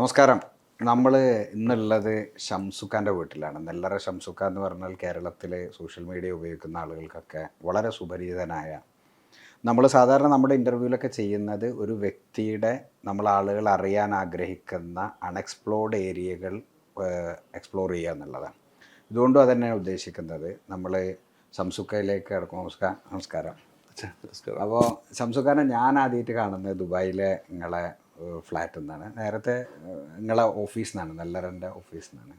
നമസ്കാരം. നമ്മൾ ഇന്നുള്ളത് ഷംസുഖാൻ്റെ വീട്ടിലാണ്. നെല്ലറ ഷംസുഖ എന്ന് പറഞ്ഞാൽ കേരളത്തിലെ സോഷ്യൽ മീഡിയ ഉപയോഗിക്കുന്ന ആളുകൾക്കൊക്കെ വളരെ സുപരിചിതനായ, നമ്മൾ സാധാരണ നമ്മുടെ ഇൻ്റർവ്യൂവിലൊക്കെ ചെയ്യുന്നത് ഒരു വ്യക്തിയുടെ നമ്മൾ ആളുകൾ അറിയാൻ ആഗ്രഹിക്കുന്ന അൺഎക്സ്പ്ലോർഡ് ഏരിയകൾ എക്സ്പ്ലോർ ചെയ്യുക എന്നുള്ളതാണ്. ഇതുകൊണ്ടും അതുതന്നെയാണ് ഉദ്ദേശിക്കുന്നത്. നമ്മൾ ഷംസുഖയിലേക്ക് കിടക്കും. നമസ്കാരം. അപ്പോൾ ഷംസുഖാനെ ഞാൻ ആദ്യമായിട്ട് കാണുന്നത് ദുബായിലെ നിങ്ങളെ ഫ്ലാറ്റിൽ നിന്നാണ്. നേരത്തെ നിങ്ങളെ ഓഫീസിൽ നിന്നാണ്, നെല്ലറൻ്റെ ഓഫീസിൽ നിന്നാണ്.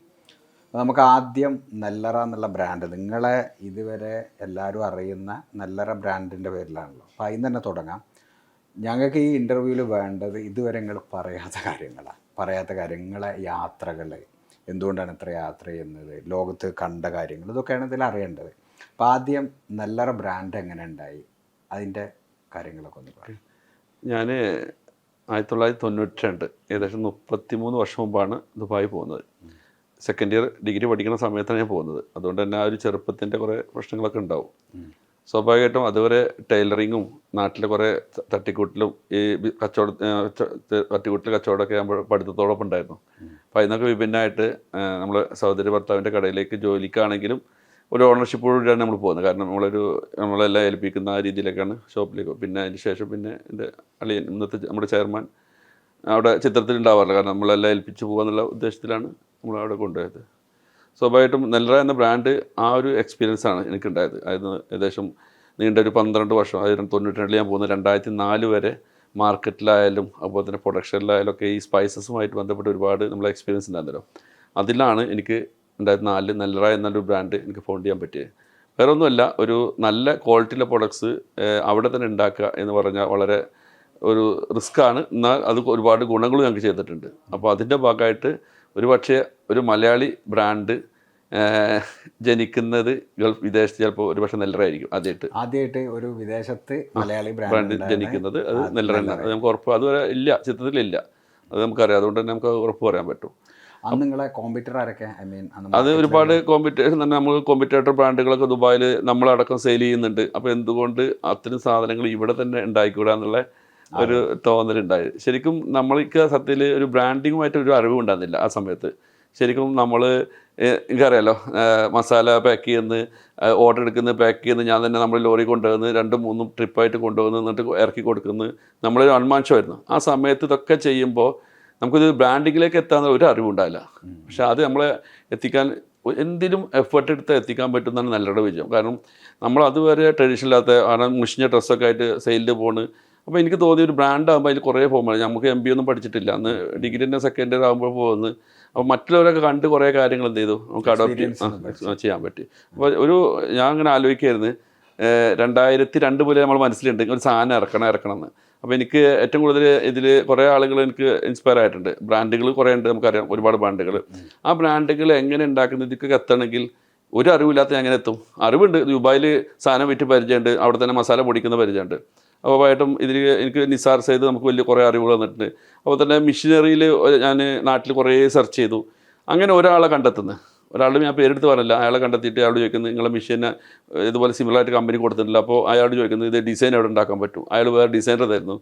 അപ്പോൾ നമുക്ക് ആദ്യം നെല്ലറ എന്നുള്ള ബ്രാൻഡ്, നിങ്ങളെ ഇതുവരെ എല്ലാവരും അറിയുന്ന നെല്ലറ ബ്രാൻഡിൻ്റെ പേരിലാണല്ലോ. അപ്പോൾ അതിന് തന്നെ തുടങ്ങാം. ഞങ്ങൾക്ക് ഈ ഇൻ്റർവ്യൂവിൽ വേണ്ടത് ഇതുവരെ നിങ്ങൾ പറയാത്ത കാര്യങ്ങളെ യാത്രകൾ, എന്തുകൊണ്ടാണ് ഇത്ര യാത്ര ചെയ്യുന്നത്, ലോകത്ത് കണ്ട കാര്യങ്ങൾ, ഇതൊക്കെയാണ് ഇതിൽ അറിയേണ്ടത്. അപ്പോൾ ആദ്യം നെല്ലറ ബ്രാൻഡ് എങ്ങനെ ഉണ്ടായി, അതിൻ്റെ കാര്യങ്ങളൊക്കെ ഒന്ന് പറയും. ഞാൻ 1992 ഏകദേശം 33 വർഷം മുമ്പാണ് ദുബായി പോകുന്നത്. സെക്കൻഡ് ഇയർ ഡിഗ്രി പഠിക്കുന്ന സമയത്താണ് ഞാൻ പോകുന്നത്. അതുകൊണ്ട് തന്നെ ആ ഒരു ചെറുപ്പത്തിൻ്റെ കുറേ പ്രശ്നങ്ങളൊക്കെ ഉണ്ടാവും. സ്വാഭാവികമായിട്ടും അതുവരെ ടൈലറിങ്ങും നാട്ടിലെ കുറേ തട്ടിക്കൂട്ടിലും ഈ തട്ടിക്കൂട്ടിൽ കച്ചവടമൊക്കെ ആകുമ്പോൾ പഠിത്തത്തോടൊപ്പം ഉണ്ടായിരുന്നു. അപ്പോൾ അതിനൊക്കെ വിഭിന്നമായിട്ട് നമ്മൾ സഹോദരി ഭർത്താവിൻ്റെ കടയിലേക്ക് ജോലിക്കാണെങ്കിലും ഒരു ഓണർഷിപ്പോടുകൂടിയാണ് നമ്മൾ പോകുന്നത്. കാരണം നമ്മളെല്ലാം ഏൽപ്പിക്കുന്ന ആ രീതിയിലേക്കാണ് ഷോപ്പിലേക്ക്. പിന്നെ അതിന് ശേഷം പിന്നെ എൻ്റെ അളിയൻ, ഇന്നത്തെ നമ്മുടെ ചെയർമാൻ, അവിടെ ചിത്രത്തിലുണ്ടാവാറില്ല. കാരണം നമ്മളെല്ലാം ഏൽപ്പിച്ച് പോകുക ഉദ്ദേശത്തിലാണ് നമ്മളവിടെ കൊണ്ടുപോയത്. സ്വാഭാവികമായിട്ടും നെല്ലറ എന്ന ബ്രാൻഡ് ആ ഒരു എക്സ്പീരിയൻസാണ് എനിക്കുണ്ടായത്. അതായത് ഏകദേശം നീണ്ട ഒരു 12 വർഷം, അതായത് 92 ഞാൻ പോകുന്നത്. 2004 വരെ മാർക്കറ്റിലായാലും അതുപോലെ തന്നെ പ്രൊഡക്ഷനിലായാലും ഒക്കെ ഈ സ്പൈസസുമായിട്ട് ബന്ധപ്പെട്ട് ഒരുപാട് നമ്മളെ എക്സ്പീരിയൻസ് ഉണ്ടായിരുന്നല്ലോ. അതിലാണ് എനിക്ക് 2004 നെല്ലറ എന്നൊരു ബ്രാൻഡ് എനിക്ക് ഫൗണ്ട് ചെയ്യാൻ പറ്റിയത്. വേറെ ഒന്നുമല്ല, ഒരു നല്ല ക്വാളിറ്റിയിലെ പ്രൊഡക്ട്സ് അവിടെ തന്നെ ഉണ്ടാക്കുക എന്ന് പറഞ്ഞാൽ വളരെ ഒരു റിസ്ക്കാണ്. എന്നാൽ അത് ഒരുപാട് ഗുണങ്ങളും ഞങ്ങൾക്ക് ചെയ്തിട്ടുണ്ട്. അപ്പോൾ അതിൻ്റെ ഭാഗമായിട്ട് ഒരു മലയാളി ബ്രാൻഡ് ജനിക്കുന്നത് വിദേശത്ത് ചിലപ്പോൾ ഒരുപക്ഷെ നെല്ലറ ആയിരിക്കും. ആദ്യമായിട്ട് ഒരു വിദേശത്ത് മലയാളി ബ്രാൻഡ് ജനിക്കുന്നത് അത് നെല്ലറ തന്നെയാണ്. അത് നമുക്ക് ഉറപ്പ് അതുവരെ ഇല്ല, ചിത്രത്തിലില്ല. അത് നമുക്കറിയാം. അതുകൊണ്ട് തന്നെ നമുക്ക് ഉറപ്പ് പറയാൻ പറ്റും. നിങ്ങളെ കോമ്പറ്റീറ്റർ ആരൊക്കെ? അത് ഒരുപാട് കോമ്പറ്റീഷൻ തന്നെ. നമ്മൾ കോമ്പറ്റേറ്റർ ബ്രാൻഡുകളൊക്കെ ദുബായിൽ നമ്മളടക്കം സെയിൽ ചെയ്യുന്നുണ്ട്. അപ്പോൾ എന്തുകൊണ്ട് അത്തരം സാധനങ്ങൾ ഇവിടെ തന്നെ ഉണ്ടായിക്കൂടാ എന്നുള്ള ഒരു തോന്നലുണ്ടായി. ശരിക്കും നമ്മൾക്ക് സത്യത്തിൽ ഒരു ബ്രാൻഡിങ്ങുമായിട്ട് ഒരു അറിവ് ഉണ്ടാകുന്നില്ല ആ സമയത്ത്. ശരിക്കും നമ്മൾ എനിക്കറിയാലോ, മസാല പാക്ക് ചെയ്യുന്ന, ഓർഡർ എടുക്കുന്ന, പാക്ക് ചെയ്യുന്ന ഞാൻ തന്നെ നമ്മൾ ലോറി കൊണ്ടുവന്ന് 2-3 ട്രിപ്പായിട്ട് കൊണ്ടുവന്ന് എന്നിട്ട് ഇറക്കി കൊടുക്കുന്നത് നമ്മളൊരു അൺമാൻഷമായിരുന്നു. ആ സമയത്ത് ഇതൊക്കെ ചെയ്യുമ്പോൾ നമുക്കൊരു ബ്രാൻഡിങ്ങിലേക്ക് എത്താൻ ഒരു അറിവുണ്ടാവില്ല. പക്ഷെ അത് നമ്മളെ എത്തിക്കാൻ എന്തിനും എഫേർട്ട് എടുത്ത് എത്തിക്കാൻ പറ്റുന്നതാണ് നെല്ലറയുടെ വിജയം. കാരണം നമ്മൾ അതുവരെ ട്രഡീഷണലാത്ത മുഷിഞ്ഞ ഡ്രസ്സൊക്കെ ആയിട്ട് സെയിലിൽ പോണ്. അപ്പോൾ എനിക്ക് തോന്നിയ ഒരു ബ്രാൻഡ് ആകുമ്പോൾ അതിൽ കുറേ പോകുമ്പോൾ നമുക്ക് MBA ഒന്നും പഠിച്ചിട്ടില്ല. അന്ന് ഡിഗ്രി തന്നെ സെക്കൻഡ് ഇയർ ആകുമ്പോൾ പോകുന്നത്. അപ്പോൾ മറ്റുള്ളവരൊക്കെ കണ്ട് കുറേ കാര്യങ്ങൾ എന്ത് ചെയ്തു, നമുക്ക് അഡോപ്റ്റ് ചെയ്യാൻ പറ്റി. അപ്പോൾ ഞാൻ അങ്ങനെ ആലോചിക്കായിരുന്നു, 2002 പോലെ നമ്മൾ മനസ്സിലുണ്ട് ഒരു സാധനം ഇറക്കണം എന്ന്. അപ്പോൾ എനിക്ക് ഏറ്റവും കൂടുതൽ ഇതിൽ കുറേ ആളുകൾ എനിക്ക് ഇൻസ്പയർ ആയിട്ടുണ്ട്. ബ്രാൻഡുകൾ കുറേ ഉണ്ട്, നമുക്കറിയാം ഒരുപാട് ബ്രാൻഡുകൾ. ആ ബ്രാൻഡുകൾ എങ്ങനെ ഉണ്ടാക്കുന്നത് ഇതിലേക്ക് എത്തണമെങ്കിൽ ഒരു അറിവില്ലാത്ത എങ്ങനെ എത്തും? അറിവുണ്ട്, ദുബായിൽ സാധനം വിറ്റ് പരിചയമുണ്ട്, അവിടെ തന്നെ മസാല പൊടിക്കുന്ന പരിചയമുണ്ട്. അപ്പോൾ ആയിട്ടും ഇതിൽ എനിക്ക് നിസാർ ചെയ്ത് നമുക്ക് വലിയ കുറേ അറിവുകൾ തന്നിട്ടുണ്ട്. അപ്പോൾ തന്നെ മിഷനറിയിൽ ഞാൻ നാട്ടിൽ കുറേ സെർച്ച് ചെയ്തു. അങ്ങനെ ഒരാളെ കണ്ടെത്തുന്നത്, ഒരാളുടെ ഞാൻ പേരെടുത്ത് പറഞ്ഞില്ല, അയാളെ കണ്ടെത്തിയിട്ട് അയാൾ ചോദിക്കുന്നത് നിങ്ങളെ മെഷീനെ ഇതുപോലെ സിമിലറായിട്ട് കമ്പനി കൊടുത്തിട്ടില്ല. അപ്പോൾ അയാൾ ചോദിക്കുന്നത് ഇത് ഡിസൈൻ എവിടെ ഉണ്ടാക്കാൻ പറ്റും? അയാൾ വേറെ ഡിസൈനർ തരുന്നു.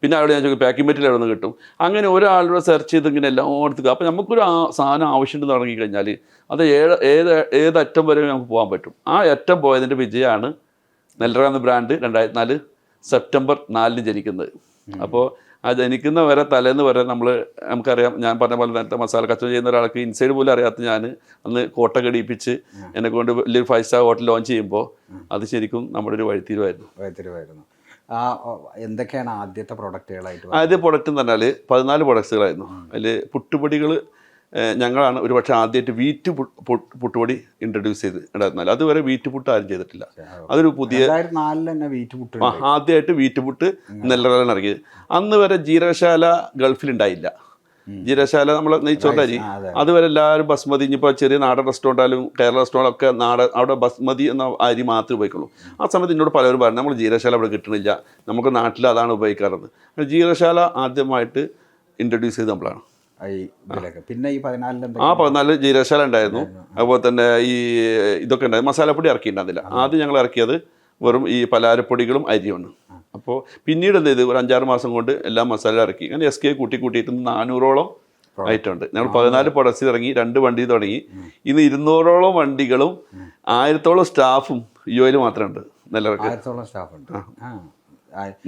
പിന്നെ അയാൾ ഞാൻ ചോദിക്കും പാക്കിംഗ് മെറ്റീരിയൽ എവിടെ നിന്ന് കിട്ടും? അങ്ങനെ ഒരാളുടെ സെർച്ച് ചെയ്ത് ഇങ്ങനെ എല്ലായിടത്തും. അപ്പോൾ നമുക്കൊരു സാധനം ആവശ്യമുണ്ടെന്ന് തുടങ്ങിക്കഴിഞ്ഞാൽ അത് ഏതറ്റം വരെ നമുക്ക് പോകാൻ പറ്റും. ആ അറ്റം പോയതിൻ്റെ വിജയമാണ് നെല്ലറ എന്ന ബ്രാൻഡ് 2004 സെപ്റ്റംബർ 4 ജനിക്കുന്നത്. അപ്പോൾ ആ ജനിക്കുന്ന വരെ തലേന്ന് വരെ നമുക്കറിയാം, ഞാൻ പറഞ്ഞ പോലെ നേരത്തെ മസാല കച്ചവടം ചെയ്യുന്ന ഒരാൾക്ക് ഇൻസൈഡ് പോലും അറിയാത്ത ഞാൻ അന്ന് കോട്ട കടിപ്പിച്ച് എന്നെ കൊണ്ട് വലിയൊരു 5 സ്റ്റാർ ഹോട്ടൽ ലോഞ്ച് ചെയ്യുമ്പോൾ അത് ശരിക്കും നമ്മുടെ ഒരു വഴിത്തിരിവായിരുന്നു. എന്തൊക്കെയാണ് ആദ്യത്തെ പ്രൊഡക്റ്റുകളായിട്ട്? ആദ്യ പ്രൊഡക്റ്റ് എന്ന് പറഞ്ഞാൽ 14 പ്രൊഡക്ട്സുകളായിരുന്നു. അതിൽ പുട്ടുപൊടികൾ ഞങ്ങളാണ് ഒരുപക്ഷെ ആദ്യമായിട്ട് വീറ്റ് പുട്ടുപൊടി ഇൻട്രൊഡ്യൂസ് ചെയ്ത് 2004. അതുവരെ വീറ്റ് പുട്ട് ആരും ചെയ്തിട്ടില്ല. അതൊരു പുതിയ ആദ്യമായിട്ട് വീറ്റ് പുട്ട് നെല്ലറയിലാണ് ഇറങ്ങിയത്. അന്ന് വരെ ജീരകശാല ഗൾഫിലുണ്ടായില്ല. ജീരകശാല നമ്മൾ നെയ്ച്ചോണ്ടരി അതുവരെ എല്ലാവരും ബസ്മതി, ഇനിയിപ്പോൾ ചെറിയ നാടൻ റെസ്റ്റോറൻറ്റായാലും കേരള റെസ്റ്റോറൻറ്റൊക്കെ അവിടെ ബസ്മതി എന്ന അരി മാത്രമേ ഉപയോഗിക്കുള്ളൂ. ആ സമയത്ത് എന്നോട് പലരും പറഞ്ഞു നമ്മൾ ജീരകശാല ഇവിടെ കിട്ടണില്ല, നമുക്ക് നാട്ടിൽ അതാണ് ഉപയോഗിക്കാറുള്ളത്. ജീരകശാല ആദ്യമായിട്ട് ഇൻട്രൊഡ്യൂസ് ചെയ്ത് നമ്മളാണ്. പിന്നെ ഈ 14 ജീരകശാല ഉണ്ടായിരുന്നു. അതുപോലെ തന്നെ ഇതൊക്കെ ഉണ്ടായിരുന്നു. മസാലപ്പൊടി ഇറക്കിയിട്ടുണ്ടായിരുന്നില്ല. ആദ്യം ഞങ്ങൾ ഇറക്കിയത് വെറും ഈ പലഹാരപ്പൊടികളും അരിയുമാണ്. അപ്പോൾ പിന്നീട് എന്ത് ചെയ്ത് ഒരു 5-6 മാസം കൊണ്ട് എല്ലാ മസാല ഇറക്കി. അങ്ങനെ SK കൂട്ടിയിട്ട് 400ഓളം ഐറ്റം ഉണ്ട്. ഞങ്ങൾ 14 പ്രൊഡക്ട്സ് ഇറങ്ങി, 2 വണ്ടി തുടങ്ങി. ഇന്ന് 200ഓളം വണ്ടികളും 1000ഓളം സ്റ്റാഫും UAE മാത്രമേ ഉണ്ട്. നെല്ലറക്ക് 1000ഓളം സ്റ്റാഫ് ഉണ്ട്.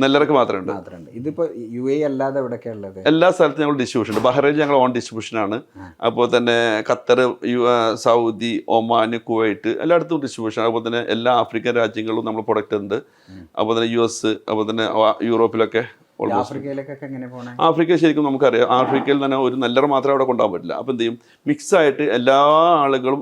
നെല്ലറക്ക് മാത്രമേ ഉണ്ട്. മാത്രമുണ്ട്. ഇതിപ്പോൾ UAE അല്ലാതെ എവിടെയൊക്കെയാണ് ഉള്ളത്? എല്ലാ സ്ഥലത്തും ഞങ്ങൾ ഡിസ്ട്രിബ്യൂഷൻ ഉണ്ട്. ബഹ്റൈൻ ഞങ്ങൾ ഓൺ ഡിസ്ട്രിബ്യൂഷനാണ്. അതുപോലെ തന്നെ ഖത്തർ, സൗദി, ഒമാൻ, കുവൈറ്റ് എല്ലായിടത്തും ഡിസ്ട്രിബ്യൂഷൻ. അതുപോലെ തന്നെ എല്ലാ ആഫ്രിക്കൻ രാജ്യങ്ങളിലും നമ്മൾ പ്രൊഡക്റ്റ് ഉണ്ട്. അതുപോലെ തന്നെ US, അതുപോലെ തന്നെ യൂറോപ്പിലൊക്കെ. ആഫ്രിക്കയിലേക്കൊക്കെ എങ്ങനെ പോകണേ? ആഫ്രിക്ക ശരിക്കും നമുക്കറിയാം, ആഫ്രിക്കയിൽ തന്നെ ഒരു നെല്ലറ മാത്രമേ അവിടെ കൊണ്ടുപോകാൻ പറ്റില്ല. അപ്പോൾ എന്ത് ചെയ്യും, മിക്സായിട്ട് എല്ലാ ആളുകളും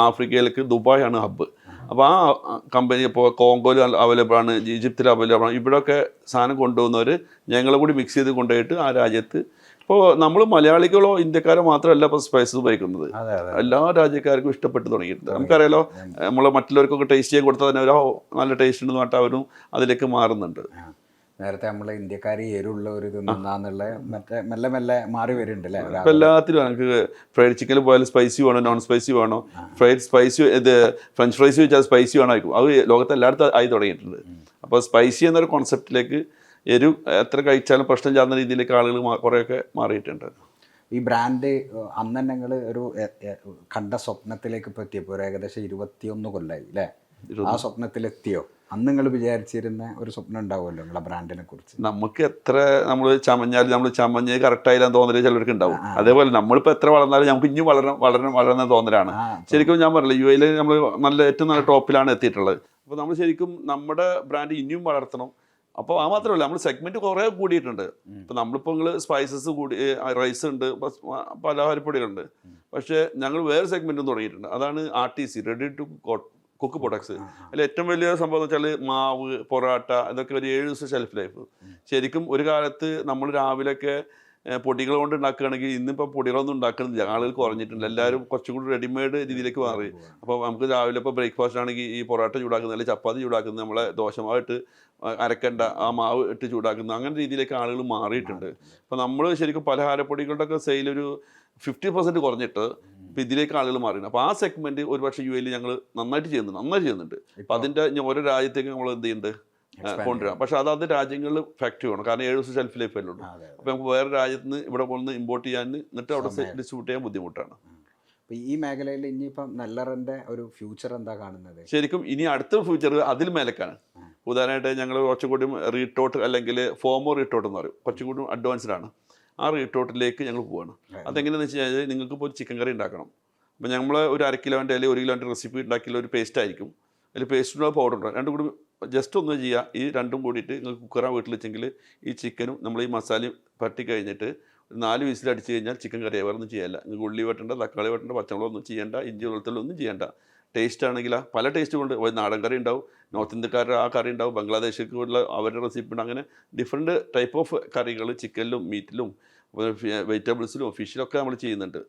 ആഫ്രിക്കയിലേക്ക് ദുബായ് ആണ് ഹബ്ബ്. അപ്പോൾ ആ കമ്പനി ഇപ്പോൾ കോങ്കോയിൽ അവൈലബിൾ ആണ്, ഈജിപ്തിൽ അവൈലബിൾ ആണ്. ഇവിടെയൊക്കെ സാധനം കൊണ്ടുപോകുന്നവർ ഞങ്ങളെ കൂടി മിക്സ് ചെയ്ത് കൊണ്ടുപോയിട്ട് ആ രാജ്യത്ത്, ഇപ്പോൾ നമ്മൾ മലയാളികളോ ഇന്ത്യക്കാരോ മാത്രമല്ല ഇപ്പോൾ സ്പൈസസ് ഉപയോഗിക്കുന്നത്, എല്ലാ രാജ്യക്കാർക്കും ഇഷ്ടപ്പെട്ട് തുടങ്ങിയിട്ടുണ്ട്. നമുക്കറിയാലോ, നമ്മൾ മറ്റുള്ളവർക്കൊക്കെ ടേസ്റ്റ് ചെയ്യാൻ കൊടുത്താൽ തന്നെ നല്ല ടേസ്റ്റ് ഉണ്ടെന്ന് പറഞ്ഞിട്ട് അവരും അതിലേക്ക് മാറുന്നുണ്ട്. നേരത്തെ നമ്മൾ ഇന്ത്യക്കാർ എരുള്ള ഒരു ഇത് നിന്നാന്നുള്ള മറ്റേ മെല്ലെ മെല്ലെ മാറി വരുന്നുണ്ട് അല്ലേ? ഇപ്പം എല്ലാത്തിലും നമുക്ക് ഫ്രൈഡ് ചിക്കനിൽ പോയാലും സ്പൈസി വേണോ, നോൺ സ്പൈസി വേണോ, ഫ്രഞ്ച് ഫ്രൈസ് വെച്ചാൽ സ്പൈസി വേണോ ആയിരിക്കും. അത് ലോകത്ത് എല്ലായിടത്തും ആയി തുടങ്ങിയിട്ടുണ്ട്. അപ്പോൾ സ്പൈസി എന്നൊരു കോൺസെപ്റ്റിലേക്ക് എരു എത്ര കഴിച്ചാലും പ്രശ്നം ചാർന്ന രീതിയിലേക്ക് ആളുകൾ കുറേയൊക്കെ മാറിയിട്ടുണ്ട്. ഈ ബ്രാൻഡ് അന്ന് തന്നെ നിങ്ങൾ ഒരു കണ്ട സ്വപ്നത്തിലേക്ക് ഇപ്പോൾ എത്തിയപ്പോൾ ഒരു ഏകദേശം 21 കൊല്ലമായി അല്ലേ? ആ സ്വപ്നത്തിലെത്തിയോ? അന്ന് നിങ്ങൾ വിചാരിച്ചിരുന്ന ഒരു സ്വപ്നം ഉണ്ടാവുമല്ലോ നിങ്ങളെ ബ്രാൻഡിനെ കുറിച്ച്? നമുക്ക് എത്ര നമ്മൾ ചമഞ്ഞ് കറക്റ്റായില്ലാന്ന് തോന്നല് ചിലർക്ക് ഉണ്ടാവും. അതേപോലെ നമ്മളിപ്പോൾ എത്ര വളർന്നാലും നമുക്ക് ഇനിയും വളരണ തോന്നലാണ്. ശരിക്കും ഞാൻ പറഞ്ഞില്ല, UAE നമ്മൾ ഏറ്റവും നല്ല ടോപ്പിലാണ് എത്തിയിട്ടുള്ളത്. അപ്പോൾ നമ്മൾ ശരിക്കും നമ്മുടെ ബ്രാൻഡ് ഇനിയും വളർത്തണം. അപ്പോൾ ആ മാത്രമല്ല, നമ്മൾ സെഗ്മെൻറ്റ് കുറേ കൂടിയിട്ടുണ്ട്. ഇപ്പോൾ നമ്മളിപ്പോൾ സ്പൈസസ് കൂടി, റൈസ് ഉണ്ട്, പലഹാരപ്പൊടികളുണ്ട്. പക്ഷേ ഞങ്ങൾ വേറെ സെഗ്മെൻറ്റും തുടങ്ങിയിട്ടുണ്ട്. അതാണ് RTC, ready to cook products. അതിൽ ഏറ്റവും വലിയ സംഭവം എന്ന് വെച്ചാൽ മാവ്, പൊറാട്ട, ഇതൊക്കെ ഒരു 7 ദിവസം ഷെൽഫ് ലൈഫ്. ശരിക്കും ഒരു കാലത്ത് നമ്മൾ രാവിലെയൊക്കെ പൊടികൾ കൊണ്ട് ഉണ്ടാക്കുകയാണെങ്കിൽ ഇന്നിപ്പോൾ പൊടികളൊന്നും ഉണ്ടാക്കുന്നില്ല, ആളുകൾ കുറഞ്ഞിട്ടുണ്ട്. എല്ലാവരും കുറച്ചും കൂടി റെഡിമെയ്ഡ് രീതിയിലേക്ക് മാറി. അപ്പോൾ നമുക്ക് രാവിലെ ഇപ്പോൾ ബ്രേക്ക്ഫാസ്റ്റ് ആണെങ്കിൽ ഈ പൊറാട്ട ചൂടാക്കുന്നത്, അല്ലെങ്കിൽ ചപ്പാത്തി ചൂടാക്കുന്നത്, നമ്മളെ ദോശമാവിട്ട് അരക്കേണ്ട ആ മാവ് ഇട്ട് ചൂടാക്കുന്നത്, അങ്ങനെ രീതിയിലേക്ക് ആളുകൾ മാറിയിട്ടുണ്ട്. അപ്പോൾ നമ്മൾ ശരിക്കും പലഹാരപ്പൊടികളുടെ ഒക്കെ സെയിൽ ഒരു 50% കുറഞ്ഞിട്ട് ഇപ്പോൾ ഇതിലേക്ക് ആളുകൾ മാറിയിട്ടുണ്ട്. അപ്പോൾ ആ സെഗ്മെൻറ്റ് ഒരു പക്ഷേ UAE ഞങ്ങൾ നന്നായി ചെയ്യുന്നുണ്ട്. അപ്പോൾ അതിൻ്റെ ഓരോ രാജ്യത്തേക്ക് നമ്മൾ എന്ത് ചെയ്യുന്നുണ്ട്, കൊണ്ടുവരാം. പക്ഷേ അതാത് രാജ്യങ്ങളിൽ ഫാക്ടറി വേണം, കാരണം 7 ദിവസം ഷെൽഫ് ലൈഫ് അല്ലേ ഉള്ളൂ. അപ്പോൾ നമുക്ക് വേറെ രാജ്യത്ത് നിന്ന് ഇവിടെ കൊണ്ടുവന്ന് ഇമ്പോർട്ട് ചെയ്യാൻ, എന്നിട്ട് അവിടെ ഡിസ്ട്രിബ്യൂട്ട് ചെയ്യാൻ ബുദ്ധിമുട്ടാണ്. ഈ മേഖലയിൽ ഇനിയിപ്പം നെല്ലറിൻ്റെ ഒരു ഫ്യൂച്ചർ എന്താ കാണുന്നത്? ശരിക്കും ഇനി അടുത്ത ഫ്യൂച്ചർ അതിൽ മേലേക്കാണ്. ഉദാഹരണമായിട്ട് ഞങ്ങൾ കുറച്ചും കൂടി റീട്ടോട്ട് അല്ലെങ്കിൽ ഫോമോ റീട്ടോട്ട് എന്ന് പറയും, കുറച്ചും കൂടി അഡ്വാൻസ്ഡ് ആണ്. ആ റീട്ടോട്ടിലേക്ക് ഞങ്ങൾ പോവുകയാണ്. അതെങ്ങനെയാണെന്ന് വെച്ച് കഴിഞ്ഞാൽ, നിങ്ങൾക്ക് ഇപ്പോൾ ചിക്കൻ കറി ഉണ്ടാക്കണം. അപ്പോൾ നമ്മൾ ഒരു 1/2 കിലോൻ്റെ അല്ലെങ്കിൽ 1 കിലോൻ്റെ റെസിപ്പി ഉണ്ടാക്കിയുള്ള ഒരു പേസ്റ്റ് ആയിരിക്കും. അതിൽ പേസ്റ്റിനുള്ള പൗഡർ ഉണ്ടാകും. രണ്ടും കൂടി ജസ്റ്റ് ഒന്ന് ചെയ്യുക. ഈ രണ്ടും കൂടിയിട്ട് നിങ്ങൾക്ക് കുക്കറാൻ വീട്ടിൽ വെച്ചെങ്കിൽ ഈ ചിക്കനും നമ്മൾ ഈ മസാലയും പറ്റി കഴിഞ്ഞിട്ട് ഒരു 4 വിസിൽ അടിച്ച് കഴിഞ്ഞാൽ ചിക്കൻ കറി വേറെ ഒന്നും ചെയ്യല്ല. നിങ്ങൾക്ക് ഉള്ളി വെട്ടേണ്ട, തക്കാളി വെട്ടേണ്ട, പച്ചമുളക് ഒന്നും ചെയ്യേണ്ട, ഇഞ്ചി വെളുത്തുള്ളി ഒന്നും ചെയ്യേണ്ട. ടേസ്റ്റ് ആണെങ്കിൽ പല ടേസ്റ്റ് കൊണ്ട് നാടൻ കറി ഉണ്ടാവും, നോർത്ത് ഇന്ത്യക്കാരുടെ ആ കറി ഉണ്ടാവും, ബംഗ്ലാദേശിലുള്ള അവരുടെ റെസിപ്പി ഉണ്ട്. അങ്ങനെ ഡിഫറെൻറ്റ് ടൈപ്പ് ഓഫ് കറികൾ ചിക്കനിലും മീറ്റിലും വെജിറ്റബിൾസിലും ഫിഷിലൊക്കെ നമ്മൾ ചെയ്യുന്നുണ്ട്.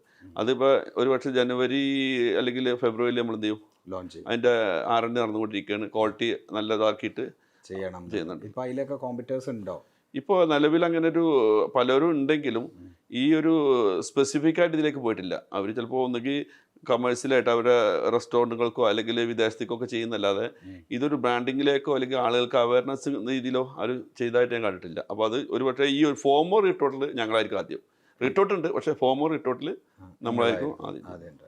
അതിപ്പോൾ ഒരു പക്ഷേ ജനുവരി അല്ലെങ്കിൽ ഫെബ്രുവരിയിൽ നമ്മൾ എന്ത് ചെയ്യും, ലോഞ്ച് ചെയ്യും. അതിൻ്റെ R&D നടന്നുകൊണ്ടിരിക്കുകയാണ്. ക്വാളിറ്റി നല്ലതാക്കിയിട്ട് ചെയ്യുന്നുണ്ട്. ഇപ്പോൾ അതിലൊക്കെ കോമ്പറ്റേഴ്സ് ഉണ്ടോ? ഇപ്പോൾ നിലവിൽ അങ്ങനെ ഒരു പലരും ഉണ്ടെങ്കിലും ഈ ഒരു സ്പെസിഫിക് ആയിട്ട് ഇതിലേക്ക് പോയിട്ടില്ല. അവർ ചിലപ്പോൾ ഒന്നുകിൽ കമേഴ്സ്യലായിട്ട് അവരുടെ റെസ്റ്റോറൻറ്റുകൾക്കോ അല്ലെങ്കിൽ വിദേശത്തേക്കൊക്കെ ചെയ്യുന്നല്ലാതെ ഇതൊരു ബ്രാൻഡിങ്ങിലേക്കോ അല്ലെങ്കിൽ ആളുകൾക്ക് അവയർനെസ് രീതിയിലോ അവർ ചെയ്തതായിട്ട് ഞാൻ കണ്ടിട്ടില്ല. അപ്പോൾ അത് ഒരു പക്ഷേ ഈ ഒരു ഫോമോ റിട്ടോട്ടിൽ ഞങ്ങളായിരിക്കും ആദ്യം. റിട്ടോട്ട് ഉണ്ട്, പക്ഷേ ഫോമോ റിട്ടോട്ടിൽ നമ്മളായിരിക്കും ആദ്യം.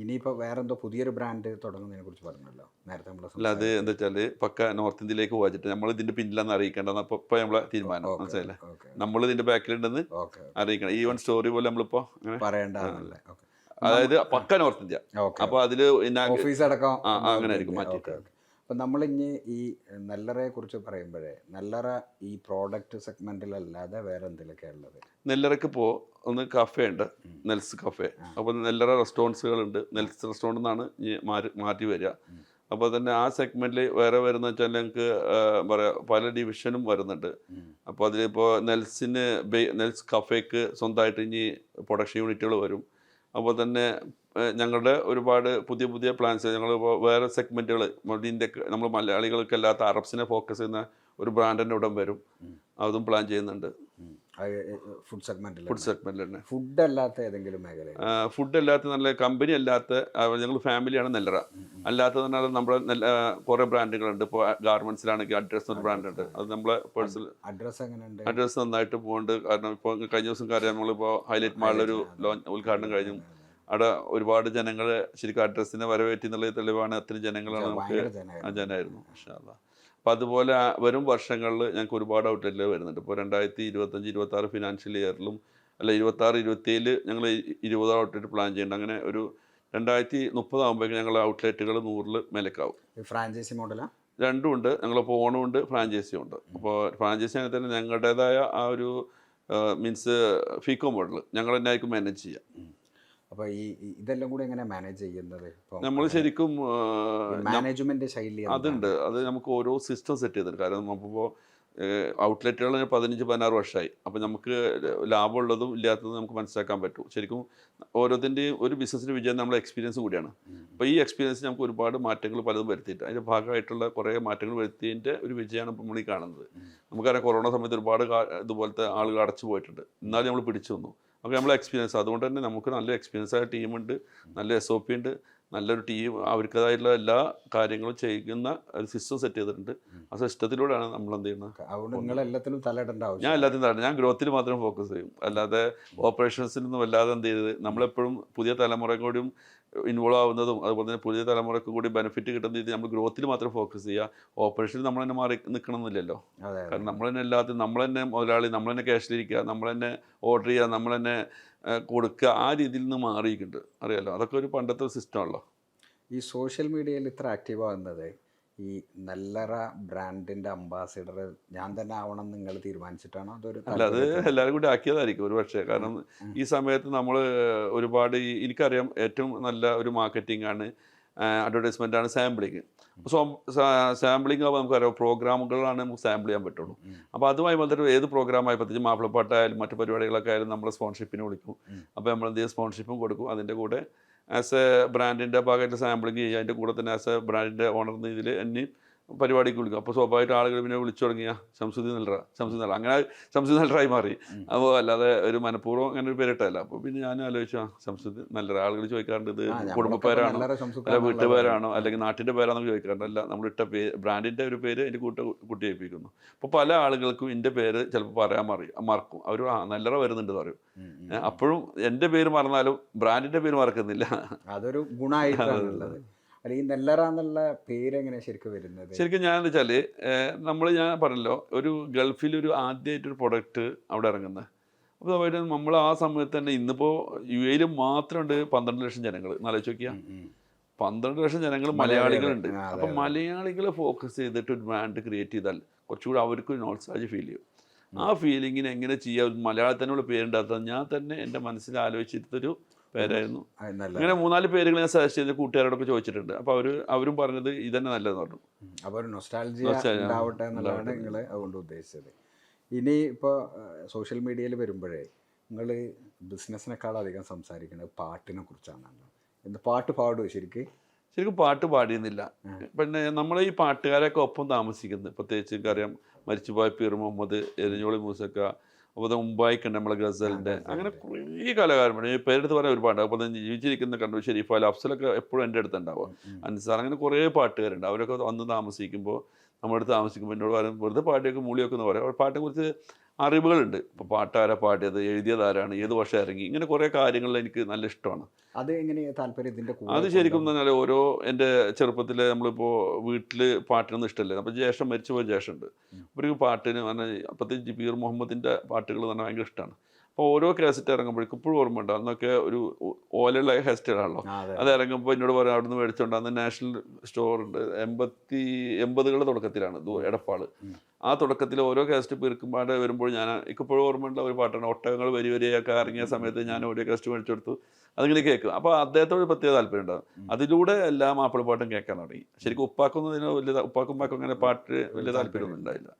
ഇനിയിപ്പോൾ വേറെന്തോ പുതിയൊരു ബ്രാൻഡ് തുടങ്ങുന്നതിനെ കുറിച്ച് പറഞ്ഞല്ലോ നേരത്തെ നമ്മൾ. അല്ല, അത് എന്താ വെച്ചാൽ പക്ക നോർത്ത് ഇന്ത്യയിലേക്ക് പോയിട്ട് നമ്മൾ ഇതിൻ്റെ പിന്നിലെന്ന് അറിയിക്കേണ്ടത് ഇപ്പോൾ നമ്മളെ തീരുമാനം. മനസ്സിലല്ലേ, നമ്മൾ ഇതിൻ്റെ ബാക്കിലുണ്ടെന്ന് അറിയിക്കണം. ഈവൻ സ്റ്റോറി പോലെ നമ്മളിപ്പോൾ പറയേണ്ടതല്ലേ. അതായത് പക്ക നോർത്ത് ഇന്ത്യ. അപ്പോൾ അതിൽ ഓഫീസ് അടക്കം അങ്ങനെ ആയിരിക്കും മാറ്റി. അപ്പം നമ്മളിനി ഈ നെല്ലറയെ കുറിച്ച് പറയുമ്പോഴേ, നെല്ലറ ഈ പ്രോഡക്റ്റ് സെഗ്മെൻറ്റിലല്ലാതെ വേറെ എന്തെങ്കിലുമൊക്കെയാണ് ഉള്ളത്? നെല്ലറയ്ക്ക് ഇപ്പോൾ ഒന്ന് കഫേ ഉണ്ട്, നെൽസ് കഫേ. അപ്പോൾ നെല്ലറ റെസ്റ്റോറൻറ്റ്സുകളുണ്ട്. നെൽസ് റെസ്റ്റോറൻറ്റ് നിന്നാണ് മാറ്റി വരിക. അപ്പോൾ തന്നെ ആ സെഗ്മെൻറ്റിൽ വേറെ വരുന്ന വെച്ചാൽ ഞങ്ങൾക്ക് പറയാം പല ഡിവിഷനും വരുന്നുണ്ട്. അപ്പോൾ അതിലിപ്പോൾ നെൽസ് കഫേക്ക് സ്വന്തമായിട്ട് ഇനി പ്രൊഡക്ഷൻ യൂണിറ്റുകൾ വരും. അപ്പോൾ തന്നെ ഞങ്ങളുടെ ഒരുപാട് പുതിയ പ്ലാൻസ്, ഞങ്ങളിപ്പോൾ വേറെ സെഗ്മെൻറ്റുകൾ നമ്മൾ മലയാളികൾക്കല്ലാത്ത അറബ്സിനെ ഫോക്കസ് ചെയ്യുന്ന ഒരു ബ്രാൻഡിൻ്റെ ഉടൻ വരും, അതും പ്ലാൻ ചെയ്യുന്നുണ്ട്. ഫുഡ് സെഗ്മെന്റിൽ ഫുഡ് സെഗ്മെന്റിൽ തന്നെ. ഫുഡ് അല്ലാത്ത ഏതെങ്കിലും മേഖല? ഫുഡ് അല്ലാത്ത നല്ല കമ്പനി അല്ലാത്ത ഞങ്ങൾ ഫാമിലിയാണ് നെല്ലറ. അല്ലാത്ത പറഞ്ഞാൽ നമ്മുടെ നല്ല കുറേ ബ്രാൻഡുകളുണ്ട്. ഇപ്പോൾ ഗാർമെന്റ്സിലാണെങ്കിൽ അഡ്രസ് എന്നൊരു ബ്രാൻഡ് ഉണ്ട്. അത് നമ്മളെ പേഴ്സണൽ അഡ്രസ് എങ്ങനെയുണ്ട്? അഡ്രസ് നന്നായിട്ട് പോകുന്നുണ്ട്. കാരണം ഇപ്പോൾ കഴിഞ്ഞ ദിവസം കാര്യം നമ്മളിപ്പോൾ ഹൈലൈറ്റ് മാളിലൊരു ഉദ്ഘാടനം കഴിഞ്ഞു. അവിടെ ഒരുപാട് ജനങ്ങൾ ശരിക്കും അഡ്രസ്സിനെ വരവേറ്റി എന്നുള്ള തെളിവാണ്. അത്രയും ജനങ്ങളാണ് നമുക്ക് ജനമായിരുന്നു. മാഷാ അല്ലാഹ്. അപ്പം അതുപോലെ വരും വർഷങ്ങളിൽ ഞങ്ങൾക്ക് ഒരുപാട് ഔട്ട്ലെറ്റുകൾ വരുന്നുണ്ട്. ഇപ്പോൾ 2025-26 ഫിനാൻഷ്യൽ ഇയറിലും അല്ല 26-27 ഞങ്ങൾ 20 ഔട്ട്ലെറ്റ് പ്ലാൻ ചെയ്യുന്നുണ്ട്. അങ്ങനെ ഒരു 2030 ആകുമ്പോഴേക്കും ഞങ്ങൾ ഔട്ട്ലെറ്റുകൾ 100 മേലേക്കാവും. ഫ്രാഞ്ചൈസി മോഡലാണ്? രണ്ടും ഉണ്ട്. ഞങ്ങളിപ്പോൾ ഓണുണ്ട്, ഫ്രാഞ്ചൈസിയും ഉണ്ട്. അപ്പോൾ ഫ്രാഞ്ചൈസി ആണെങ്കിൽ തന്നെ ഞങ്ങളുടേതായ ആ ഒരു മീൻസ് ഫീക്കോ മോഡൽ ഞങ്ങൾ തന്നെ ആയിരിക്കും മാനേജ് ചെയ്യാം. അപ്പോൾ ഇതെല്ലാം കൂടി എങ്ങനെ മാനേജ് ചെയ്യുന്നത്? നമ്മൾ ശരിക്കും മാനേജ്മെന്റ് ശൈലി അതുണ്ട്. അത് നമുക്ക് ഓരോ സിസ്റ്റം സെറ്റ് ചെയ്തിട്ടുണ്ട്. കാരണം നമുക്കിപ്പോൾ ഔട്ട്ലെറ്റുകൾ 15-16 വർഷമായി. അപ്പോൾ നമുക്ക് ലാഭമുള്ളതും ഇല്ലാത്തതും നമുക്ക് മനസ്സിലാക്കാൻ പറ്റും. ശരിക്കും ഓരോത്തിൻ്റെയും ഒരു ബിസിനസ്സിൻ്റെ വിജയം നമ്മളെ എക്സ്പീരിയൻസ് കൂടിയാണ്. അപ്പോൾ ഈ എക്സ്പീരിയൻസ് നമുക്ക് ഒരുപാട് മാറ്റങ്ങൾ പലതും വരുത്തിയിട്ട് അതിൻ്റെ ഭാഗമായിട്ടുള്ള കുറേ മാറ്റങ്ങൾ വരുത്തിയതിൻ്റെ ഒരു വിജയമാണ് ഇപ്പോൾ നമ്മൾ ഈ കാണുന്നത്. നമുക്കറിയാം കൊറോണ സമയത്ത് ഒരുപാട് ഇതുപോലത്തെ ആളുകൾ അടച്ചു പോയിട്ടുണ്ട്. എന്നാലും നമ്മൾ പിടിച്ചു വന്നു. അപ്പോൾ നമ്മളെ എക്സ്പീരിയൻസ് അതുകൊണ്ട് തന്നെ നമുക്ക് നല്ല എക്സ്പീരിയൻസ് ആയ ടീമുണ്ട്, നല്ല SOP ഉണ്ട്, നല്ലൊരു ടീം അവർക്കതായിട്ടുള്ള എല്ലാ കാര്യങ്ങളും ചെയ്യുന്ന ഒരു സിസ്റ്റം സെറ്റ് ചെയ്തിട്ടുണ്ട്. ആ സിസ്റ്റത്തിലൂടെയാണ് നമ്മൾ എന്ത് ചെയ്യുന്നത്. ഞാൻ എല്ലാത്തിനും തരണം. ഞാൻ ഗ്രോത്തിൽ മാത്രം ഫോക്കസ് ചെയ്യും. അല്ലാതെ ഓപ്പറേഷൻസിനൊന്നും വല്ലാതെ എന്ത് ചെയ്തത് നമ്മളെപ്പോഴും പുതിയ തലമുറ കൂടിയും ഇൻവോൾവ് ആവുന്നതും അതുപോലെ തന്നെ പുതിയ തലമുറക്ക് കൂടി ബെനിഫിറ്റ് കിട്ടുന്ന രീതിയിൽ നമ്മൾ ഗ്രോത്തിൽ മാത്രം ഫോക്കസ് ചെയ്യുക. ഓപ്പറേഷനിൽ നമ്മൾ തന്നെ മാറി നിൽക്കണമെന്നില്ലല്ലോ. കാരണം നമ്മൾ തന്നെ എല്ലാത്തിനും നമ്മൾ തന്നെ മുതലാളി, നമ്മൾ തന്നെ ക്യാഷിലിരിക്കുക, നമ്മൾ തന്നെ ഓർഡർ ചെയ്യുക, നമ്മൾ തന്നെ കൊടുക്കുക, ആ രീതിയിൽ നിന്ന് മാറിയിട്ടുണ്ട്. അറിയാലോ, അതൊക്കെ ഒരു പണ്ടത്തെ സിസ്റ്റമാണല്ലോ. ഈ സോഷ്യൽ മീഡിയയിൽ ഇത്ര ആക്റ്റീവ് ആകുന്നത് ഈ നെല്ലറ ബ്രാൻഡിൻ്റെ അംബാസിഡർ ഞാൻ തന്നെ ആവണം നിങ്ങൾ തീരുമാനിച്ചിട്ടാണോ? അതൊരു അല്ല, അത് എല്ലാവരും കൂടി ആക്കിയതായിരിക്കും ഒരു പക്ഷേ. കാരണം ഈ സമയത്ത് നമ്മൾ ഒരുപാട് എനിക്കറിയാം ഏറ്റവും നല്ല ഒരു മാർക്കറ്റിംഗ് ആണ്, അഡ്വർടൈസ്മെൻ്റ് ആണ് സാമ്പിളിങ്. സോ സാമ്പിളിങ് ആകുമ്പോൾ നമുക്കറിയാം പ്രോഗ്രാമുകളാണ് നമുക്ക് സാമ്പിൾ ചെയ്യാൻ പറ്റുള്ളൂ. അപ്പോൾ അതുമായി ബന്ധപ്പെട്ട് ഏത് പ്രോഗ്രാമായി പ്രത്യേകിച്ച് മാപ്പിളപ്പാട്ടായാലും മറ്റു പരിപാടികളൊക്കെ ആയാലും നമ്മൾ സ്പോൺഷിപ്പിന് വിളിക്കും. അപ്പോൾ നമ്മൾ എന്ത് ചെയ്യും, സ്പോൺഷിപ്പും കൊടുക്കും. അതിൻ്റെ കൂടെ ആസ് എ ബ്രാൻഡിൻ്റെ ഭാഗമായിട്ട് സാമ്പിളിങ് ചെയ്യുക. അതിൻ്റെ കൂടെ തന്നെ ആസ് എ ബ്രാൻഡിൻ്റെ ഓണർ എന്ന ഇതിൽ എന്നെയും പരിപാടിക്ക് വിളിക്കും. അപ്പോൾ സ്വാഭാവികമായിട്ട് ആളുകൾ പിന്നെ വിളിച്ചു തുടങ്ങിയ ശംസുദ്ദീൻ നെല്ലറ അങ്ങനെ ശംസുദ്ദീൻ നെല്ലറായി മാറി. അപ്പോൾ അല്ലാതെ ഒരു മനഃപൂർവ്വം അങ്ങനെ ഒരു പേരിട്ടല്ല. അപ്പോൾ പിന്നെ ഞാൻ ആലോചിച്ചു ശംസുദ്ദീൻ നെല്ലറ. ആളുകൾ ചോദിക്കാറുണ്ട് ഇത് കുടുംബപ്പേരാണോ അല്ല വീട്ടുപേരാണോ അല്ലെങ്കിൽ നാട്ടിൻ്റെ പേരാണെന്ന് ചോദിക്കാറുണ്ട്. അല്ല, നമ്മളിട്ട ബ്രാൻഡിൻ്റെ ഒരു പേര് എൻ്റെ കുട്ടി ഏൽപ്പിക്കുന്നു. അപ്പോൾ പല ആളുകൾക്കും എൻ്റെ പേര് ചിലപ്പോൾ പറയാൻ മറക്കും. അവർ നെല്ലറ വരുന്നുണ്ട് പറയും. അപ്പോഴും എൻ്റെ പേര് മറന്നാലും ബ്രാൻഡിൻ്റെ പേര് മറക്കുന്നില്ല. അതൊരു ഗുണമായിട്ടുള്ളത്. ഈ നെല്ലറ എന്നുള്ള പേര് എങ്ങനെയാണ് ശരിക്കും വരുന്നത്? ശരിക്കും ഞാൻ എന്താ വെച്ചാൽ ഞാൻ പറഞ്ഞല്ലോ, ഒരു ഗൾഫിലൊരു ആദ്യമായിട്ടൊരു പ്രൊഡക്റ്റ് അവിടെ ഇറങ്ങുന്നത്. അപ്പോൾ അതുമായിട്ട് നമ്മൾ ആ സമയത്ത് തന്നെ ഇന്നിപ്പോൾ UAE മാത്രമുണ്ട് 12 ലക്ഷം ജനങ്ങൾ. ആലോചിച്ച് നോക്കിയാൽ 12 ലക്ഷം ജനങ്ങൾ മലയാളികളുണ്ട്. അപ്പം മലയാളികളെ ഫോക്കസ് ചെയ്തിട്ട് ഒരു ബ്രാൻഡ് ക്രിയേറ്റ് ചെയ്താൽ കുറച്ചുകൂടി അവർക്ക് നോൾസാജ് ഫീൽ ചെയ്യും. ആ ഫീലിങ്ങിന് എങ്ങനെ ചെയ്യാം, മലയാളത്തിനുള്ള പേരുണ്ടാക്കുക ഞാൻ തന്നെ എൻ്റെ മനസ്സിൽ ആലോചിച്ചിട്ടൊരു പേരായിരുന്നു. അങ്ങനെ 3-4 പേരുകൾ ഞാൻ സജസ്റ്റ് ചെയ്ത് കൂട്ടുകാരോടൊക്കെ ചോദിച്ചിട്ടുണ്ട്. അപ്പോൾ അവരും പറഞ്ഞത് ഇതന്നെ നല്ലതെന്ന് പറഞ്ഞു. അപ്പോൾ ഒരു നൊസ്റ്റാൾജിയ ഉണ്ടാവട്ടെ എന്നുള്ളതാണ് നിങ്ങൾ അതുകൊണ്ട് ഉദ്ദേശിച്ചത്. ഇനി ഇപ്പോൾ സോഷ്യൽ മീഡിയയിൽ വരുമ്പോഴേ നിങ്ങൾ ബിസിനസ്സിനേക്കാളും അധികം സംസാരിക്കുന്നത് പാട്ടിനെ കുറിച്ചാണല്ലോ. എന്ത് പാട്ട് പാടുമോ? ശരിക്കും പാട്ട് പാടിയുന്നില്ല. പിന്നെ നമ്മൾ ഈ പാട്ടുകാരൊക്കെ ഒപ്പം താമസിക്കുന്നത്, പ്രത്യേകിച്ച് എനിക്കറിയാം മരിച്ചുപോയ പീർ മുഹമ്മദ്, എരിഞ്ഞോളി മൂസക്ക, അപ്പോൾ അത് മുംബൈക്കുണ്ട് നമ്മളെ ഗസലിൻ്റെ, അങ്ങനെ കുറേ കലാകാരന്മാർ പേരെടുത്ത് പറയാൻ ഒരുപാട്. അപ്പോൾ തന്നെ ജീവിച്ചിരിക്കുന്ന കണ്ടു ഷെരീഫ് അൽ അഫ്സലൊക്കെ എപ്പോഴും എൻ്റെ അടുത്ത് ഉണ്ടാവുക, അൻസാർ, അങ്ങനെ കുറേ പാട്ടുകാരുണ്ട്. അവരൊക്കെ വന്ന് താമസിക്കുമ്പോൾ നമ്മുടെ അടുത്ത് താമസിക്കുമ്പോൾ എന്നോട് പറയും വെറുതെ പാട്ടിയൊക്കെ മൂളിയൊക്കെ എന്ന് പറയാം. പാട്ടിനെക്കുറിച്ച് അറിവുകളുണ്ട്. ഇപ്പോൾ പാട്ടാരാ പാടിയത്, എഴുതിയതാരാണ്, ഏത് വർഷം ഇറങ്ങി, ഇങ്ങനെ കുറേ കാര്യങ്ങളിൽ എനിക്ക് നല്ല ഇഷ്ടമാണ്. അത് എങ്ങനെയാണ് താല്പര്യം? അത് ശരിക്കും പറഞ്ഞാൽ ഓരോ എൻ്റെ ചെറുപ്പത്തിൽ നമ്മളിപ്പോൾ വീട്ടിൽ പാട്ടിനൊന്നും ഇഷ്ടമല്ലേ. അപ്പോൾ ജ്യേഷ്ഠൻ മരിച്ചുപോയ ജ്യേഷ്ഠുണ്ട്. അവർക്ക് പാട്ടിന് പറഞ്ഞാൽ പ്രത്യേകിച്ച് പീർ മുഹമ്മദിൻ്റെ പാട്ടുകൾ എന്ന് പറഞ്ഞാൽ ഭയങ്കര ഇഷ്ടമാണ്. അപ്പോൾ ഓരോ കാസറ്റ് ഇറങ്ങുമ്പോഴേക്കും ഇപ്പോഴും ഓർമ്മ ഉണ്ട്. അന്നൊക്കെ ഒരു ഓലുള്ള ഹെയർസ്റ്റൈലാണല്ലോ. അത് ഇറങ്ങുമ്പോൾ എന്നോട് പറയാം അവിടെ നിന്ന് മേടിച്ചോണ്ട്. അന്ന് നാഷണൽ സ്റ്റോറുണ്ട്, 80-കളുടെ തുടക്കത്തിലാണ് എടപ്പാള്. ആ തുടക്കത്തിൽ ഓരോ കാസറ്റ് പീർക്കുമ്പോൾ വരുമ്പോൾ ഞാൻ ഇപ്പോഴും ഓർമ്മയുള്ള ഒരു പാട്ടാണ് ഒട്ടകങ്ങൾ വരിയൊക്കെ ഇറങ്ങിയ സമയത്ത് ഞാൻ ഓരോ കാസറ്റ് മേടിച്ചെടുത്തു. അതിങ്ങനെ കേൾക്കും. അപ്പോൾ അദ്ദേഹത്തോട് പ്രത്യേക താല്പര്യം ഉണ്ടാകും. അതിലൂടെ എല്ലാ മാപ്പിളപ്പാട്ടും കേൾക്കാൻ തുടങ്ങി. ശരിക്കും ഉപ്പാക്കും അങ്ങനെ പാട്ട് വലിയ താല്പര്യമൊന്നും ഉണ്ടായില്ല.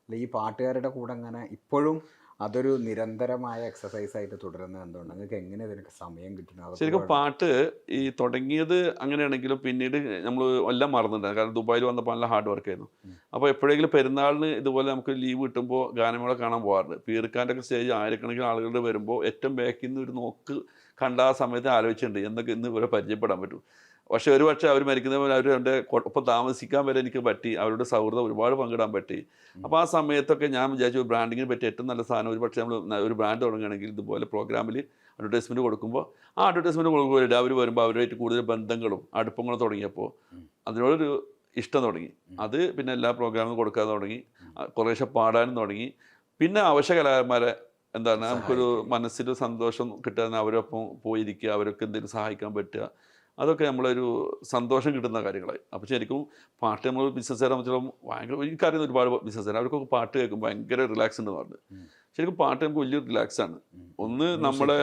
ഈ പാട്ടുകാരുടെ കൂടെ അങ്ങനെ ഇപ്പോഴും അതൊരു നിരന്തരമായ എക്സസൈസ് ആയിട്ട് തുടരുന്നത് എന്തുകൊണ്ട് നിങ്ങൾക്ക് എങ്ങനെ ഇതിനൊക്കെ സമയം കിട്ടുന്നത്? ശരിക്കും പാട്ട് ഈ തുടങ്ങിയത് അങ്ങനെയാണെങ്കിലും പിന്നീട് നമ്മൾ എല്ലാം മറന്നിട്ടുണ്ടായിരുന്നു. കാരണം ദുബായിൽ വന്നപ്പോൾ നല്ല ഹാർഡ് വർക്ക് ആയിരുന്നു. അപ്പോൾ എപ്പോഴെങ്കിലും പെരുന്നാളിന് ഇതുപോലെ നമുക്ക് ലീവ് കിട്ടുമ്പോൾ ഗാനമേള കാണാൻ പോകാറുണ്ട്. പീർക്കാൻ്റെ ഒക്കെ സ്റ്റേജ് ആയിരക്കണക്കിന് ആളുകളുടെ വരുമ്പോൾ ഏറ്റവും ബാക്കിൽ നിന്ന് ഒരു നോക്ക് കണ്ട ആ സമയത്ത് ആലോചിച്ചിട്ടുണ്ട് എന്നൊക്കെ ഇന്ന് ഇവരെ പരിചയപ്പെടാൻ പറ്റും. പക്ഷെ ഒരു പക്ഷേ അവർ മരിക്കുന്നവർ അവർ എൻ്റെ ഒപ്പം താമസിക്കാൻ വരെ എനിക്ക് പറ്റി, അവരുടെ സൗഹൃദം ഒരുപാട് പങ്കിടാൻ പറ്റി. അപ്പോൾ ആ സമയത്തൊക്കെ ഞാൻ വിചാരിച്ചു ബ്രാൻഡിങ്ങിനെ പറ്റി ഏറ്റവും നല്ല സാധനം ഒരു പക്ഷേ നമ്മൾ ഒരു ബ്രാൻഡ് തുടങ്ങുകയാണെങ്കിൽ ഇതുപോലെ പ്രോഗ്രാമിൽ അഡ്വർടൈസ്മെൻറ്റ് കൊടുക്കുമ്പോൾ ആ അഡ്വർടൈസ്മെൻറ്റ് കൊടുക്കുമ്പോൾ അവർ വരുമ്പോൾ അവരുമായിട്ട് കൂടുതൽ ബന്ധങ്ങളും അടുപ്പങ്ങളും തുടങ്ങിയപ്പോൾ അതിനോടൊരു ഇഷ്ടം തുടങ്ങി. അത് പിന്നെ എല്ലാ പ്രോഗ്രാമിനും കൊടുക്കാൻ തുടങ്ങി, കുറേശ്ശെ പാടാനും തുടങ്ങി. പിന്നെ അവശ്യ കലാകാരന്മാരെ എന്താണ് നമുക്കൊരു മനസ്സിൽ സന്തോഷം കിട്ടാൻ അവരൊപ്പം പോയിരിക്കുക, അവരൊക്കെ എന്തെങ്കിലും സഹായിക്കാൻ പറ്റുക, അതൊക്കെ നമ്മളൊരു സന്തോഷം കിട്ടുന്ന കാര്യങ്ങളായി. അപ്പോൾ ശരിക്കും പാട്ട് നമ്മൾ ബിസിനസ്സുകാരെ സംബന്ധിച്ചിടത്തോളം ഭയങ്കര, എനിക്കറിയുന്ന ഒരുപാട് ബിസിനസ്സുകാർ അവർക്കൊക്കെ പാട്ട് കേൾക്കുമ്പോൾ ഭയങ്കര റിലാക്സ് ഉണ്ടെന്ന് പറഞ്ഞു. ശരിക്കും പാട്ട് നമുക്ക് വലിയൊരു റിലാക്സ് ആണ്. ഒന്ന് നമ്മളെ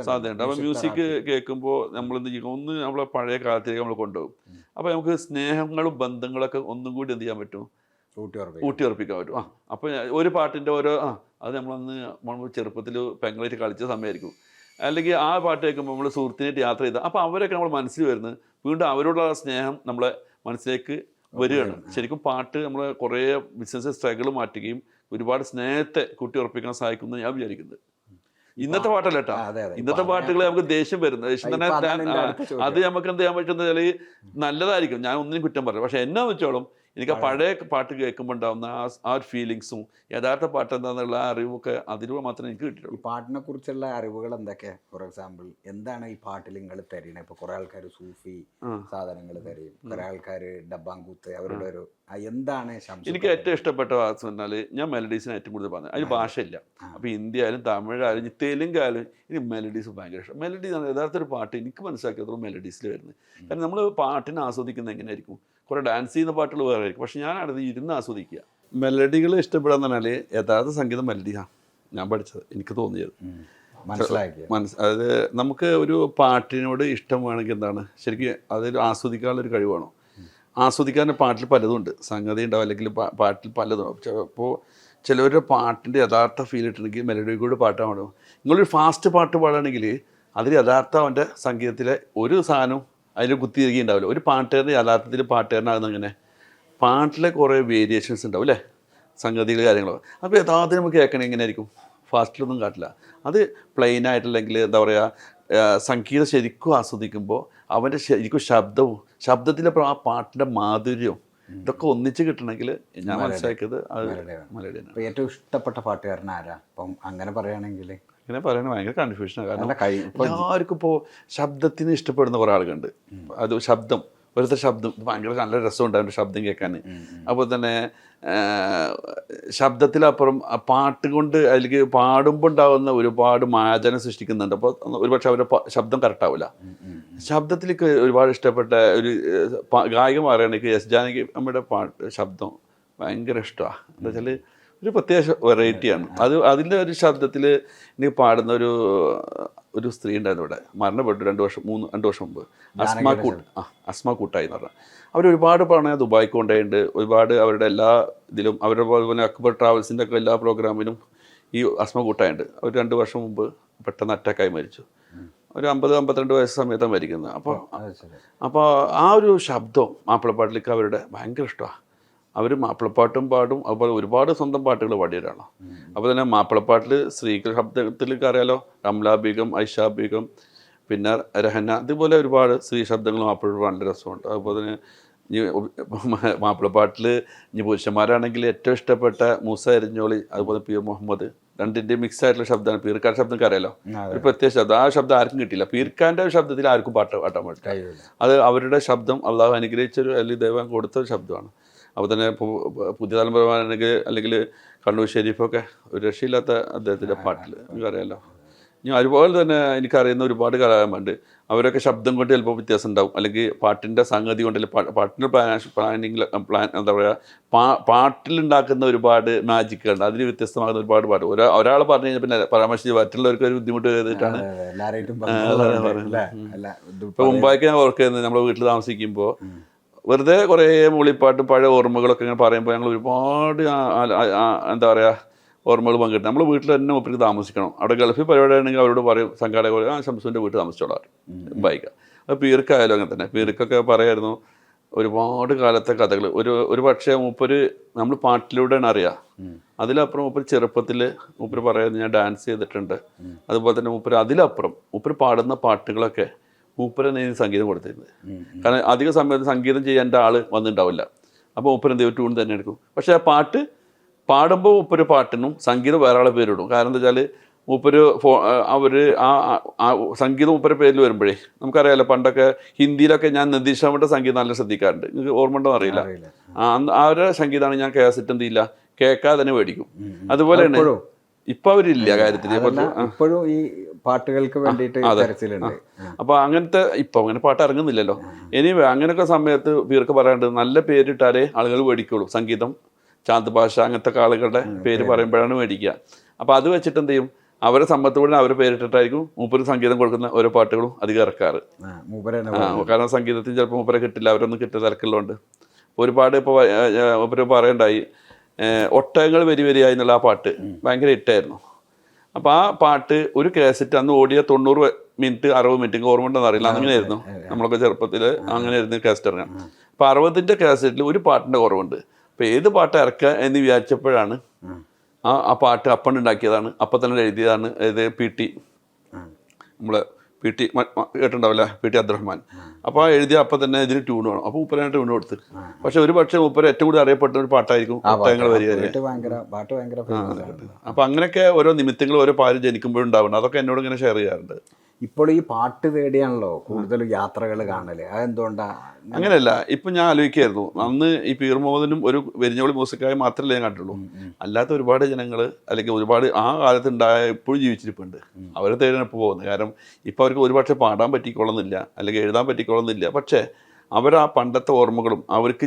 സാധ്യതയുണ്ട്. അപ്പോൾ മ്യൂസിക് കേൾക്കുമ്പോൾ നമ്മൾ എന്ത് ചെയ്യും, ഒന്ന് നമ്മളെ പഴയ കാലത്തേക്ക് നമ്മൾ കൊണ്ടുപോകും. അപ്പോൾ നമുക്ക് സ്നേഹങ്ങളും ബന്ധങ്ങളൊക്കെ ഒന്നും കൂടി എന്ത് ചെയ്യാൻ പറ്റും, ഊട്ടിയുറപ്പിക്കാൻ പറ്റും. അപ്പോൾ ഒരു പാട്ടിൻ്റെ ഓരോ അത് നമ്മൾ ചെറുപ്പത്തിൽ പെങ്ങളായിട്ട് കളിച്ച സമയമായിരിക്കും, അല്ലെങ്കിൽ ആ പാട്ട് കേൾക്കുമ്പോൾ നമ്മൾ സുഹൃത്തിനായിട്ട് യാത്ര ചെയ്താൽ അപ്പോൾ അവരൊക്കെ നമ്മൾ മനസ്സിൽ വരുന്നത് വീണ്ടും അവരോടുള്ള സ്നേഹം നമ്മളെ മനസ്സിലേക്ക് വരികയാണ്. ശരിക്കും പാട്ട് നമ്മളെ കുറേ ബിസിനസ് സ്ട്രഗിൾ മാറ്റുകയും ഒരുപാട് സ്നേഹത്തെ കൂട്ടി ഉറപ്പിക്കാൻ സഹായിക്കുന്നു ഞാൻ വിചാരിക്കുന്നത്. ഇന്നത്തെ പാട്ടല്ല കേട്ടോ, ഇന്നത്തെ പാട്ടുകൾ നമുക്ക് ദേഷ്യം വരുന്നത്, ദേഷ്യം തന്നെ അത് നമുക്ക് എന്ത് ചെയ്യാൻ പറ്റുന്ന വെച്ചാൽ നല്ലതായിരിക്കും, ഞാൻ ഒന്നിനും കുറ്റം പറയും. പക്ഷെ എന്നാ വെച്ചോളും എനിക്ക് ആ പഴയ പാട്ട് കേൾക്കുമ്പോൾ ഉണ്ടാകുന്ന ആ ഒരു ഫീലിങ്സും യഥാർത്ഥ പാട്ട് എന്താണെന്നുള്ള ആ അറിവൊക്കെ അതിലൂടെ മാത്രമേ എനിക്ക് കിട്ടിയുള്ളൂ. ഈ പാട്ടിനെ കുറിച്ചുള്ള അറിവുകൾ എന്തൊക്കെ? ഫോർ എക്സാമ്പിൾ എന്താണ് ഈ പാട്ടിൽ നിങ്ങൾ തരീണത്? ഇപ്പോൾ കുറേ ആൾക്കാർ സൂഫി സാധനങ്ങൾ തരും, കുറേ ആൾക്കാർ ഡബ്ബാങ്കൂത്ത്, അവരുടെ ഒരു എന്താണ് എനിക്ക് ഏറ്റവും ഇഷ്ടപ്പെട്ട വാക്ക് പറഞ്ഞാൽ ഞാൻ മെലഡീസിന് ഏറ്റവും കൂടുതൽ പറഞ്ഞത്. അതിന് ഭാഷയില്ല. അപ്പോൾ ഹിന്ദി ആയാലും തമിഴായാലും തെലുങ്കായാലും എനിക്ക് മെലഡീസ് ഭയങ്കര ഇഷ്ടം. മെലഡി യഥാർത്ഥ ഒരു പാട്ട് എനിക്ക് മനസ്സിലാക്കിയതോളം മെലഡീസിൽ വരുന്നത്. കാരണം നമ്മൾ പാട്ടിനെ ആസ്വദിക്കുന്നത് എങ്ങനെയായിരിക്കും, കുറേ ഡാൻസ് ചെയ്യുന്ന പാട്ടുകൾ വേറെ ആയിരിക്കും, പക്ഷെ ഞാനത് ഇരുന്ന് ആസ്വദിക്കുക. മെലഡികൾ ഇഷ്ടപ്പെടാന്ന് പറഞ്ഞാൽ യഥാർത്ഥ സംഗീതം മെലഡിയാണ് ഞാൻ പഠിച്ചത്, എനിക്ക് തോന്നിയത് അതായത് നമുക്ക് ഒരു പാട്ടിനോട് ഇഷ്ടം വേണമെങ്കിൽ എന്താണ് ശരിക്കും അതൊരു ആസ്വദിക്കാനുള്ളൊരു കഴിവാണോ. ആസ്വദിക്കാൻ പാട്ടിൽ പലതും ഉണ്ട്, സംഗതി ഉണ്ടാവും, അല്ലെങ്കിൽ പാട്ടിൽ പലതും. അപ്പോൾ ചിലവരുടെ പാട്ടിൻ്റെ യഥാർത്ഥ ഫീൽ ഇട്ടുണ്ടെങ്കിൽ മെലഡി കൂടെ പാട്ടാണ്. നിങ്ങളൊരു ഫാസ്റ്റ് പാട്ട് പാടുകയാണെങ്കിൽ അതിൽ യഥാർത്ഥ അവൻ്റെ സംഗീതത്തിലെ ഒരു സാധനം അതിൽ കുത്തിയിരിക്കുക ഉണ്ടാവില്ല. ഒരു പാട്ടുകാരൻ യഥാർത്ഥത്തിൽ പാട്ടുകാരനാകുന്ന അങ്ങനെ പാട്ടിലെ കുറേ വേരിയേഷൻസ് ഉണ്ടാവും അല്ലേ, സംഗതികൾ കാര്യങ്ങളോ. അപ്പോൾ യഥാർത്ഥത്തിൽ നമുക്ക് കേൾക്കണേ എങ്ങനെ ആയിരിക്കും, ഫാസ്റ്റിലൊന്നും കാട്ടില്ല. അത് പ്ലെയിൻ ആയിട്ടില്ലെങ്കിൽ എന്താ പറയുക, സംഗീതം ശരിക്കും ആസ്വദിക്കുമ്പോൾ അവൻ്റെ ശരിക്കും ശബ്ദത്തിലെ ആ പാട്ടിൻ്റെ മാധുര്യവും ഇതൊക്കെ ഒന്നിച്ച് കിട്ടണമെങ്കിൽ ഞാൻ മനസ്സിലാക്കിയത് അത് മലയാളിയാണ്. ഏറ്റവും ഇഷ്ടപ്പെട്ട പാട്ടുകാരൻ ആരാ? അപ്പം അങ്ങനെ പറയുകയാണെങ്കിൽ ഇങ്ങനെ പറയുന്നത് ഭയങ്കര കൺഫ്യൂഷനാണ്. കാരണം എല്ലാവർക്കും ഇപ്പോൾ ശബ്ദത്തിന് ഇഷ്ടപ്പെടുന്ന കുറേ ആളുകളുണ്ട്. അത് ശബ്ദം ഒരുത്തർ ശബ്ദം ഭയങ്കര നല്ല രസമുണ്ട് അവൻ്റെ ശബ്ദം കേൾക്കാൻ. അപ്പോൾ തന്നെ ശബ്ദത്തിലപ്പുറം പാട്ട് കൊണ്ട് അല്ലെങ്കിൽ പാടുമ്പോൾ ഉണ്ടാകുന്ന ഒരുപാട് മായാജനം സൃഷ്ടിക്കുന്നുണ്ട്. അപ്പോൾ ഒരുപക്ഷെ അവരുടെ ശബ്ദം കറക്റ്റാവില്ല. ശബ്ദത്തിലേക്ക് ഒരുപാട് ഇഷ്ടപ്പെട്ട ഒരു ഗായിക പറയുകയാണെങ്കിൽ എസ് ജാനകി നമ്മുടെ പാട്ട് ശബ്ദം ഭയങ്കര ഇഷ്ടമാണ്. എന്താ വെച്ചാൽ ഒരു പ്രത്യേക വെറൈറ്റിയാണ് അത്. അതിൻ്റെ ഒരു ശബ്ദത്തിൽ എനിക്ക് പാടുന്ന ഒരു സ്ത്രീ ഉണ്ടായിരുന്നു ഇവിടെ, മരണപ്പെട്ടു 2 വർഷം മുമ്പ്, അസ്മ കൂട്ടായി എന്ന് പറഞ്ഞാൽ. അവർ ഒരുപാട് പറഞ്ഞാൽ ദുബായിക്ക് കൊണ്ടുപോയിട്ടുണ്ട്. ഒരുപാട് അവരുടെ എല്ലാ ഇതിലും അവരുടെ പോലെ അക്ബർ ട്രാവൽസിൻ്റെ ഒക്കെ എല്ലാ പ്രോഗ്രാമിനും ഈ അസ്മ കൂട്ടായുണ്ട്. അവർ 2 വർഷം മുമ്പ് പെട്ടെന്ന് അറ്റാക്കായി മരിച്ചു. ഒരു 50-52 വയസ്സ് സമയത്താണ് മരിക്കുന്നത്. അപ്പോൾ ആ ഒരു ശബ്ദം മാപ്പിളപ്പാട്ടിലേക്ക് അവരുടെ ഭയങ്കര ഇഷ്ടമാണ്. അവർ മാപ്പിളപ്പാട്ടും പാടും, അതുപോലെ ഒരുപാട് സ്വന്തം പാട്ടുകൾ പാടിയവരാണ്. അപ്പോൾ തന്നെ മാപ്പിളപ്പാട്ടിൽ സ്ത്രീകൾ ശബ്ദത്തിലേക്ക് അറിയാലോ, റംല ബീഗം, ഐഷ ബീഗം, പിന്നെ രഹന, ഇതുപോലെ ഒരുപാട് സ്ത്രീ ശബ്ദങ്ങളും മാപ്പിള നല്ല രസമുണ്ട്. അതുപോലെ തന്നെ മാപ്പിളപ്പാട്ടിൽ ഇനി പുരുഷന്മാരാണെങ്കിൽ ഏറ്റവും ഇഷ്ടപ്പെട്ട മൂസ എരിഞ്ഞോളി, അതുപോലെ പി മുഹമ്മദ്, രണ്ടിൻ്റെ മിക്സ് ആയിട്ടുള്ള ശബ്ദമാണ്. പീർക്കാൻ്റെ ശബ്ദം അറിയാലോ, ഒരു പ്രത്യേക ശബ്ദം. ആ ശബ്ദം ആർക്കും കിട്ടില്ല. പീർക്കാൻ്റെ ശബ്ദത്തിൽ ആർക്കും പാട്ടാൻ പറ്റില്ല. അത് അവരുടെ ശബ്ദം അള്ളാഹു അനുഗ്രഹിച്ചൊരു അല്ലെങ്കിൽ ദൈവം കൊടുത്തൊരു ശബ്ദമാണ്. അപ്പോൾ തന്നെ പുതിയ തലമുറമാണെങ്കിൽ അല്ലെങ്കിൽ കണ്ണൂർ ഷെരീഫൊക്കെ ഒരു രക്ഷയില്ലാത്ത അദ്ദേഹത്തിൻ്റെ പാട്ടിൽ എനിക്കറിയാമല്ലോ. ഞാൻ അതുപോലെ തന്നെ എനിക്കറിയുന്ന ഒരുപാട് കലാകാരന്മാരുണ്ട്. അവരൊക്കെ ശബ്ദം കൊണ്ട് ചിലപ്പോൾ വ്യത്യാസം ഉണ്ടാവും, അല്ലെങ്കിൽ പാട്ടിൻ്റെ സംഗതി കൊണ്ട് പാട്ടിൻ്റെ പ്ലാൻ എന്താ പറയുക, പാട്ടിലുണ്ടാക്കുന്ന ഒരുപാട് മാജിക്കുകളുണ്ട്. അതിന് വ്യത്യസ്തമാകുന്ന ഒരുപാട് പാട്ട് ഒരാൾ പറഞ്ഞു കഴിഞ്ഞാൽ പിന്നെ പരാമർശിച്ച് മറ്റുള്ളവർക്ക് ഒരു ബുദ്ധിമുട്ട് ചെയ്തിട്ടാണ്. ഇപ്പോൾ മുമ്പായിക്ക് ഞാൻ ഓർക്കുന്നത്, നമ്മുടെ വീട്ടിൽ താമസിക്കുമ്പോൾ വെറുതെ കുറേ മൂളിപ്പാട്ട് പഴയ ഓർമ്മകളൊക്കെ ഇങ്ങനെ പറയുമ്പോൾ ഞങ്ങൾ ഒരുപാട് എന്താ പറയുക ഓർമ്മകൾ പങ്കിട്ട് നമ്മൾ വീട്ടിൽ തന്നെ മൂപ്പർക്ക് താമസിക്കണം. അവിടെ ഗൾഫിൽ പരിപാടിയാണെങ്കിൽ അവരോട് പറയും സംഘാടകർ ഷംസുവിൻ്റെ വീട്ടിൽ താമസിച്ചോളാം ബൈക്ക്. അത് പീർക്കായാലും അങ്ങനെ തന്നെ. പീർക്കൊക്കെ പറയായിരുന്നു ഒരുപാട് കാലത്തെ കഥകൾ. ഒരു പക്ഷേ മൂപ്പര് നമ്മൾ പാട്ടിലൂടെയാണ് അറിയാം. അതിലപ്പുറം മൂപ്പര് ചെറുപ്പത്തിൽ മൂപ്പര് പറയുന്നത് ഞാൻ ഡാൻസ് ചെയ്തിട്ടുണ്ട്. അതുപോലെ തന്നെ മൂപ്പര് അതിലപ്പുറം മൂപ്പര് പാടുന്ന പാട്ടുകളൊക്കെ മൂപ്പര് തന്നെ സംഗീതം കൊടുത്തിരുന്നത്. കാരണം അധിക സമയത്ത് സംഗീതം ചെയ്യാൻ എൻ്റെ ആൾ വന്നിട്ടുണ്ടാവില്ല. അപ്പോൾ മൂപ്പര് എന്ത് ട്യൂൺ തന്നെ എടുക്കും. പക്ഷേ ആ പാട്ട് പാടുമ്പോൾ മൂപ്പര് പാട്ടിനും സംഗീതം വേറെ ആളെ പേരിടും. കാരണം എന്താ വെച്ചാൽ മൂപ്പര് അവർ ആ സംഗീതം മൂപ്പര് പേരിൽ വരുമ്പോഴേ നമുക്കറിയാമല്ലോ, പണ്ടൊക്കെ ഹിന്ദിയിലൊക്കെ ഞാൻ നിതീഷാമിൻ്റെ സംഗീതം നല്ല ശ്രദ്ധിക്കാറുണ്ട്. നിങ്ങൾക്ക് ഓർമ്മ ഉണ്ടോ അറിയില്ല. അവരുടെ സംഗീതമാണ് ഞാൻ കേസറ്റ് എന്ത് ചെയ്യില്ല കേൾക്കാതെ തന്നെ മേടിക്കും. അതുപോലെയാണ് ഇപ്പൊ അവരില്ല കാര്യത്തിൽ. ഇപ്പോഴും ഈ പാട്ടുകൾക്ക് വേണ്ടിയിട്ട് അപ്പൊ അങ്ങനത്തെ ഇപ്പൊ അങ്ങനെ പാട്ട് ഇറങ്ങുന്നില്ലല്ലോ. എനിവേ അങ്ങനെയൊക്കെ സമയത്ത് ഇവർക്ക് പറയാണ്ട് നല്ല പേരിട്ടാലേ ആളുകൾ മേടിക്കുള്ളൂ. സംഗീതം, ചാന്ത് ഭാഷ അങ്ങനത്തെ ആളുകളുടെ പേര് പറയുമ്പോഴാണ് മേടിക്കുക. അപ്പൊ അത് വെച്ചിട്ട് എന്ത് ചെയ്യും, അവരെ സമ്മതത്തോടെ അവരെ പേരിട്ടിട്ടായിരിക്കും മൂപ്പര് സംഗീതം കൊടുക്കുന്ന ഓരോ പാട്ടുകളും അധികം ഇറക്കാറ്. കാരണം സംഗീതത്തിന് ചിലപ്പോൾ മൂപ്പരെ കിട്ടില്ല, അവരൊന്നും കിട്ടിയ തിരക്കുള്ളതുകൊണ്ട്. ഒരുപാട് ഇപ്പോൾ മൂപ്പര് പറയണ്ടായി ഒട്ടകങ്ങൾ വരി വരിയായി എന്നുള്ള ആ പാട്ട് ഭയങ്കര ഹിറ്റായിരുന്നു. അപ്പോൾ ആ പാട്ട് ഒരു കാസറ്റ് അന്ന് ഓടിയ 90 മിനിറ്റ് 60 മിനിറ്റ് ഓർമ്മ ഉണ്ടെന്ന് അറിയില്ല, അങ്ങനെയായിരുന്നു നമ്മളൊക്കെ ചെറുപ്പത്തിൽ. അങ്ങനെയായിരുന്നു കാസറ്റ് ഇറങ്ങാൻ. അപ്പോൾ 60ൻ്റെ കാസറ്റിൽ ഒരു പാട്ടിൻ്റെ കുറവുണ്ട്. അപ്പോൾ ഏത് പാട്ട് ഇറക്കുക എന്ന് വിചാരിച്ചപ്പോഴാണ് ആ പാട്ട് അപ്പം ഉണ്ടാക്കിയതാണ്, അപ്പം തന്നെ എഴുതിയതാണ്. ഇത് PT നമ്മളെ PT കേട്ടിട്ടുണ്ടാവില്ല, PT അബ്ദുറഹ്മാൻ. അപ്പോൾ ആ എഴുതിയ അപ്പം തന്നെ ഇതിന് ട്യൂൺ വേണം. അപ്പോൾ മൂപ്പരാണ് ട്യൂൺ കൊടുത്ത്. പക്ഷെ ഒരു പക്ഷേ മൂപ്പര് ഏറ്റവും കൂടുതൽ അറിയപ്പെട്ട ഒരു പാട്ടായിരിക്കും ഒട്ടകങ്ങൾ വരിക. അപ്പോൾ അങ്ങനെയൊക്കെ ഓരോ നിമിത്തങ്ങൾ ഓരോ പാര് ജനിക്കുമ്പോഴുണ്ടാവുന്നുണ്ട്. അതൊക്കെ എന്നോട് ഇങ്ങനെ ഷെയർ ചെയ്യാറുണ്ട്. ഇപ്പോൾ ഈ പാട്ട് തേടിയാണല്ലോ കൂടുതലും യാത്രകൾ കാണല്. അതെന്തുകൊണ്ടാ? അങ്ങനെയല്ല, ഇപ്പം ഞാൻ ആലോചിക്കായിരുന്നു, അന്ന് ഈ പീർ മുഹമ്മദിനും ഒരു വെരിഞ്ഞോളി മ്യൂസിക്കായി മാത്രമല്ലേ ഞാൻ കണ്ടുള്ളൂ. അല്ലാത്ത ഒരുപാട് ജനങ്ങൾ അല്ലെങ്കിൽ ഒരുപാട് ആ കാലത്ത് ഉണ്ടായ ഇപ്പോഴും ജീവിച്ചിരിപ്പുണ്ട്. അവരെ തേടിയാണ് ഇപ്പോൾ പോകുന്നത്. കാരണം ഇപ്പോൾ അവർക്ക് ഒരുപക്ഷെ പാടാൻ പറ്റിക്കൊള്ളുന്നില്ല അല്ലെങ്കിൽ എഴുതാൻ പറ്റിക്കൊള്ളുന്നില്ല. പക്ഷേ അവർ ആ പണ്ടത്തെ ഓർമ്മകളും അവർക്ക്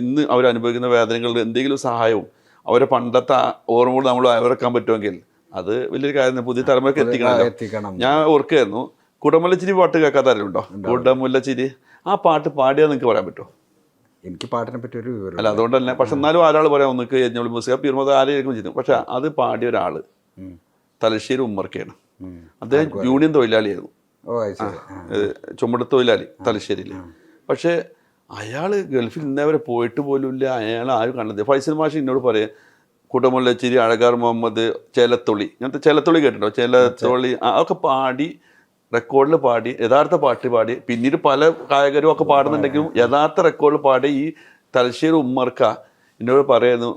ഇന്ന് അവരനുഭവിക്കുന്ന വേദനകളിൽ എന്തെങ്കിലും സഹായവും അവരെ പണ്ടത്തെ ഓർമ്മകൾ നമ്മൾ അയവിറക്കാൻ പറ്റുമെങ്കിൽ അത് വലിയൊരു കാര്യം. പുതിയ തലമുറയ്ക്ക് എത്തിക്കണം. ഞാൻ ഓർക്കായിരുന്നു കുടമുല്ലച്ചിരി പാട്ട് കേൾക്കാത്ത ആരുണ്ടോ? കുടമുല്ലച്ചിരി ആ പാട്ട് പാടിയാൽ നിങ്ങൾക്ക് പറയാൻ പറ്റുമോ? എനിക്ക് പാട്ടിനെ പറ്റി ഒരു വിവരം അല്ല, അതുകൊണ്ടല്ല. പക്ഷെ എന്നാലും ഒരാൾ പറയാം ഒന്നിക്ക് എഞ്ഞോളി മ്യൂസിക് പീർമത് ആരെയും ചെയ്തു. പക്ഷെ അത് പാടിയ ഒരാൾ തലശ്ശേരി ഉമ്മർക്കയാണ്. അദ്ദേഹം യൂണിയൻ തൊഴിലാളിയായിരുന്നു, ചുമട് തൊഴിലാളി തലശ്ശേരിയിൽ. പക്ഷേ അയാൾ ഗൾഫിൽ ഇന്നവരെ പോയിട്ട് പോലും ഇല്ല. അയാൾ ആരും കണ്ടത്. ഫൈസൽ മാഷ് എന്നോട് പറയാം കുടമുല്ലച്ചിരി, അഴകാർ മുഹമ്മദ്, ചേലത്തൊളി, ഇങ്ങനത്തെ ചേലത്തൊളി കേട്ടിട്ടോ? ചേലത്തൊളി അതൊക്കെ പാടി റെക്കോർഡിൽ പാടി യഥാർത്ഥ പാട്ട് പാടി. പിന്നീട് പല ഗായകരും ഒക്കെ പാടുന്നുണ്ടെങ്കിലും യഥാർത്ഥ റെക്കോർഡിൽ പാടി ഈ തലശ്ശേരി ഉമ്മർക്ക എന്നോട് പറയുന്നു,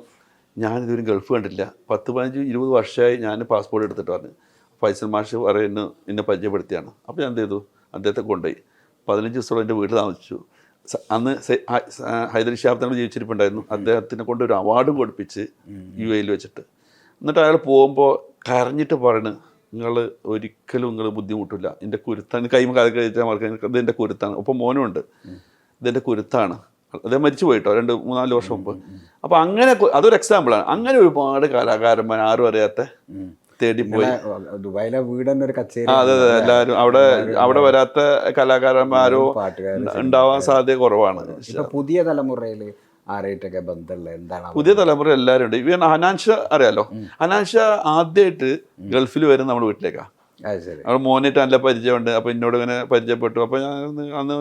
ഞാനിതൊരു ഗൾഫ് കണ്ടില്ല, 10, 15, 20 വർഷമായി ഞാൻ പാസ്പോർട്ട് എടുത്തിട്ട് പറഞ്ഞു. ഫൈസൽ മാഷ് പറയുന്നു എന്നെ പരിചയപ്പെടുത്തിയാണ്. അപ്പോൾ ഞാൻ എന്ത് ചെയ്തു, അദ്ദേഹത്തെ കൊണ്ടുപോയി 15 ദിവസത്തോളം എൻ്റെ വീട്ടിൽ താമസിച്ചു. അന്ന് ഹൈദരി ഷാബ് തങ്ങൾ ജീവിച്ചിരിപ്പുണ്ടായിരുന്നു. അദ്ദേഹത്തിനെ കൊണ്ട് ഒരു അവാർഡും കൊടുപ്പിച്ച് UAE വെച്ചിട്ട്. എന്നിട്ട് അയാൾ പോകുമ്പോൾ കരഞ്ഞിട്ട് പറയണ്, നിങ്ങൾ ഒരിക്കലും നിങ്ങൾ ബുദ്ധിമുട്ടില്ല, എൻ്റെ കുരുത്താണ്. കൈമ കാലൊക്കെ കഴിച്ചാൽ മറക്കാൻ ഇതെൻ്റെ കുരുത്താണ്. ഒപ്പം മോനും ഉണ്ട്, ഇതെൻ്റെ കുരുത്താണ്. അദ്ദേഹം മരിച്ചു പോയിട്ടോ 2-3-4 വർഷം മുമ്പ്. അപ്പോൾ അങ്ങനെ അതൊരു എക്സാമ്പിളാണ്. അങ്ങനെ ഒരുപാട് കലാകാരന്മാർ ആരും അറിയാത്ത തേടിപ്പോയി. ദുബായിലെ വീട് തന്നെ ഒരു കച്ചേരി. അതെ അതെ, എല്ലാവരും അവിടെ വരാത്ത കലാകാരന്മാരോ ഉണ്ടാവാൻ സാധ്യത കുറവാണ്. പുതിയ തലമുറയിൽ ആരായിട്ടൊക്കെ ബന്ധമുള്ള എന്താണ്? പുതിയ തലമുറ എല്ലാവരും ഉണ്ട്. ഇവൻ ഹനാൻഷ അറിയാലോ? ഹനാൻഷ ആദ്യമായിട്ട് ഗൾഫിൽ വരും നമ്മുടെ വീട്ടിലേക്കാണ്. അവിടെ മോനായിട്ട് നല്ല പരിചയമുണ്ട്. അപ്പോൾ എന്നോട് ഇങ്ങനെ പരിചയപ്പെട്ടു. അപ്പോൾ ഞാൻ അന്ന്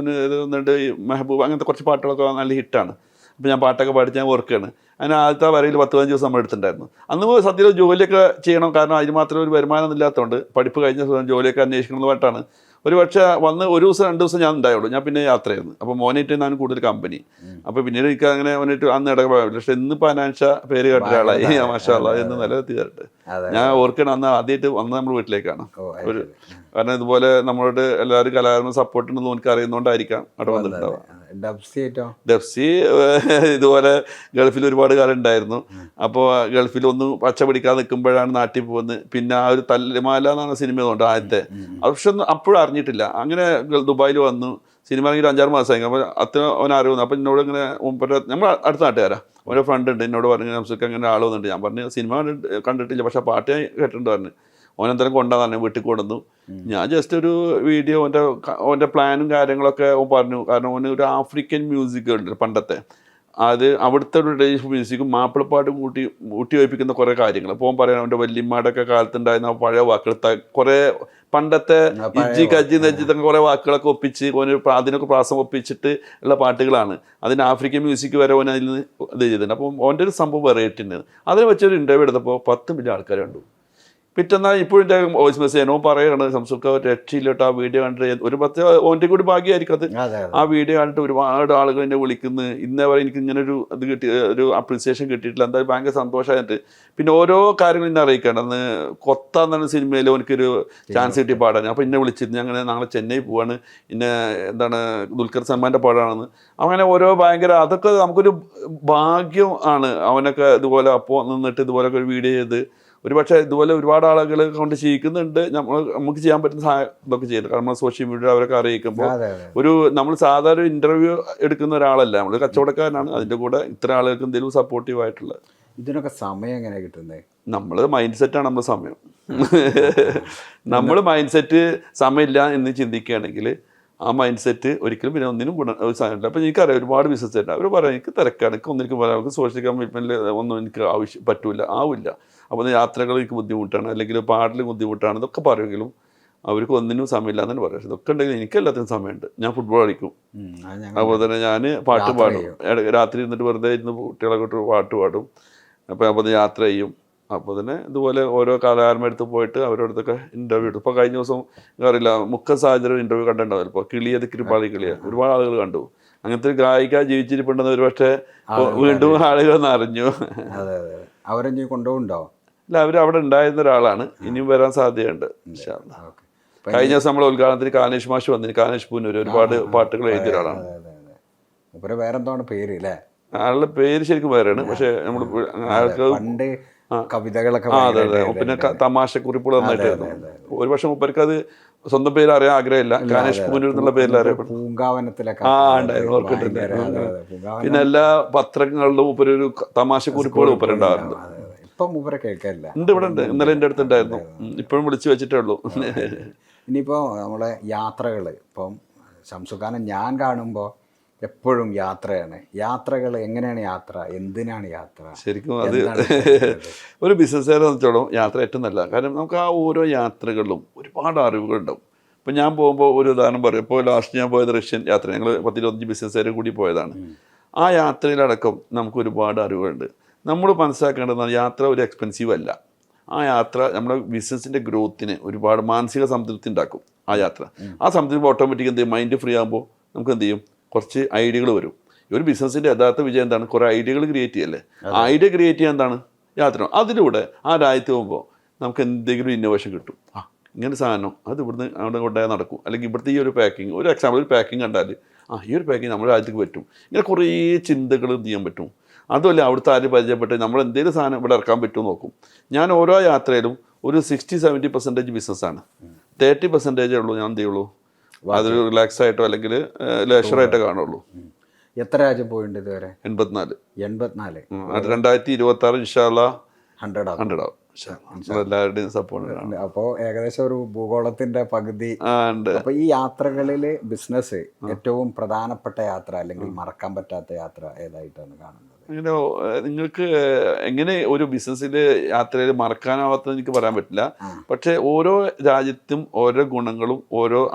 വന്നിട്ട് മെഹബൂബ് അങ്ങനത്തെ കുറച്ച് പാട്ടുകളൊക്കെ നല്ല ഹിറ്റാണ്. അപ്പോൾ ഞാൻ പാട്ടൊക്കെ പാടിച്ച് ഞാൻ വർക്കാണ്. അതിന് ആദ്യത്തെ വരയിൽ 10-15 ദിവസം നമ്മൾ എടുത്തിട്ടുണ്ടായിരുന്നു. അന്ന് സത്യത്തിൽ ജോലിയൊക്കെ ചെയ്യണം, കാരണം അതിന് മാത്രം ഒരു വരുമാനം ഇല്ലാത്തതുകൊണ്ട് പഠിപ്പ് കഴിഞ്ഞ ജോലിയൊക്കെ അന്വേഷിക്കണം പാട്ടാണ്. ഒരു പക്ഷേ വന്ന് 1 ദിവസം 2 ദിവസം ഞാൻ ഉണ്ടായുള്ളൂ. ഞാൻ പിന്നെ യാത്രയായിരുന്നു. അപ്പോൾ മോനായിട്ട് ഞാൻ കൂടുതൽ കമ്പനി. അപ്പോൾ പിന്നീട് എനിക്ക് അങ്ങനെ വന്നിട്ട് അന്ന് ഇടപെടാൻ. പക്ഷേ ഇന്നിപ്പോൾ അനാൻഷ പേര് കേട്ട ഒരാളായി. മാഷാഅല്ലാ എന്ന് നിലനിർത്തി തരട്ടെ. ഞാൻ ഓർക്കണം അന്ന് ആദ്യമായിട്ട് വന്നത് നമ്മൾ വീട്ടിലേക്കാണ്. കാരണം ഇതുപോലെ നമ്മളോട് എല്ലാവരും കലാകാരന്മാർ സപ്പോർട്ട് ഉണ്ടെന്ന് എനിക്ക് അറിയുന്നതുകൊണ്ടായിരിക്കാം അവിടെ വന്നിട്ടുണ്ടാവുക. ഡെപ്സി ഇതുപോലെ ഗൾഫിൽ ഒരുപാട് കാലം ഉണ്ടായിരുന്നു. അപ്പോൾ ഗൾഫിൽ ഒന്നും പച്ച പിടിക്കാതെ നിൽക്കുമ്പോഴാണ് നാട്ടിൽ പോകുന്നത്. പിന്നെ ആ ഒരു തല്ലുമാല എന്നാണ് സിനിമ കൊണ്ട് ആദ്യത്തെ. പക്ഷെ അപ്പോഴും അറിഞ്ഞിട്ടില്ല. അങ്ങനെ ദുബായിൽ വന്നു. സിനിമ ഇറങ്ങിയിട്ട് 5-6 മാസമായി. അപ്പോൾ അത്ര അവൻ അറിയുന്നു. അപ്പം എന്നോട് ഇങ്ങനെ നമ്മൾ അടുത്ത നാട്ടുകാരാ, ഓരോ ഫ്രണ്ട് ഉണ്ട്, എന്നോട് പറഞ്ഞു നമുക്ക് അങ്ങനെ ആളൊന്നുണ്ട്. ഞാൻ പറഞ്ഞു സിനിമ കണ്ടിട്ടില്ല, പക്ഷെ പാട്ട് കേട്ടിട്ടുണ്ട് പറഞ്ഞു. ഓനെന്തായാലും കൊണ്ടാന്ന് പറഞ്ഞു, വീട്ടിൽ കൊണ്ടുവന്നു. ഞാൻ ജസ്റ്റ് ഒരു വീഡിയോ ഓൻ്റെ പ്ലാനും കാര്യങ്ങളൊക്കെ ഓൻ പറഞ്ഞു. കാരണം ഓന് ഒരു ആഫ്രിക്കൻ മ്യൂസിക് ഉണ്ട് പണ്ടത്തെ, അത് അവിടുത്തെ ഒരു ട്രഡീഷണൽ മ്യൂസിക്കും മാപ്പിളപ്പാട്ട് ഊട്ടി വയ്പ്പിക്കുന്ന കുറേ കാര്യങ്ങൾ. അപ്പോൾ പറയാൻ അവൻ്റെ വല്യമ്മയുടെയൊക്കെ കാലത്തുണ്ടായിരുന്ന പഴയ വാക്കുകൾ, കുറേ പണ്ടത്തെ ഇജ്ജി കജ്ജി നെജ്ജി തന്നെ കുറേ വാക്കുകളൊക്കെ ഒപ്പിച്ച് ഓന് അതിനൊക്കെ പ്രാസം ഒപ്പിച്ചിട്ട് ഉള്ള പാട്ടുകളാണ്. അതിന് ആഫ്രിക്കൻ മ്യൂസിക് വരെ ഓൻ അതിൽ നിന്ന് ഇത് ചെയ്തിട്ടുണ്ട്. അപ്പം ഓൻ്റെ ഒരു സംഭവം വെറൈറ്റി ഉണ്ട്. അതിനെ വെച്ചൊരു ഇൻ്റർവ്യൂ എടുത്തപ്പോൾ 10 മില്യൺ ആൾക്കാർ കണ്ടു. പിറ്റെന്നാൽ ഇപ്പോഴും എൻ്റെ വോയിസ് മെസ്സേജ് എന്നോ പറയുകയാണ്, സംസുക്ക രക്ഷയില്ലോട്ട് ആ വീഡിയോ കണ്ടിട്ട് ഒരു 10 ഓൻ്റെ കൂടി ഭാഗ്യമായിരിക്കും അത്. ആ വീഡിയോ കണ്ടിട്ട് ഒരുപാട് ആളുകൾ എന്നെ വിളിക്കുന്നു, ഇന്നേ വരെ എനിക്ക് ഇങ്ങനെ ഒരു ഇത് കിട്ടി, ഒരു അപ്രീസിയേഷൻ കിട്ടിയിട്ടില്ല, എന്തായാലും ഭയങ്കര സന്തോഷമായിട്ട്. പിന്നെ ഓരോ കാര്യങ്ങളും എന്നെ അറിയിക്കണം. അന്ന് കൊത്ത എന്ന സിനിമയിൽ എനിക്കൊരു ചാൻസ് കിട്ടി പാടാൻ. അപ്പോൾ എന്നെ വിളിച്ചിരുന്നു, അങ്ങനെ നാളെ ചെന്നൈ പോവാണ്, പിന്നെ എന്താണ് ദുൽഖർ സൽമാൻ്റെ പാടാണെന്ന്. അങ്ങനെ ഓരോ ഭയങ്കര അതൊക്കെ നമുക്കൊരു ഭാഗ്യം ആണ്. അവനൊക്കെ ഇതുപോലെ അപ്പോൾ നിന്നിട്ട് ഇതുപോലൊക്കെ ഒരു വീഡിയോ ചെയ്ത് ഒരു പക്ഷേ ഇതുപോലെ ഒരുപാട് ആളുകൾ കൊണ്ട് ചെയ്യിക്കുന്നുണ്ട്. നമുക്ക് ചെയ്യാൻ പറ്റുന്ന ഇതൊക്കെ ചെയ്യുന്നത്. കാരണം സോഷ്യൽ മീഡിയ അവരൊക്കെ അറിയിക്കുമ്പോൾ നമ്മൾ സാധാരണ ഇൻ്റർവ്യൂ എടുക്കുന്ന ഒരാളല്ല, നമ്മൾ കച്ചവടക്കാരനാണ്. അതിൻ്റെ കൂടെ ഇത്ര ആളുകൾക്ക് എന്തെങ്കിലും സപ്പോർട്ടീവ് ആയിട്ടുള്ളത്. ഇതിനൊക്കെ സമയം എങ്ങനെ കിട്ടുന്നത്? നമ്മൾ മൈൻഡ് സെറ്റാണ് നമ്മുടെ സമയം. നമ്മൾ മൈൻഡ് സെറ്റ് സമയമില്ല എന്ന് ചിന്തിക്കുകയാണെങ്കിൽ ആ മൈൻഡ് സെറ്റ് ഒരിക്കലും പിന്നെ ഒന്നിനും സാധനമില്ല. അപ്പോൾ എനിക്കറിയാം ഒരുപാട് ബിസിനസ് ഉണ്ട്, അവർ പറയാം എനിക്ക് തിരക്കാണ്, എനിക്ക് ഒന്നിനും പറയാം, അവർക്ക് സോഷ്യൽ കമ്മിറ്റ്മെൻറ്റിൽ ഒന്നും എനിക്ക് ആവില്ല. അപ്പോൾ യാത്രകൾ എനിക്ക് ബുദ്ധിമുട്ടാണ്, അല്ലെങ്കിൽ പാട്ടിൽ ബുദ്ധിമുട്ടാണ്, ഇതൊക്കെ പറയുമെങ്കിലും അവർക്ക് ഒന്നിനും സമയമില്ല എന്ന് പറയാം. ഇതൊക്കെ ഉണ്ടെങ്കിൽ എനിക്ക് എല്ലാത്തിനും സമയമുണ്ട്. ഞാൻ ഫുട്ബോൾ കളിക്കും, അതുപോലെ തന്നെ ഞാൻ പാട്ട് പാടും, രാത്രി ഇരുന്നിട്ട് വെറുതെ ഇരുന്ന് കുട്ടികളെ കൊണ്ട് പാട്ട് പാടും. അപ്പോൾ യാത്ര ചെയ്യും. അപ്പോൾ തന്നെ ഇതുപോലെ ഓരോ കലാകാരന്മാരടുത്ത് പോയിട്ട് അവരോടത്തൊക്കെ ഇൻ്റർവ്യൂ എടുക്കും. ഇപ്പോൾ കഴിഞ്ഞ ദിവസം അറിയില്ല മുക്ക സാഹചര്യം ഇൻ്റർവ്യൂ കണ്ടിട്ടുണ്ടാവില്ല. ഇപ്പോൾ കിളിയത് കിരുപ്പാളി കിളിയാണ് ഒരുപാട് ആളുകൾ കണ്ടു. അങ്ങനത്തെ ഒരു ഗായിക ജീവിച്ചിരിപ്പുണ്ടെന്ന് ഒരു പക്ഷേ വീണ്ടും ആളുകളെന്ന് അറിഞ്ഞു. അവരെ കൊണ്ടുപോകുന്നുണ്ടോ? അല്ല, അവർ അവിടെ ഉണ്ടായിരുന്ന ഒരാളാണ്, ഇനിയും വരാൻ സാധ്യതയുണ്ട്. കഴിഞ്ഞ ദിവസം നമ്മളെ ഉദ്ഘാടനത്തിന് കാനേഷ് മാഷ് വന്നിന്, കാനേഷ് പൂനൂർ ഒരുപാട് പാട്ടുകൾ എഴുതിയ ഒരാളാണ്. വേറെന്താണ് പേര് അല്ലേ? ആളുടെ പേര് ശരിക്കും വേറെയാണ്, പക്ഷെ നമ്മൾ പണ്ട് കവിതകളൊക്കെ അതെ അതെ, പിന്നെ തമാശക്കുറിപ്പുകൾ നന്നായിട്ടായിരുന്നു. ഒരു പക്ഷെ മുപ്പർക്ക് അത് സ്വന്തം പേര് അറിയാൻ ആഗ്രഹമില്ല, കാനേഷ് പൂനൂർ എന്നുള്ള പേരിൽ അറിയപ്പെടും. പൂങ്കാവനത്തിലൊക്കെ ഓർക്കിട്ടുണ്ട്. പിന്നെ എല്ലാ പത്രങ്ങളിലും മുപ്പര് ഒരു തമാശക്കുറിപ്പുകൾ മുപ്പരുണ്ടാവാറുണ്ട്. ഇപ്പം മൂപ്പരെ കേൾക്കാറില്ല. ഉണ്ട്, ഇവിടെ ഉണ്ട്, ഇന്നലെ എൻ്റെ അടുത്തുണ്ടായിരുന്നു, ഇപ്പോഴും വിളിച്ചു വെച്ചിട്ടേ ഉള്ളൂ. ഇനിയിപ്പോൾ നമ്മളെ യാത്രകൾ, ഇപ്പം ശംസുഖാനെ ഞാൻ കാണുമ്പോൾ എപ്പോഴും യാത്രയാണ്. യാത്രകൾ എങ്ങനെയാണ് യാത്ര, എന്തിനാണ് യാത്ര? ശരിക്കും അത് ഒരു ബിസിനസ്സുകാരെ സംബന്ധിച്ചോളം യാത്ര ഏറ്റവും നല്ല. കാരണം നമുക്ക് ആ ഓരോ യാത്രകളിലും ഒരുപാട് അറിവുകളുണ്ടാവും. ഇപ്പം ഞാൻ പോകുമ്പോൾ ഒരു ഉദാഹരണം പറയും. ഇപ്പോൾ ലാസ്റ്റ് ഞാൻ പോയത് റഷ്യൻ യാത്ര, ഞങ്ങൾ 10-25 ബിസിനസ്സുകാരെ കൂടി പോയതാണ്. ആ യാത്രയിലടക്കം നമുക്ക് ഒരുപാട് അറിവുകളുണ്ട്. നമ്മൾ മനസ്സിലാക്കേണ്ടതാണ് യാത്ര ഒരു എക്സ്പെൻസീവ് അല്ല. ആ യാത്ര നമ്മുടെ ബിസിനസ്സിൻ്റെ ഗ്രോത്തിന് ഒരുപാട് മാനസിക സംതൃപ്തി ഉണ്ടാക്കും. ആ യാത്ര സംതൃപ്തി ഓട്ടോമാറ്റിക് എന്ത് ചെയ്യും, മൈൻഡ് ഫ്രീ ആകുമ്പോൾ നമുക്ക് എന്ത് ചെയ്യും, കുറച്ച് ഐഡിയകൾ വരും. ഈ ഒരു ബിസിനസ്സിൻ്റെ യഥാർത്ഥ വിജയം എന്താണ്? കുറേ ഐഡിയകൾ ക്രിയേറ്റ് ചെയ്യല്ലേ. ഐഡിയ ക്രിയേറ്റ് ചെയ്യാൻ എന്താണ് യാത്ര. അതിലൂടെ ആ രാജ്യത്ത് പോകുമ്പോൾ നമുക്ക് എന്തെങ്കിലും ഇന്നോവേഷൻ കിട്ടും. ഇങ്ങനെ സാധനം അത് ഇവിടുന്ന് അവിടെ കൊണ്ടുപോയാൽ നടക്കും. അല്ലെങ്കിൽ ഇവിടുത്തെ ഈ ഒരു പാക്കിങ്, ഒരു എക്സാമ്പിൾ ഒരു പാക്കിങ് കണ്ടാൽ ഈ ഒരു പാക്കിങ് നമ്മുടെ രാജ്യത്തേക്ക് പറ്റും. ഇങ്ങനെ കുറേ ചിന്തകൾ ചെയ്യാൻ പറ്റും. അതുമല്ല അവിടുത്തെ ആരും പരിചയപ്പെട്ട് നമ്മൾ എന്തെങ്കിലും സാധനം ഇവിടെ ഇറക്കാൻ പറ്റുമോ നോക്കും. ഞാൻ ഓരോ യാത്രയിലും ഒരു 60-70% ബിസിനസ്സാണ്, 30% ഉള്ളൂ ഞാൻ എന്ത് ചെയ്യുള്ളൂ, അതൊരു റിലാക്സ് ആയിട്ടോ അല്ലെങ്കിൽ ലെഷറായിട്ടോ കാണുള്ളൂ. എത്ര രാജ്യം പോയിട്ടുണ്ട് ഇതുവരെ? 84. 2026 ഇൻഷാല്ലാ 100 ആവും. എല്ലാവരുടെയും സപ്പോർട്ട്. അപ്പോൾ ഏകദേശം ഒരു ഭൂഗോളത്തിന്റെ പകുതി. അപ്പോൾ ഈ യാത്രകളിൽ ബിസിനസ് ഏറ്റവും പ്രധാനപ്പെട്ട യാത്ര അല്ലെങ്കിൽ മറക്കാൻ പറ്റാത്ത യാത്ര ഏതായിട്ടാണ് കാണുന്നത്? അങ്ങനെ നിങ്ങൾക്ക് എങ്ങനെ ഒരു ബിസിനസ്സിൽ യാത്രയിൽ മറക്കാനാവാത്തത് എനിക്ക് പറയാൻ പറ്റില്ല. പക്ഷേ ഓരോ രാജ്യത്തും ഓരോ ഗുണങ്ങളും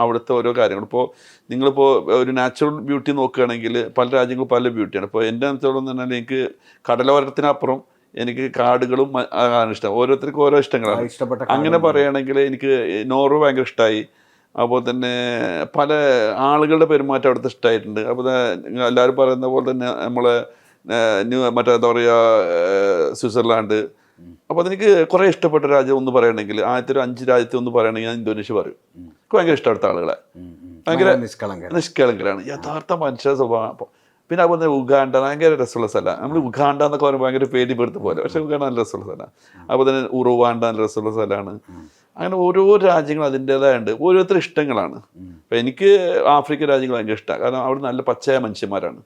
അവിടുത്തെ ഓരോ കാര്യങ്ങളും. ഇപ്പോൾ നിങ്ങളിപ്പോൾ ഒരു നാച്ചുറൽ ബ്യൂട്ടി നോക്കുകയാണെങ്കിൽ പല രാജ്യങ്ങളും പല ബ്യൂട്ടിയാണ്. ഇപ്പോൾ എൻ്റെ അടുത്തോളം എന്ന് പറഞ്ഞാൽ എനിക്ക് കടലോരത്തിനപ്പുറം എനിക്ക് കാടുകളും ആണ് ഇഷ്ടം. ഓരോരുത്തർക്കും ഓരോ ഇഷ്ടങ്ങളാണ്. അങ്ങനെ പറയുകയാണെങ്കിൽ എനിക്ക് നോർവേ ഭയങ്കര ഇഷ്ടമായി. അതുപോലെ തന്നെ പല ആളുകളുടെ പെരുമാറ്റം അവിടുത്തെ ഇഷ്ടമായിട്ടുണ്ട്. അപ്പോൾ എല്ലാവരും പറയുന്ന പോലെ തന്നെ നമ്മളെ എന്താ പറയുക, സ്വിറ്റ്സർലാൻഡ്. അപ്പോൾ അതെനിക്ക് കുറേ ഇഷ്ടപ്പെട്ട രാജ്യം ഒന്ന് പറയണമെങ്കിൽ ആദ്യത്തെ ഒരു 5 രാജ്യത്തെ ഒന്ന് പറയണമെങ്കിൽ ഞാൻ ഇന്തോനേഷ്യ പറയും. എനിക്ക് ഭയങ്കര ഇഷ്ടപ്പെടുത്ത ആളുകളെ, ഭയങ്കര നിഷ്കളങ്കരാണ്, യഥാർത്ഥ മനുഷ്യ സ്വഭാവം. പിന്നെ അതുപോലെ തന്നെ ഉഗാണ്ട ഭയങ്കര രസമുള്ള സ്ഥലമാണ്. നമ്മൾ ഉഗാണ്ട എന്നൊക്കെ പറയുമ്പോൾ ഭയങ്കര പേടിപ്പെടുത്ത പോലെ, പക്ഷേ ഉഗാണ്ട നല്ല രസമുള്ള സ്ഥലമാണ്. അതുപോലെ തന്നെ ഉറുവാണ്ട നല്ല രസമുള്ള സ്ഥലമാണ്. അങ്ങനെ ഓരോ രാജ്യങ്ങളും അതിൻ്റേതായുണ്ട്, ഓരോരുത്തർ ഇഷ്ടങ്ങളാണ്. ഇപ്പം എനിക്ക് ആഫ്രിക്കൻ രാജ്യങ്ങൾ ഭയങ്കര ഇഷ്ടമാണ്. കാരണം അവിടെ നല്ല പച്ചയായ മനുഷ്യന്മാരാണ്.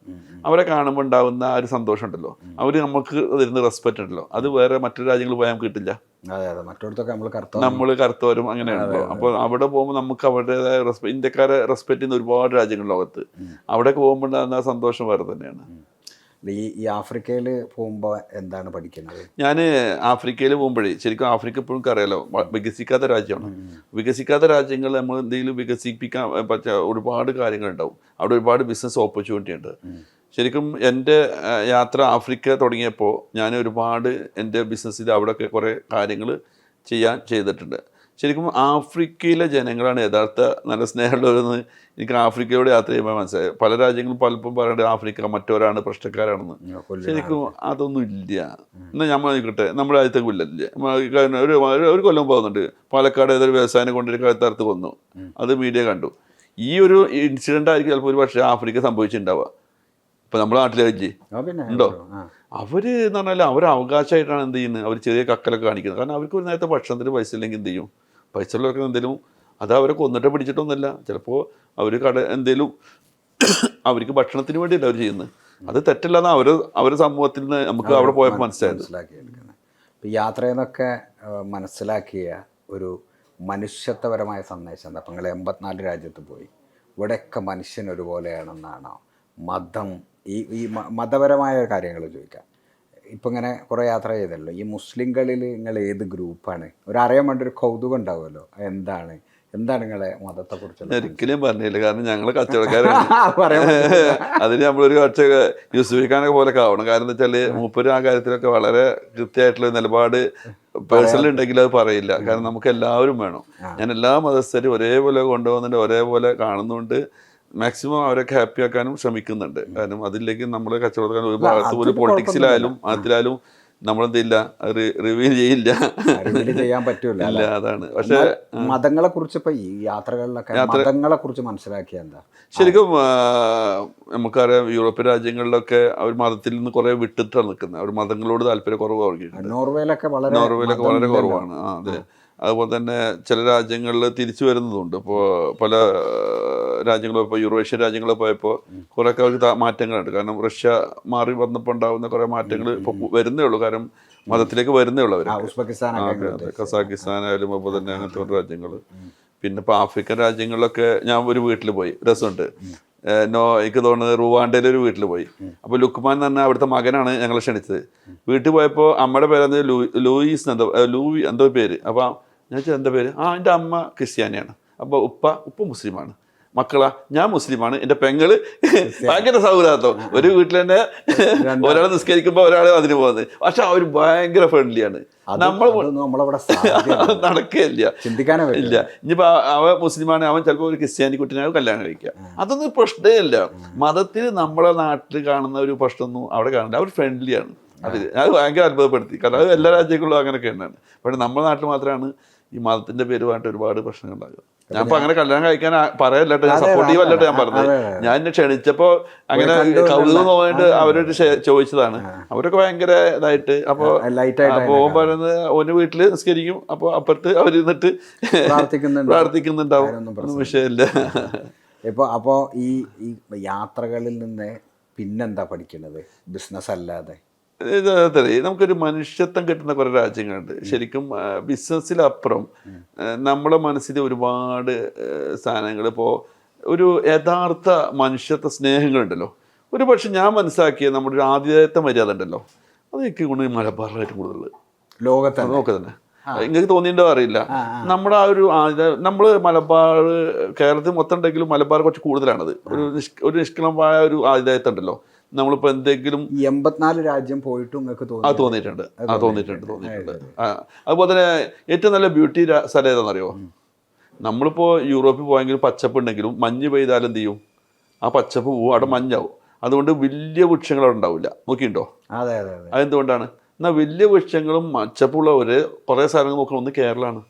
അവരെ കാണുമ്പോൾ ഉണ്ടാകുന്ന ആ ഒരു സന്തോഷം ഉണ്ടല്ലോ, അവർ നമുക്ക് തരുന്ന റെസ്പെക്റ്റ് ഉണ്ടല്ലോ, അത് വേറെ മറ്റൊരു രാജ്യങ്ങൾ പോയാൽ നമുക്ക് കിട്ടില്ല. അതെ അതെ, മറ്റൊടത്തൊക്കെ നമ്മൾ കറുത്തവരും അങ്ങനെയാണല്ലോ. അപ്പോൾ അവിടെ പോകുമ്പോൾ നമുക്ക് അവരുടേതായ ഇന്ത്യക്കാരെ റെസ്പെക്ട് ചെയ്യുന്ന ഒരുപാട് രാജ്യങ്ങൾ ലോകത്ത്. അവിടെയൊക്കെ പോകുമ്പോൾ ഉണ്ടാകുന്ന ആ സന്തോഷം വേറെ തന്നെയാണ്. ഈ ആഫ്രിക്കയിൽ പോകുമ്പോൾ എന്താണ് പഠിക്കുന്നത്? ഞാൻ ആഫ്രിക്കയിൽ പോകുമ്പോഴേ ശരിക്കും ആഫ്രിക്ക ഇപ്പോഴും അറിയാലോ വികസിക്കാത്ത രാജ്യമാണ്. വികസിക്കാത്ത രാജ്യങ്ങൾ നമ്മൾ എന്തെങ്കിലും വികസിപ്പിക്കാൻ പറ്റിയ ഒരുപാട് കാര്യങ്ങളുണ്ടാവും. അവിടെ ഒരുപാട് ബിസിനസ് ഓപ്പർച്യൂണിറ്റി ഉണ്ട്. ശരിക്കും എൻ്റെ യാത്ര ആഫ്രിക്ക തുടങ്ങിയപ്പോൾ ഞാൻ ഒരുപാട് എൻ്റെ ബിസിനസ്സിൽ അവിടെയൊക്കെ കുറേ കാര്യങ്ങൾ ചെയ്തിട്ടുണ്ട്. ശരിക്കും ആഫ്രിക്കയിലെ ജനങ്ങളാണ് യഥാർത്ഥ നല്ല സ്നേഹമുള്ളവരെന്ന് എനിക്ക് ആഫ്രിക്കയോട് യാത്ര ചെയ്യുമ്പോൾ മനസ്സിലായി. പല രാജ്യങ്ങളും പലപ്പോഴും പറയുന്നത് ആഫ്രിക്ക മറ്റവരാണ്, പ്രശ്നക്കാരാണെന്ന്. ശരിക്കും അതൊന്നും ഇല്ല. എന്നാൽ നമ്മൾ നോക്കട്ടെ, നമ്മുടെ രാജ്യത്തേക്ക് ഇല്ലല്ലേ. ഒരു കൊല്ലം പോകുന്നുണ്ട്, പാലക്കാട് ഏതൊരു വ്യവസായം കൊണ്ടൊരു കഴുത്തറുത്ത് കൊന്നു, അത് മീഡിയ കണ്ടു. ഈ ഒരു ഇൻസിഡൻ്റ് ആയിരിക്കും ചിലപ്പോൾ ഒരു പക്ഷേ ആഫ്രിക്ക സംഭവിച്ചിട്ടുണ്ടാവുക. ഇപ്പം നമ്മുടെ നാട്ടിലേക്ക് ഉണ്ടോ? അവർ എന്ന് പറഞ്ഞാൽ അവർ അവകാശമായിട്ടാണ് എന്ത് ചെയ്യുന്നത്, അവർ ചെറിയ കക്കലൊക്കെ കാണിക്കുന്നത്. കാരണം അവർക്ക് ഒരു നേരത്തെ ഭക്ഷണത്തിന് പൈസ ഇല്ലെങ്കിൽ എന്ത് ചെയ്യും, പൈസ ഉള്ളവർക്ക് എന്തെങ്കിലും അത് അവരെ കൊന്നിട്ട് പിടിച്ചിട്ടൊന്നുമല്ല. ചിലപ്പോൾ അവർ എന്തെങ്കിലും അവർക്ക് ഭക്ഷണത്തിന് വേണ്ടിയല്ല അവർ ചെയ്യുന്നത്. അത് തെറ്റല്ലാന്ന് അവരുടെ സമൂഹത്തിൽ നിന്ന് നമുക്ക് അവിടെ പോയപ്പോൾ മനസ്സിലാക്കിയെടുക്കുന്നത്. ഇപ്പം യാത്രയിൽ നിന്നൊക്കെ മനസ്സിലാക്കിയ ഒരു മനുഷ്യത്വപരമായ സന്ദേശം എന്താ? അപ്പം നിങ്ങൾ 84 രാജ്യത്ത് പോയി, ഇവിടെയൊക്കെ മനുഷ്യൻ ഒരുപോലെയാണെന്നാണോ? മതം, ഈ മതപരമായ കാര്യങ്ങൾ ചോദിക്കാം. ഇപ്പം ഇങ്ങനെ കുറേ യാത്ര ചെയ്തല്ലോ, ഈ മുസ്ലിങ്ങളിൽ നിങ്ങൾ ഏത് ഗ്രൂപ്പാണ്? അറിയാൻ വേണ്ടി ഒരു കൗതുകം ഉണ്ടാവുമല്ലോ, എന്താണ് നിങ്ങളെ മതത്തെക്കുറിച്ച്? ഒരിക്കലും പറഞ്ഞില്ല, കാരണം ഞങ്ങൾ കച്ചവടക്കാരാണ്. അതിന് നമ്മളൊരു കുറച്ച് യൂസുഫിക്കാനൊക്കെ പോലൊക്കെ ആവണം. കാരണം എന്താ വെച്ചാൽ മൂപ്പര് ആ കാര്യത്തിലൊക്കെ വളരെ കൃത്യമായിട്ടുള്ള നിലപാട് പേഴ്സണൽ ഉണ്ടെങ്കിൽ അത് പറയില്ല. കാരണം നമുക്ക് എല്ലാവരും വേണം. ഞാൻ എല്ലാ മതസ്ഥരും ഒരേപോലെ കൊണ്ടുപോകുന്നുണ്ട്, ഒരേപോലെ കാണുന്നുണ്ട്. മാക്സിമം അവരൊക്കെ ഹാപ്പി ആക്കാനും ശ്രമിക്കുന്നുണ്ട്. കാരണം അതില്ലെങ്കിൽ നമ്മൾ കച്ചവടക്കാരൻ ഒരു ഭാഗത്ത് ഒരു പൊളിറ്റിക്സിലായാലും അതിലായാലും നമ്മളെന്തില്ല റിവീൽ ചെയ്യില്ല, ചെയ്യാൻ പറ്റൂല. ഇല്ല, അതാണ്. പക്ഷേ മതങ്ങളെ കുറിച്ച് ഇപ്പൊ ഈ യാത്രകളിലൊക്കെ മതങ്ങളെ കുറിച്ച് മനസ്സിലാക്കിയ എന്താ? ശരിക്കും നമുക്കറിയാം യൂറോപ്യൻ രാജ്യങ്ങളിലൊക്കെ അവർ മതത്തിൽ നിന്ന് കുറെ വിട്ടിട്ടാണ് നിൽക്കുന്നത്. അവർ മതങ്ങളോട് താല്പര്യം കുറവ്. നോർവേയിലൊക്കെ വളരെ കുറവാണ്. അതെ. അതുപോലെ തന്നെ ചില രാജ്യങ്ങളിൽ തിരിച്ചു വരുന്നതുണ്ട്. ഇപ്പോൾ പല രാജ്യങ്ങളും ഇപ്പോൾ യൂറോഷ്യൻ രാജ്യങ്ങളിൽ പോയപ്പോൾ കുറേയൊക്കെ അവർക്ക് മാറ്റങ്ങളുണ്ട്. കാരണം റഷ്യ മാറി വന്നപ്പോൾ ഉണ്ടാകുന്ന കുറേ മാറ്റങ്ങൾ ഇപ്പോൾ വരുന്നേ ഉള്ളൂ. കാരണം മതത്തിലേക്ക് വരുന്നേ ഉള്ളൂ അവർ. കസാക്കിസ്ഥാൻ ആയാലും അപ്പോൾ തന്നെ അങ്ങനത്തെ രാജ്യങ്ങൾ. പിന്നെ ഇപ്പോൾ ആഫ്രിക്കൻ രാജ്യങ്ങളിലൊക്കെ ഞാൻ ഒരു വീട്ടിൽ പോയി, രസമുണ്ട്. എനിക്ക് തോന്നുന്നത് റുവാണ്ടയിൽ ഒരു വീട്ടിൽ പോയി. അപ്പോൾ ലുക്മാൻ എന്ന് പറഞ്ഞാൽ അവിടുത്തെ മകനാണ് ഞങ്ങളെ ക്ഷണിച്ചത്. വീട്ടിൽ പോയപ്പോൾ അമ്മയുടെ പേര് ലൂയിസ് എന്തോ പേര്. അപ്പോൾ ഞാൻ ചോദിച്ചാൽ എന്താ പേര്? എൻ്റെ അമ്മ ക്രിസ്ത്യാനിയാണ്. അപ്പോൾ ഉപ്പ മുസ്ലിമാണ്. മക്കളാ, ഞാൻ മുസ്ലിമാണ്, എൻ്റെ പെങ്ങള്. ഭയങ്കര സൗഹൃദം. ഒരു വീട്ടിൽ തന്നെ ഒരാൾ നിസ്കരിക്കുമ്പോൾ ഒരാൾ അതിന് പോകുന്നത്. പക്ഷെ അവർ ഭയങ്കര ഫ്രണ്ട്ലിയാണ്. നടക്കുകയില്ല, ഇല്ല. ഇനിയിപ്പോൾ അവൻ മുസ്ലിമാണ്, അവൻ ചിലപ്പോൾ ഒരു ക്രിസ്ത്യാനി കുട്ടീനെ കല്യാണം കഴിക്കുക, അതൊന്നും പ്രശ്നമേ ഇല്ല. മതത്തിൽ നമ്മളെ നാട്ടിൽ കാണുന്ന ഒരു പ്രശ്നമൊന്നും അവിടെ കാണില്ല. അവർ ഫ്രണ്ട്ലിയാണ്. അത് ഭയങ്കര അത്ഭുതപ്പെടുത്തി. കാരണം അത് എല്ലാ രാജ്യങ്ങളിലും അങ്ങനെയൊക്കെ തന്നെയാണ്. പക്ഷേ നമ്മുടെ നാട്ടിൽ മാത്രമാണ് ഈ മതത്തിൻ്റെ പേരുമായിട്ട് ഒരുപാട് പ്രശ്നങ്ങൾ ഉണ്ടാകുക. ഞാൻ ഇപ്പൊ അങ്ങനെ കല്യാണം കഴിക്കാൻ പറയല്ലോ, ഞാൻ സപ്പോർട്ടീവ് അല്ലട്ടോ ഞാൻ പറഞ്ഞത്. ഞാൻ എന്നെ ക്ഷണിച്ചപ്പോ അങ്ങനെ കൗതുകം തോന്നിയിട്ട് അവരോട് ചോദിച്ചതാണ്. അവരൊക്കെ ഭയങ്കര ഇതായിട്ട്. അപ്പോൾ പറയുന്നത് ഒരു വീട്ടില് നിസ്കരിക്കും, അപ്പോൾ അപ്പുറത്ത് അവരിന്നിട്ട് പ്രാർത്ഥിക്കുന്നുണ്ടാവും. ഒന്നും വിഷയമില്ല. അപ്പോൾ ഈ യാത്രകളിൽ നിന്ന് പിന്നെന്താ പഠിക്കുന്നത് ബിസിനസ് അല്ലാതെ? നമുക്കൊരു മനുഷ്യത്വം കിട്ടുന്ന കുറേ രാജ്യങ്ങളുണ്ട്. ശരിക്കും ബിസിനസ്സിലപ്പുറം നമ്മുടെ മനസ്സിൽ ഒരുപാട് സാധനങ്ങൾ, ഇപ്പോൾ ഒരു യഥാർത്ഥ മനുഷ്യത്വ സ്നേഹങ്ങളുണ്ടല്ലോ. ഒരു പക്ഷെ ഞാൻ മനസ്സിലാക്കിയ നമ്മുടെ ഒരു ആതിഥേയത്വ മര്യാദ ഉണ്ടല്ലോ, അത് എനിക്ക് കൊണ്ട് മലബാറിലായിട്ട് കൂടുതൽ ലോകത്ത് തന്നെ. നിങ്ങൾക്ക് തോന്നിയിട്ടുണ്ടോ അറിയില്ല. നമ്മുടെ ആ ഒരു നമ്മൾ മലബാർ കേരളത്തിൽ മൊത്തം ഉണ്ടെങ്കിലും മലബാർ കുറച്ച് കൂടുതലാണത്. ഒരു നിഷ്കളമായ ഒരു ആതിഥേയത്വം ഉണ്ടല്ലോ. നമ്മളിപ്പോൾ എന്തെങ്കിലും 84 രാജ്യം പോയിട്ടും തോന്നിയിട്ടുണ്ട്. അതുപോലെ തന്നെ ഏറ്റവും നല്ല ബ്യൂട്ടി സ്ഥലം ഏതാണെന്നറിയോ? നമ്മളിപ്പോൾ യൂറോപ്പിൽ പോയെങ്കിലും പച്ചപ്പ് ഉണ്ടെങ്കിലും മഞ്ഞ് പെയ്താലും എന്ത് ചെയ്യും, ആ പച്ചപ്പ് പോവും, അവിടെ മഞ്ഞാവും. അതുകൊണ്ട് വലിയ വൃക്ഷങ്ങൾ അവിടെ ഉണ്ടാവില്ല. നോക്കിയിട്ടുണ്ടോ? അതെന്തുകൊണ്ടാണ്? എന്നാൽ വലിയ വൃക്ഷങ്ങളും പച്ചപ്പുള്ള കുറേ സ്ഥലങ്ങൾ നോക്കണം. ഒന്ന് കേരളമാണ്.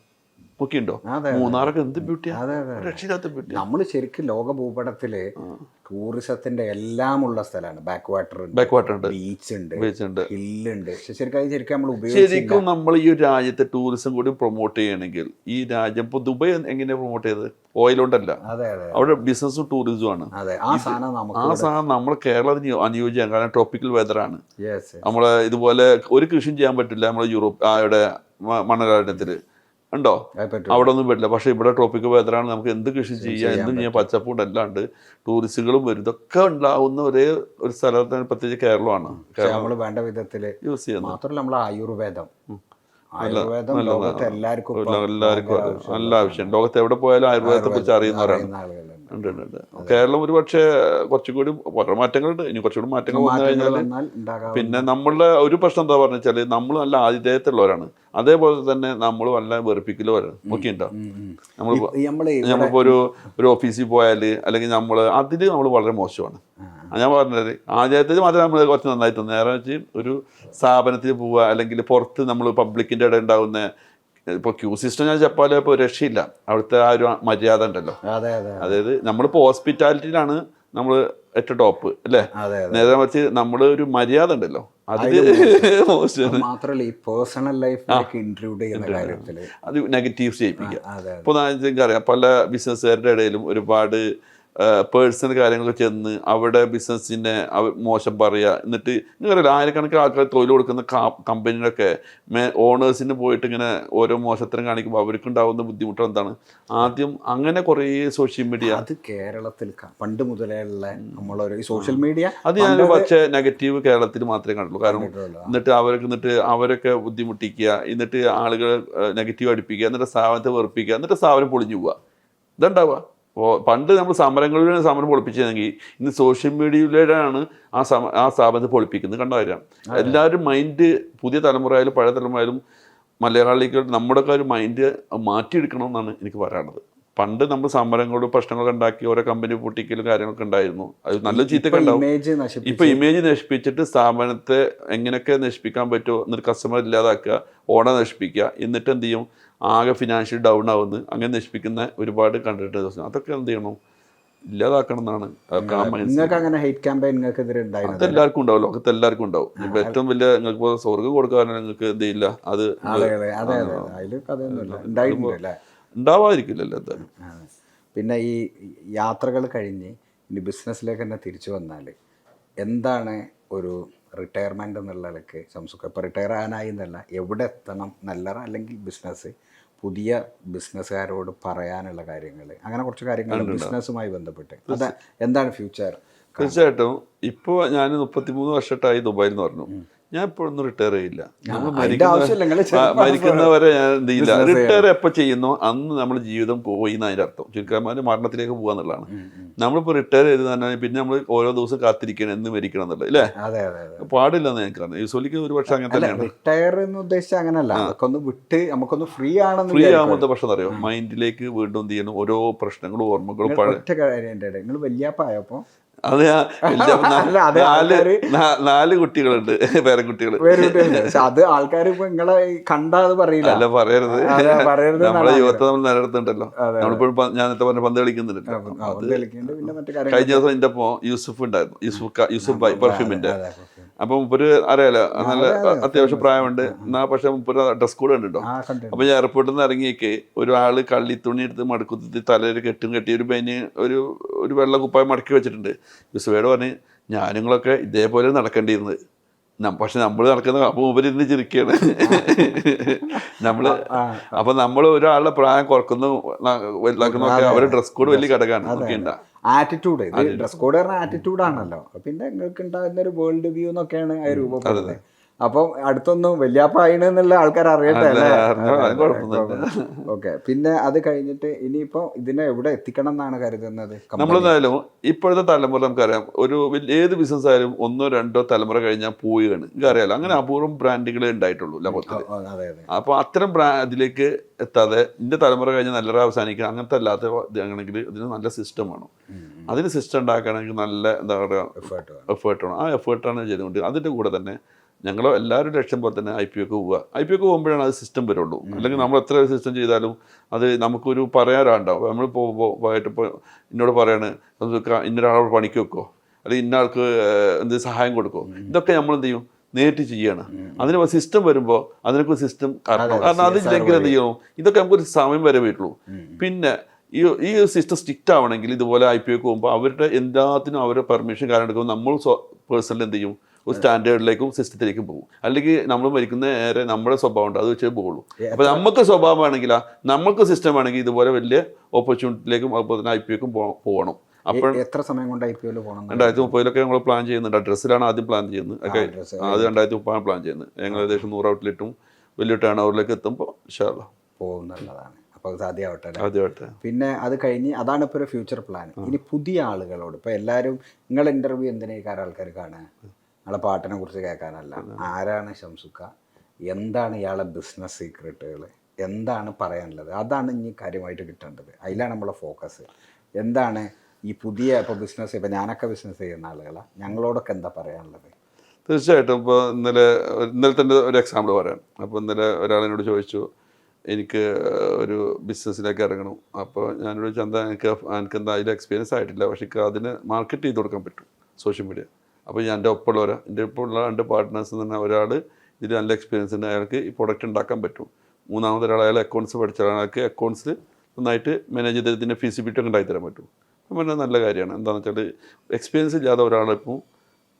നോക്കിയുണ്ടോ? അതെ, മൂന്നാറൊക്കെ എന്ത് ബ്യൂട്ടിയാ, അതെ അതെ രക്ഷിതാത്ത ബ്യൂട്ടി. നമ്മൾ ശരിക്കും ലോക ഭൂപടത്തില് ടൂറിസത്തിന്റെ എല്ലാമുള്ള സ്ഥലമാണ്. ബാക്ക് വാട്ടർ ഉണ്ട്, ബാക്ക് വാട്ടർ ഉണ്ട്, ബീച്ച് ഉണ്ട്, ബീച്ച് ഉണ്ട്. ഹില്ലുണ്ട്. പക്ഷെ ശരിക്കും നമ്മൾ ഉപയോഗിച്ചില്ല. ശരിക്കും നമ്മൾ ഈ ഒരു രാജ്യത്തെ ടൂറിസം കൂടി പ്രൊമോട്ട് ചെയ്യണമെങ്കിൽ ഈ രാജ്യം ഇപ്പോൾ ദുബായ് എങ്ങനെയാണ് പ്രൊമോട്ട് ചെയ്തത്? ഓയിൽ കൊണ്ടല്ല, അതെ അതെ അവിടെ ബിസിനസ്സും ടൂറിസവും ആണ്. അതെ. ആ സാധനം നമുക്ക് ആ സാധനം നമ്മുടെ കേരളത്തിന് അനുയോജ്യമാണ്, കാരണം ട്രോപ്പിക്കൽ വെതറാണ്. യെസ് നമ്മളെ ഇതുപോലെ ഒരു കൃഷിയും ചെയ്യാൻ പറ്റില്ല നമ്മളെ യൂറോപ്പ് ഇവിടെ മണലാരണ്യത്തിൽ ഉണ്ടോ, അവിടെ ഒന്നും പറ്റില്ല. പക്ഷേ ഇവിടെ ട്രോപ്പിക്കൽ വെതറാണ്, നമുക്ക് എന്ത് കൃഷി ചെയ്യാം, എന്തും ചെയ്യാം, പച്ചപ്പുണ്ട് അല്ലാണ്ട് ടൂറിസ്റ്റുകളും വരും. ഇതൊക്കെ ഉണ്ടാവുന്ന ഒരു സ്ഥലത്തിന് പ്രത്യേകിച്ച് കേരളമാണ്. നമ്മൾ വേണ്ട വിധത്തില് യൂസ് ചെയ്യുന്നത് മാത്രമല്ല നമ്മൾ ആയുർവേദം നല്ലതാണ്. ലോകത്ത് എല്ലാവർക്കും എല്ലാവർക്കും നല്ല ആവശ്യം. ലോകത്ത് എവിടെ പോയാലും ആയുർവേദത്തെ കുറിച്ച് അറിയുന്നവരാണ്. ആളുകളുണ്ട്. ഉണ്ട് ഉണ്ട് ഉണ്ട്. കേരളം ഒരു പക്ഷേ കുറച്ചുകൂടി കുറേ മാറ്റങ്ങളുണ്ട്. ഇനി കുറച്ചുകൂടി മാറ്റങ്ങൾ വന്നു കഴിഞ്ഞാൽ പിന്നെ നമ്മളുടെ ഒരു പ്രശ്നം എന്താ പറഞ്ഞു വെച്ചാൽ നമ്മൾ നല്ല ആതിഥേയത്തുള്ളവരാണ്, അതേപോലെ തന്നെ നമ്മൾ നല്ല വെറുപ്പിക്കലുള്ളവരാണ്. ഒക്കെ ഉണ്ടോ? നമ്മളിപ്പോൾ ഒരു ഓഫീസിൽ പോയാൽ അല്ലെങ്കിൽ നമ്മൾ വളരെ മോശമാണ്. ഞാൻ പറഞ്ഞത് ആദ്യത്തിൽ മാത്രമേ നമ്മൾ കുറച്ച് നന്നായിട്ട് നേരെ വെച്ച് ഒരു സ്ഥാപനത്തിൽ പോവുക അല്ലെങ്കിൽ പുറത്ത് നമ്മൾ പബ്ലിക്കിൻ്റെ ഇടയിൽ ഉണ്ടാകുന്ന ഇപ്പോൾ ക്യൂ സിസ്റ്റം ഞാൻ ജപ്പാനിൽ ഇപ്പോൾ രക്ഷയില്ല. അവിടുത്തെ ആ ഒരു മര്യാദ ഉണ്ടല്ലോ, അതായത് നമ്മളിപ്പോൾ ഹോസ്പിറ്റാലിറ്റിയിലാണ് നമ്മൾ ഏറ്റവും ടോപ്പ് അല്ലേ, നേരെ വെച്ച് നമ്മൾ ഒരു മര്യാദ ഉണ്ടല്ലോ അതില് മാത്രമല്ല ഈ പേഴ്സണൽ ലൈഫിലേക്ക് ഇൻക്ലൂഡ് ചെയ്യുന്ന കാര്യത്തിൽ അത് നെഗറ്റീവ്സ് ചെയ്യിപ്പിക്കുക. ഇപ്പോൾ അറിയാം പല ബിസിനസ്സുകാരുടെ ഇടയിലും ഒരുപാട് പേഴ്സണൽ കാര്യങ്ങളൊക്കെ ചെന്ന് അവിടെ ബിസിനസ്സിനെ മോശം പറയുക. എന്നിട്ട് നിങ്ങൾക്കറിയില്ല ആയിരക്കണക്കിന് ആൾക്കാർ തൊഴിൽ കൊടുക്കുന്ന കമ്പനിയിലൊക്കെ ഓണേഴ്സിന് പോയിട്ട് ഇങ്ങനെ ഓരോ മോശത്തരം കാണിക്കുമ്പോൾ അവർക്കുണ്ടാവുന്ന ബുദ്ധിമുട്ട് എന്താണ്? ആദ്യം അങ്ങനെ കുറേ സോഷ്യൽ മീഡിയ, അത് കേരളത്തിൽ പണ്ട് മുതലേ ഉള്ള നമ്മളൊരു സോഷ്യൽ മീഡിയ അത് ഞാൻ പക്ഷേ നെഗറ്റീവ് കേരളത്തിൽ മാത്രമേ കണ്ടുള്ളൂ. കാരണം എന്നിട്ട് അവരൊക്കെ ബുദ്ധിമുട്ടിക്കുക, എന്നിട്ട് ആളുകൾ നെഗറ്റീവ് അടിപ്പിക്കുക, എന്നിട്ട് സ്ഥാപനത്തെ വെറുപ്പിക്കുക, എന്നിട്ട് സ്ഥാപനം പൊളിഞ്ഞു പോവുക. ഇതുണ്ടാവുക. അപ്പോൾ പണ്ട് നമ്മൾ സമരങ്ങളിലൂടെ സമരം പൊളിപ്പിച്ചതെങ്കിൽ ഇന്ന് സോഷ്യൽ മീഡിയയിലൂടെയാണ് ആ സ്ഥാപനത്തെ പൊളിപ്പിക്കുന്നത്. കണ്ട കാര്യം എല്ലാവരും മൈൻഡ്, പുതിയ തലമുറയായാലും പഴയ തലമുറയായാലും മലയാളികൾ നമ്മുടെയൊക്കെ ഒരു മൈൻഡ് മാറ്റിയെടുക്കണമെന്നാണ് എനിക്ക് പറയാനുള്ളത്. പണ്ട് നമ്മൾ സമരങ്ങളും പ്രശ്നങ്ങളൊക്കെ ഉണ്ടാക്കി ഓരോ കമ്പനി പൊട്ടിക്കലും കാര്യങ്ങളൊക്കെ ഉണ്ടായിരുന്നു, അത് നല്ല ചീത്തയൊക്കെ ഉണ്ടാവും. ഇപ്പോൾ ഇമേജ് നശിപ്പിച്ചിട്ട് സ്ഥാപനത്തെ എങ്ങനെയൊക്കെ നശിപ്പിക്കാൻ പറ്റുമോ, എന്നിട്ട് കസ്റ്റമർ ഇല്ലാതാക്കുക, ഓണർ നശിപ്പിക്കുക, എന്നിട്ട് എന്ത് ചെയ്യും ആകെ ഫിനാൻഷ്യൽ ഡൗൺ ആവുന്നു, അങ്ങനെ നശിപ്പിക്കുന്ന ഒരുപാട് കണ്ടിട്ട്. അതൊക്കെ എന്ത് ചെയ്യണം, ഇല്ലാതാക്കണം എന്നാണ്. അതെല്ലാവർക്കും ഉണ്ടാവും, ലോകത്ത് എല്ലാവർക്കും ഉണ്ടാവും. ഇപ്പം ഏറ്റവും വലിയ നിങ്ങൾക്ക് സ്വർഗ്ഗം കൊടുക്കാൻ നിങ്ങൾക്ക് എന്ത് ചെയ്യില്ല, അത് ഉണ്ടാവാതിരിക്കില്ലല്ലോ എന്തായാലും. പിന്നെ ഈ യാത്രകൾ കഴിഞ്ഞ് ഇനി ബിസിനസ്സിലേക്ക് തന്നെ തിരിച്ചു വന്നാൽ എന്താണ് ഒരു റിട്ടയർമെൻ്റ് എന്നുള്ള നിലയ്ക്ക് ശംസുക്ക ഇപ്പോൾ റിട്ടയർ ആകാനായി എന്നല്ല, എവിടെ എത്തണം നല്ലറ അല്ലെങ്കിൽ ബിസിനസ് പുതിയ ബിസിനസ്സുകാരോട് പറയാനുള്ള കാര്യങ്ങൾ, അങ്ങനെ കുറച്ച് കാര്യങ്ങൾ ബിസിനസ്സുമായി ബന്ധപ്പെട്ട് അത് എന്താണ് ഫ്യൂച്ചർ? തീർച്ചയായിട്ടും ഇപ്പോൾ ഞാൻ 33 വർഷമായിട്ടായി ദുബായിൽ എന്ന് പറഞ്ഞു. ഞാൻ ഇപ്പോഴൊന്നും റിട്ടയർ ചെയ്യില്ല. നമ്മൾ മരിക്കുന്നവരെ ഞാൻ എന്ത് ചെയ്യില്ല. റിട്ടയർ എപ്പോൾ ചെയ്യുന്നോ അന്ന് നമ്മൾ ജീവിതം പോയി എന്നതിൻ്റെ അർത്ഥം. ചുരുക്കന്മാർ മരണത്തിലേക്ക് പോകുക എന്നുള്ളതാണ്. നമ്മളിപ്പോൾ റിട്ടയർ ചെയ്ത് തന്നെ പിന്നെ നമ്മൾ ഓരോ ദിവസം കാത്തിരിക്കണം എന്ന് മരിക്കണം എന്നുള്ളത് അല്ലേ, പാടില്ലെന്ന് എനിക്കറിയാം. യൂസ്വലിക്ക് ഒരു പക്ഷേ അങ്ങനെ തന്നെയാണ്. റിട്ടയർ എന്ന് ഉദ്ദേശിച്ചാൽ അങ്ങനല്ല, അതൊക്കെ വിട്ട് നമുക്കൊന്ന് ഫ്രീ ഫ്രീ ആകുമ്പോഴത്തെ പ്രശ്നം അറിയോ, മൈൻഡിലേക്ക് വീണ്ടും എന്ത് ചെയ്യണം ഓരോ പ്രശ്നങ്ങളും ഓർമ്മകളും. ഒറ്റ കാര്യം നിങ്ങൾ വലിയപ്പോൾ അത് 4 കുട്ടികളുണ്ട്, പേരക്കുട്ടികൾ. അത് ആൾക്കാർ ഇപ്പൊ നിങ്ങളെ കണ്ടാത് പറയില്ല. അല്ല പറയരുത്, നമ്മളെ യുവത്വം നമ്മൾ നിലനിർത്തുന്നുണ്ടല്ലോ. നമ്മളിപ്പോഴും ഞാൻ നേരത്തെ പറഞ്ഞ പന്ത് കളിക്കുന്നുണ്ടല്ലോ. കഴിഞ്ഞ ദിവസം എൻ്റെ ഒപ്പം യൂസുഫ് ഉണ്ടായിരുന്നു, യൂസുഫ് ഭായ് പെർഫ്യൂമിന്റെ. അപ്പം മുപ്പൊരു അറിയാലോ നല്ല അത്യാവശ്യം പ്രായമുണ്ട് എന്നാ, പക്ഷെ മുപ്പൊരു ഡ്രസ് കോഡ് കണ്ടിട്ടോ. അപ്പൊ ഞാൻ എയർപോർട്ടിൽ നിന്ന് ഇറങ്ങിയേക്ക് ഒരാള് കള്ളിത്തുണി എടുത്ത് മടക്കുത്തി തലയിൽ കെട്ടി ഒരു ബനി ഒരു വെള്ള കുപ്പായം മടക്കി വെച്ചിട്ടുണ്ട്. യൂസുഫയോട് പറഞ്ഞ് ഞാനുങ്ങളൊക്കെ ഇതേപോലെ നടക്കേണ്ടിയിരുന്നത്, പക്ഷെ നമ്മൾ നടക്കുന്ന അപ്പോൾ ഉപരിന്ന് ചിരിക്കുകയാണ് നമ്മള്. അപ്പൊ നമ്മൾ ഒരാളുടെ പ്രായം കുറക്കുന്നു വലുതാക്കുന്നൊക്കെ അവരുടെ ഡ്രസ് കോഡ് വലിയ ഘടകമാണ്. ഒക്കെ ഉണ്ടാ ആറ്റിറ്റ്യൂഡ്, ഡ്രസ് കോഡ് പറഞ്ഞ ആറ്റിറ്റ്യൂഡ് ആണല്ലോ. പിന്നെ നിങ്ങൾക്ക് ഉണ്ടാകുന്ന ഒരു വേൾഡ് വ്യൂ എന്നൊക്കെയാണ് അത് രൂപപ്പെടുന്നത്. അപ്പം അടുത്തൊന്നും വല്യാപ്പായിണെന്നുള്ള ആൾക്കാർ അറിയട്ടെ അല്ലേ? ഓക്കെ. പിന്നെ അത് കഴിഞ്ഞിട്ട് ഇനിയിപ്പോൾ ഇതിനെ എവിടെ എത്തിക്കണം എന്നാണ് കരുതുന്നത്? നമ്മളെന്തായാലും ഇപ്പോഴത്തെ തലമുറ നമുക്കറിയാം, ഒരു ഏത് ബിസിനസ് ആയാലും 1 or 2 തലമുറ കഴിഞ്ഞാൽ പോവുകയാണ്. എനിക്കറിയാലോ അങ്ങനെ അപൂർവം ബ്രാൻഡുകളെ ഉണ്ടായിട്ടുള്ളൂ ലോകത്തിൽ. അപ്പോൾ അത്തരം ഇതിലേക്ക് എത്താതെ ഇന്റെ തലമുറ കഴിഞ്ഞാൽ നല്ലൊരു അവസാനിക്കുക അങ്ങനത്തെ അല്ലാത്ത ഇതാണെങ്കിൽ ഇതിന് നല്ല സിസ്റ്റം വേണം. അതിന് സിസ്റ്റം ഉണ്ടാക്കുകയാണെങ്കിൽ നല്ല എന്താ പറയുക എഫേർട്ട് വേണം. ആ എഫേർട്ടാണ് ചെയ്തുകൊണ്ട് അതിൻ്റെ കൂടെ തന്നെ ഞങ്ങൾ എല്ലാവരും ലക്ഷ്യം പോലെ തന്നെ IPOക്ക് പോവുക. IPOക്ക് പോകുമ്പോഴാണ് അത് സിസ്റ്റം വരുള്ളൂ. അല്ലെങ്കിൽ നമ്മൾ എത്ര സിസ്റ്റം ചെയ്താലും അത് നമുക്കൊരു പറയാറാണ്ടാവും. നമ്മൾ പോയിട്ട് ഇപ്പോൾ എന്നോട് പറയാണ് ഇന്നൊരാളോട് പണിക്ക് വെക്കോ, അല്ലെങ്കിൽ ഇന്ന ആൾക്ക് എന്ത് സഹായം കൊടുക്കോ, ഇതൊക്കെ നമ്മൾ എന്ത് ചെയ്യും, നേരിട്ട് ചെയ്യാണ്. അതിന് സിസ്റ്റം വരുമ്പോൾ അതിനൊക്കെ സിസ്റ്റം കാരണം അതില്ലെങ്കിൽ എന്ത് ചെയ്യണം, ഇതൊക്കെ നമുക്കൊരു സമയം വരെ വരുള്ളൂ. പിന്നെ ഈ സിസ്റ്റം സ്ട്രിക്റ്റ് ആവണമെങ്കിൽ ഇതുപോലെ IPOക്ക് പോകുമ്പോൾ അവരുടെ എല്ലാത്തിനും അവരുടെ പെർമിഷൻ കാരണം എടുക്കുമ്പോൾ നമ്മൾ പേഴ്സണൽ എന്ത് ചെയ്യും, ഒരു സ്റ്റാൻഡേർഡിലേക്കും സിസ്റ്റത്തിലേക്കും പോകും. അല്ലെങ്കിൽ നമ്മൾ മരിക്കുന്ന നേരെ നമ്മുടെ സ്വഭാവം ഉണ്ട്, അത് വെച്ചേ പോകുള്ളൂ. അപ്പോൾ നമുക്ക് സ്വഭാവം ആണെങ്കിൽ നമുക്ക് സിസ്റ്റം ആണെങ്കിൽ ഇതുപോലെ വലിയ ഓപ്പർച്യൂണിറ്റിയിലേക്കും അതുപോലെ തന്നെ IPOക്കും പോകണം. അപ്പോൾ എത്ര സമയം കൊണ്ട് IPOയിൽ പോകണം? 2030 നമ്മൾ പ്ലാൻ ചെയ്യുന്നുണ്ട്. അഡ്രസ്സിലാണ് ആദ്യം പ്ലാൻ ചെയ്യുന്നത്. അത് 2030 പ്ലാൻ ചെയ്യുന്നത്. ഞങ്ങൾ ഏകദേശം 100 ഔട്ട്ലെറ്റും വലിയ ടേൺ ഓവറിലേക്ക് എത്തുമ്പോൾ പോകുന്നുള്ളതാണ്. അപ്പോൾ സാധ്യമാവട്ടെ. ആദ്യമായിട്ട് പിന്നെ അത് കഴിഞ്ഞ് അതാണ് ഇപ്പോൾ ഒരു ഫ്യൂച്ചർ പ്ലാൻ. ഇനി പുതിയ ആളുകളോട് ഇപ്പോൾ എല്ലാവരും നിങ്ങളെ ഇൻ്റർവ്യൂ എന്തിനേക്കാൾ ആൾക്കാർ കാണുക, നിങ്ങളെ പാട്ടിനെ കുറിച്ച് കേൾക്കാനല്ല. ആരാണ് ഷംസുക്ക, എന്താണ് ഇയാളെ ബിസിനസ് സീക്രട്ടുകൾ, എന്താണ് പറയാനുള്ളത്, അതാണ് ഇനി കാര്യമായിട്ട് കിട്ടേണ്ടത്. അതിലാണ് നമ്മളെ ഫോക്കസ്. എന്താണ് ഈ പുതിയ ഇപ്പോൾ ബിസിനസ്, ഇപ്പോൾ ഞാനൊക്കെ ബിസിനസ് ചെയ്യുന്ന ആളുകളാണ്, ഞങ്ങളോടൊക്കെ എന്താ പറയാനുള്ളത്? തീർച്ചയായിട്ടും. ഇപ്പോൾ ഇന്നലെ തന്നെ ഒരു എക്സാമ്പിൾ പറയാം. അപ്പോൾ ഇന്നലെ ഒരാളെന്നോട് ചോദിച്ചു, എനിക്ക് ഒരു ബിസിനസ്സിലേക്ക് ഇറങ്ങണം. അപ്പോൾ ഞാനോട് ചന്ത എനിക്ക് എന്താ അതിൽ എക്സ്പീരിയൻസ് ആയിട്ടില്ല, പക്ഷേ അതിന് മാർക്കറ്റ് ചെയ്ത് കൊടുക്കാൻ പറ്റും സോഷ്യൽ മീഡിയ. അപ്പോൾ എൻ്റെ ഒപ്പമുള്ളവരാ, എൻ്റെ ഒപ്പമുള്ള 2 പാർട്ട്നേഴ്സ് എന്ന് പറഞ്ഞാൽ ഒരാൾ ഇതിൽ നല്ല എക്സ്പീരിയൻസ് ഉണ്ട്, അയാൾക്ക് ഈ പ്രൊഡക്റ്റ് ഉണ്ടാക്കാൻ പറ്റും. മൂന്നാമതൊരാൾ അയാൾ അക്കൗണ്ട്സ് പഠിച്ച അയാൾക്ക് അക്കൗണ്ട്സ് നന്നായിട്ട് മാനേജ് ചെയ്ത് ഇതിൻ്റെ ഫീസിബിലിറ്റി ഒക്കെ ഉണ്ടാക്കി തരാൻ പറ്റും. അപ്പം പറഞ്ഞാൽ നല്ല കാര്യമാണ്. എന്താണെന്ന് വെച്ചാൽ എക്സ്പീരിയൻസ് ഇല്ലാതെ ഒരാളിപ്പോൾ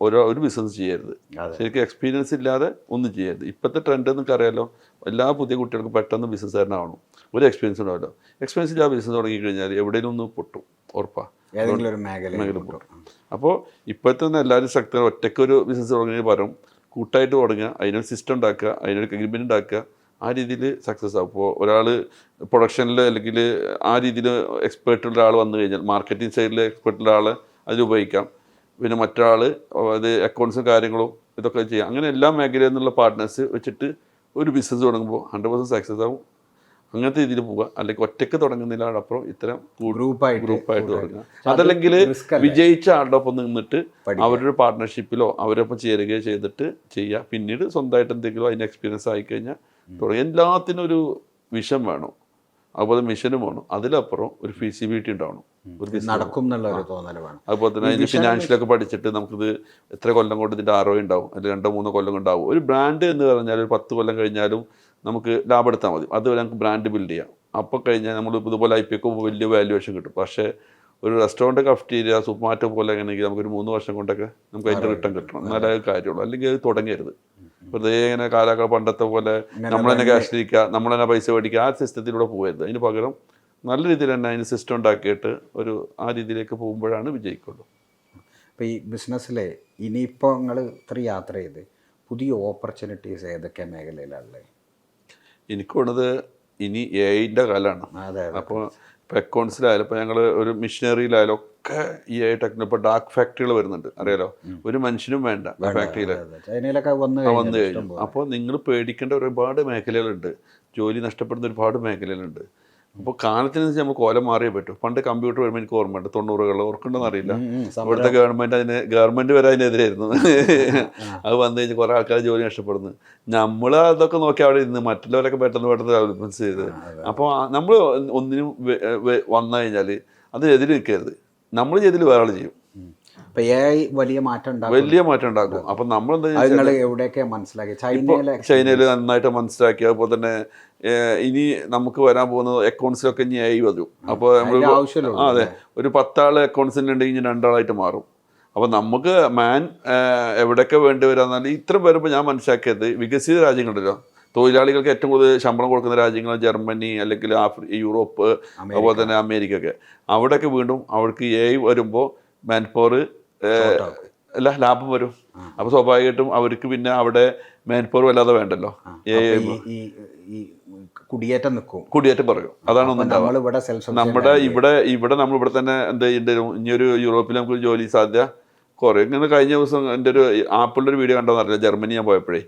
ഒരു ബിസിനസ് ചെയ്യരുത്. ശരിക്കും എക്സ്പീരിയൻസ് ഇല്ലാതെ ഒന്നും ചെയ്യരുത്. ഇപ്പോഴത്തെ ട്രെൻഡ് എന്നൊക്കെ അറിയാലോ, എല്ലാ പുതിയ കുട്ടികൾക്കും പെട്ടെന്ന് ബിസിനസ്സുകാരനാവണം. ഒരു എക്സ്പീരിയൻസ് ഉണ്ടാവല്ലോ. എക്സ്പീരിയൻസ് ഇല്ലാതെ ബിസിനസ് തുടങ്ങി കഴിഞ്ഞാൽ എവിടെയെങ്കിലും ഒന്ന് പൊട്ടും, ഉറപ്പാണ്. ഏതെങ്കിലും ഒരു മേഖല പൊട്ടും. അപ്പോൾ ഇപ്പോഴത്തെ തന്നെ എല്ലാവരും ശക്തി ഒറ്റയ്ക്കൊരു ബിസിനസ് തുടങ്ങിയ പകരം കൂട്ടായിട്ട് തുടങ്ങുക, അതിനൊരു സിസ്റ്റം ഉണ്ടാക്കുക, അതിനൊരു എഗ്രിമെൻ്റ് ഉണ്ടാക്കുക. ആ രീതിയിൽ സക്സസ് ആവും. ഇപ്പോൾ ഒരാൾ പ്രൊഡക്ഷനിൽ അല്ലെങ്കിൽ ആ രീതിയിൽ എക്സ്പേർട്ടുള്ള ഒരാൾ വന്നു കഴിഞ്ഞാൽ മാർക്കറ്റിംഗ് സൈഡിൽ എക്സ്പേർട്ടുള്ള ആൾ അതിൽ ഉപയോഗിക്കാം. പിന്നെ മറ്റൊരാൾ അത് അക്കൗണ്ട്സും കാര്യങ്ങളും ഇതൊക്കെ ചെയ്യാം. അങ്ങനെ എല്ലാ മേഖലയിൽ നിന്നുള്ള പാർട്ട്നേഴ്സ് വെച്ചിട്ട് ഒരു ബിസിനസ് തുടങ്ങുമ്പോൾ 100% സക്സസ് ആവും. അങ്ങനത്തെ രീതിയിൽ പോവുക. അല്ലെങ്കിൽ ഒറ്റയ്ക്ക് തുടങ്ങുന്നതിനോടൊപ്പം ഇത്തരം ഗ്രൂപ്പായിട്ട് തുടങ്ങുക. അതല്ലെങ്കിൽ വിജയിച്ച ആളുടെ ഒപ്പം നിന്നിട്ട് അവരുടെ പാർട്ട്ണർഷിപ്പിലോ അവരൊപ്പം ചേരുകയോ ചെയ്തിട്ട് ചെയ്യുക. പിന്നീട് സ്വന്തമായിട്ട് എന്തെങ്കിലും അതിന് എക്സ്പീരിയൻസ് ആയിക്കഴിഞ്ഞാൽ തുടങ്ങി. എല്ലാത്തിനും ഒരു വിഷൻ വേണം, അതുപോലെ മിഷനും വേണം. അതിലപ്പുറം ഒരു ഫീസിബിലിറ്റി ഉണ്ടാവണം, ഒരു നടക്കും എന്നുള്ള ഒരു തോന്നൽ വേണം. അതുപോലെ തന്നെ അതിൻ്റെ ഫിനാൻഷ്യലൊക്കെ പഠിച്ചിട്ട് നമുക്കിത് എത്ര കൊല്ലം കൊണ്ട് ഇതിൻ്റെ ROI ഉണ്ടാവും, അല്ലെങ്കിൽ 2-3 കൊല്ലം കൊണ്ടാവും. ഒരു ബ്രാൻഡ് എന്ന് പറഞ്ഞാൽ ഒരു 10 കൊല്ലം കഴിഞ്ഞാലും നമുക്ക് ലാഭം എടുത്താൽ മതി. അതുവരെ നമുക്ക് ബ്രാൻഡ് ബിൽഡ് ചെയ്യാം. അപ്പോൾ കഴിഞ്ഞാൽ നമ്മൾ ഇതുപോലെ IPOക്ക് വലിയ വാല്യുവേഷൻ കിട്ടും. പക്ഷേ ഒരു റെസ്റ്റോറൻറ്റ്, കഫ്റ്റീരിയ, സൂപ്പർ മാർക്കറ്റ് പോലെ എങ്ങനെയെങ്കിൽ നമുക്കൊരു 3 വർഷം കൊണ്ടൊക്കെ നമുക്ക് അതിൻ്റെ റിട്ടേൺ കിട്ടണം. എന്നാലേ കാര്യമുള്ളൂ. അല്ലെങ്കിൽ അത് തുടങ്ങരുത്. വെറുതെ ഇങ്ങനെ പണ്ടത്തെ പോലെ നമ്മൾ തന്നെ ക്യാഷ് ഇരിക്കുക, നമ്മൾ തന്നെ പൈസ മേടിക്കുക, ആ സിസ്റ്റത്തിലൂടെ പോകരുത്. അതിന് പകരം നല്ല രീതിയിൽ തന്നെ അതിന് സിസ്റ്റം ഉണ്ടാക്കിയിട്ട് ആ രീതിയിലേക്ക് പോകുമ്പോഴാണ് വിജയിക്കുള്ളൂ. അപ്പോൾ ഈ ബിസിനസ്സിൽ ഇനിയിപ്പോൾ നിങ്ങൾ ഇത്ര യാത്ര ചെയ്ത് പുതിയ ഓപ്പർച്യൂണിറ്റീസ് ഏതൊക്കെ മേഖലയിലാണുള്ളത്? എനിക്ക് തോന്നുന്നത് ഇനി AI കാലമാണ്. അപ്പോൾ ഇപ്പോൾ അക്കൗണ്ട്സിലായാലും ഇപ്പോൾ ഞങ്ങൾ ഒരു മിഷനറിയിലായാലും ഒക്കെ ടെക്നോ ഇപ്പോൾ ഡാർക്ക് ഫാക്ടറികൾ വരുന്നുണ്ട്, അറിയാലോ. ഒരു മനുഷ്യനും വേണ്ട ആ ഫാക്ടറിയിൽ വന്നു കഴിഞ്ഞു. അപ്പോൾ നിങ്ങൾ പേടിക്കേണ്ട ഒരുപാട് മേഖലകളുണ്ട്, ജോലി നഷ്ടപ്പെടുന്ന ഒരുപാട് മേഖലകളുണ്ട്. അപ്പോൾ കാലത്തിനനുസരിച്ച് നമുക്ക് കോലം മാറിയേ പറ്റൂ. പണ്ട് കമ്പ്യൂട്ടർ വരുമ്പോൾ എനിക്ക് ഓർമ്മയുണ്ട് 90-കളിൽ, ഓർക്കുന്നുണ്ടെന്ന് അറിയില്ല. ഇവിടുത്തെ ഗവൺമെൻറ് വരെ അതിനെതിരായിരുന്നു. അത് വന്നു കഴിഞ്ഞാൽ കുറേ ആൾക്കാർ ജോലി നഷ്ടപ്പെടുന്നു. നമ്മൾ അതൊക്കെ നോക്കി അവിടെ ഇരുന്ന് മറ്റുള്ളവരൊക്കെ പെട്ടെന്ന് ഡെവലപ്മെൻറ്റ്സ് ചെയ്ത്. അപ്പോൾ നമ്മൾ ഒന്നിനും വന്നു കഴിഞ്ഞാൽ അതിനെതിരെ നിൽക്കരുത്. നമ്മൾ ചെയ്തിൽ വേറെ ആൾ ചെയ്യും. വലിയ മാറ്റം ഉണ്ടാക്കും. അപ്പം നമ്മൾ എവിടെയൊക്കെ മനസ്സിലാക്കി, ചൈനയിൽ നന്നായിട്ട് മനസ്സിലാക്കി. അതുപോലെ തന്നെ ഇനി നമുക്ക് വരാൻ പോകുന്നത് അക്കൗണ്ട്സിലൊക്കെ ഇനി AI വരും. അപ്പോൾ നമ്മൾ അതെ, ഒരു 10 ആൾ അക്കൗണ്ട്സിലുണ്ടെങ്കിൽ ഇനി 2 ആളായിട്ട് മാറും. അപ്പോൾ നമുക്ക് എവിടെയൊക്കെ വേണ്ടി വരാന്നാൽ ഇത്രയും വരുമ്പോൾ ഞാൻ മനസ്സിലാക്കിയത് വികസിത രാജ്യങ്ങളുണ്ടല്ലോ, തൊഴിലാളികൾക്ക് ഏറ്റവും കൂടുതൽ ശമ്പളം കൊടുക്കുന്ന രാജ്യങ്ങൾ ജർമ്മനി, അല്ലെങ്കിൽ യൂറോപ്പ്, അതുപോലെ തന്നെ അമേരിക്ക ഒക്കെ. അവിടെയൊക്കെ വീണ്ടും അവർക്ക് AI വരുമ്പോൾ മാൻ പവർ ലാഭം വരും. അപ്പോൾ സ്വാഭാവികമായിട്ടും അവർക്ക് പിന്നെ അവിടെ മാൻ പവർ വല്ലാതെ വേണ്ടല്ലോ. കുടിയേറ്റം പറയും. അതാണ് നമ്മുടെ ഇവിടെ തന്നെ എന്ത് ചെയ്യേണ്ടരും. ഇനിയൊരു യൂറോപ്പിൽ നമുക്ക് ജോലി സാധ്യത കുറേ. ഇങ്ങനെ കഴിഞ്ഞ ദിവസം എൻ്റെ ഒരു ആപ്പിളിൻ്റെ ഒരു വീഡിയോ കണ്ടോന്ന് അറിയില്ല, ജർമ്മനി ഞാൻ പോയപ്പോഴേ.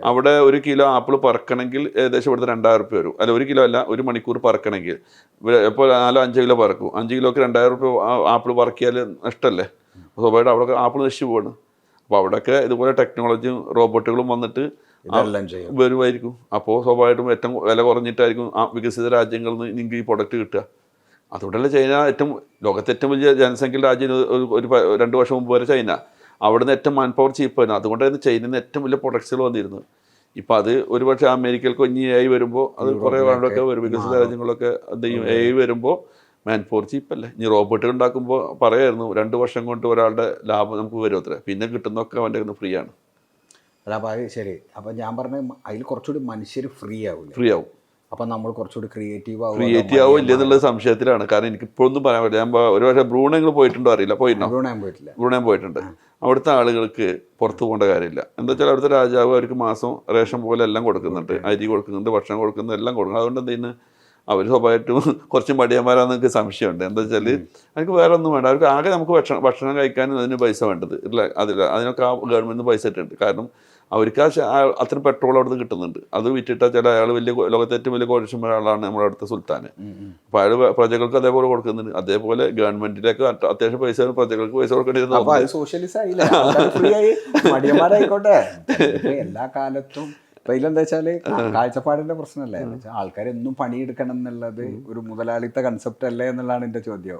അവിടെ 1 കിലോ ആപ്പിൾ പറക്കണമെങ്കിൽ ഏകദേശം ഇവിടുത്തെ 2000 രൂപ വരും. അല്ല, 1 കിലോ അല്ല, 1 മണിക്കൂർ പറക്കണമെങ്കിൽ. ഇപ്പോൾ 4-5 കിലോ പറക്കും. 5 കിലോക്ക് 2000 രൂപ ആപ്പിൾ പറക്കിയാൽ നഷ്ടമല്ലേ? സ്വാഭാവികമായിട്ട് അവിടെ ആപ്പിൾ നശിച്ചു പോവാണ്. അപ്പോൾ അവിടെയൊക്കെ ഇതുപോലെ ടെക്നോളജിയും റോബോട്ടുകളും വന്നിട്ട് ഇതെല്ലാം ചെയ്യും. വരുമായിരിക്കും. അപ്പോൾ സ്വാഭാവികമായിട്ടും ഏറ്റവും വില കുറഞ്ഞിട്ടായിരിക്കും ആ വികസിത രാജ്യങ്ങളിൽ നിന്ന് നിങ്ങൾക്ക് ഈ പ്രൊഡക്റ്റ് കിട്ടുക. അതുകൊണ്ടല്ല ചൈന ലോകത്തെ ഏറ്റവും വലിയ ജനസംഖ്യയുള്ള രാജ്യം ഒരു 2 വർഷം മുമ്പ് വരെ ചൈന. അവിടെ നിന്ന് ഏറ്റവും മാൻ പവർ ചീപ്പായിരുന്നു. അതുകൊണ്ടായിരുന്നു ചൈനയിൽ നിന്ന് ഏറ്റവും വലിയ പ്രൊഡക്ട്സുകൾ വന്നിരുന്നത്. ഇപ്പം അത് ഒരുപക്ഷെ അമേരിക്കയിലൊക്കെ ഇനി AI വരുമ്പോൾ അത് കുറേ വേണ്ടൊക്കെ വരും. വികസിത രാജ്യങ്ങളൊക്കെ എന്ത് ചെയ്യും, AI വരുമ്പോൾ മാൻ പവർ ചീപ്പല്ലേ. ഇനി റോബോട്ടുകൾ ഉണ്ടാക്കുമ്പോൾ പറയായിരുന്നു 2 വർഷം കൊണ്ട് ഒരാളുടെ ലാഭം നമുക്ക് വരും അത്ര, പിന്നെ കിട്ടുന്നതൊക്കെ അവൻ്റെ ഒന്ന് ഫ്രീ ആണ്. അല്ല അപ്പോൾ അത് ശരി. അപ്പം ഞാൻ പറഞ്ഞ അതിൽ കുറച്ചുകൂടി മനുഷ്യർ ഫ്രീ ആവില്ല. ഫ്രീ ആവും. അപ്പം നമ്മൾ കുറച്ചുകൂടി ക്രിയേറ്റീവ് ആവും. ക്രിയേറ്റീവ് ആവും ഇല്ല എന്നുള്ളത് സംശയത്തിലാണ്. കാരണം എനിക്ക് ഇപ്പോഴൊന്നും പറയാൻ പറ്റില്ല. ഞാൻ ഒരു പക്ഷേ ബ്രൂണൈ പോയിട്ടുണ്ടോ അറിയില്ല. പോയിട്ടുണ്ടോ? ബ്രൂണൈ പോയിട്ടുണ്ട്. അവിടുത്തെ ആളുകൾക്ക് പുറത്ത് പോകേണ്ട കാര്യമില്ല. എന്താ വെച്ചാൽ അവിടുത്തെ രാജാവ് അവർക്ക് മാസം റേഷൻ പോലെ എല്ലാം കൊടുക്കുന്നുണ്ട്. അരി കൊടുക്കുന്നുണ്ട്, ഭക്ഷണം കൊടുക്കുന്നുണ്ട്, എല്ലാം കൊടുക്കുന്നത്. അതുകൊണ്ട് എന്ത് ചെയ്യുന്നത്, അവർ സ്വാഭാവികമായിട്ടും കുറച്ച് മടിയന്മാരാന്ന് എനിക്ക് സംശയമുണ്ട്. എന്താ വെച്ചാൽ അവർക്ക് വേറെ ഒന്നും വേണ്ട. അവർക്ക് ആകെ നമുക്ക് ഭക്ഷണം കഴിക്കാനും അതിന് പൈസ വേണ്ടത് ഇല്ല. അതിനൊക്കെ ആ ഗവൺമെൻറ് പൈസ ഇട്ടുണ്ട്. കാരണം അവർക്ക് അത്ര പെട്രോൾ അവിടുന്ന് കിട്ടുന്നുണ്ട്. അത് വിറ്റിട്ടാൽ ചില അയാൾ വലിയ ലോകത്തെ ഏറ്റവും വലിയ കോടീശ്വരൻ ആളാണ് നമ്മുടെ അടുത്ത സുൽത്താൻ. അപ്പോൾ അയാൾ പ്രജകൾക്ക് അതേപോലെ കൊടുക്കുന്നുണ്ട്. അതേപോലെ ഗവൺമെന്റിലേക്ക് അത്യാവശ്യം പൈസ പ്രജകൾക്ക് പൈസ കൊടുക്കേണ്ടി മടിയന്മാരായിക്കോട്ടെ. എല്ലാ കാലത്തും ഇപ്പൊ ഇതിലെന്താ വെച്ചാല് കാഴ്ചപ്പാടിന്റെ പ്രശ്നമല്ലേ. ആൾക്കാർ എന്നും പണിയെടുക്കണം എന്നുള്ളത് ഒരു മുതലാളിത്ത കൺസെപ്റ്റ് അല്ലേ എന്നുള്ളതാണ് എന്റെ ചോദ്യം.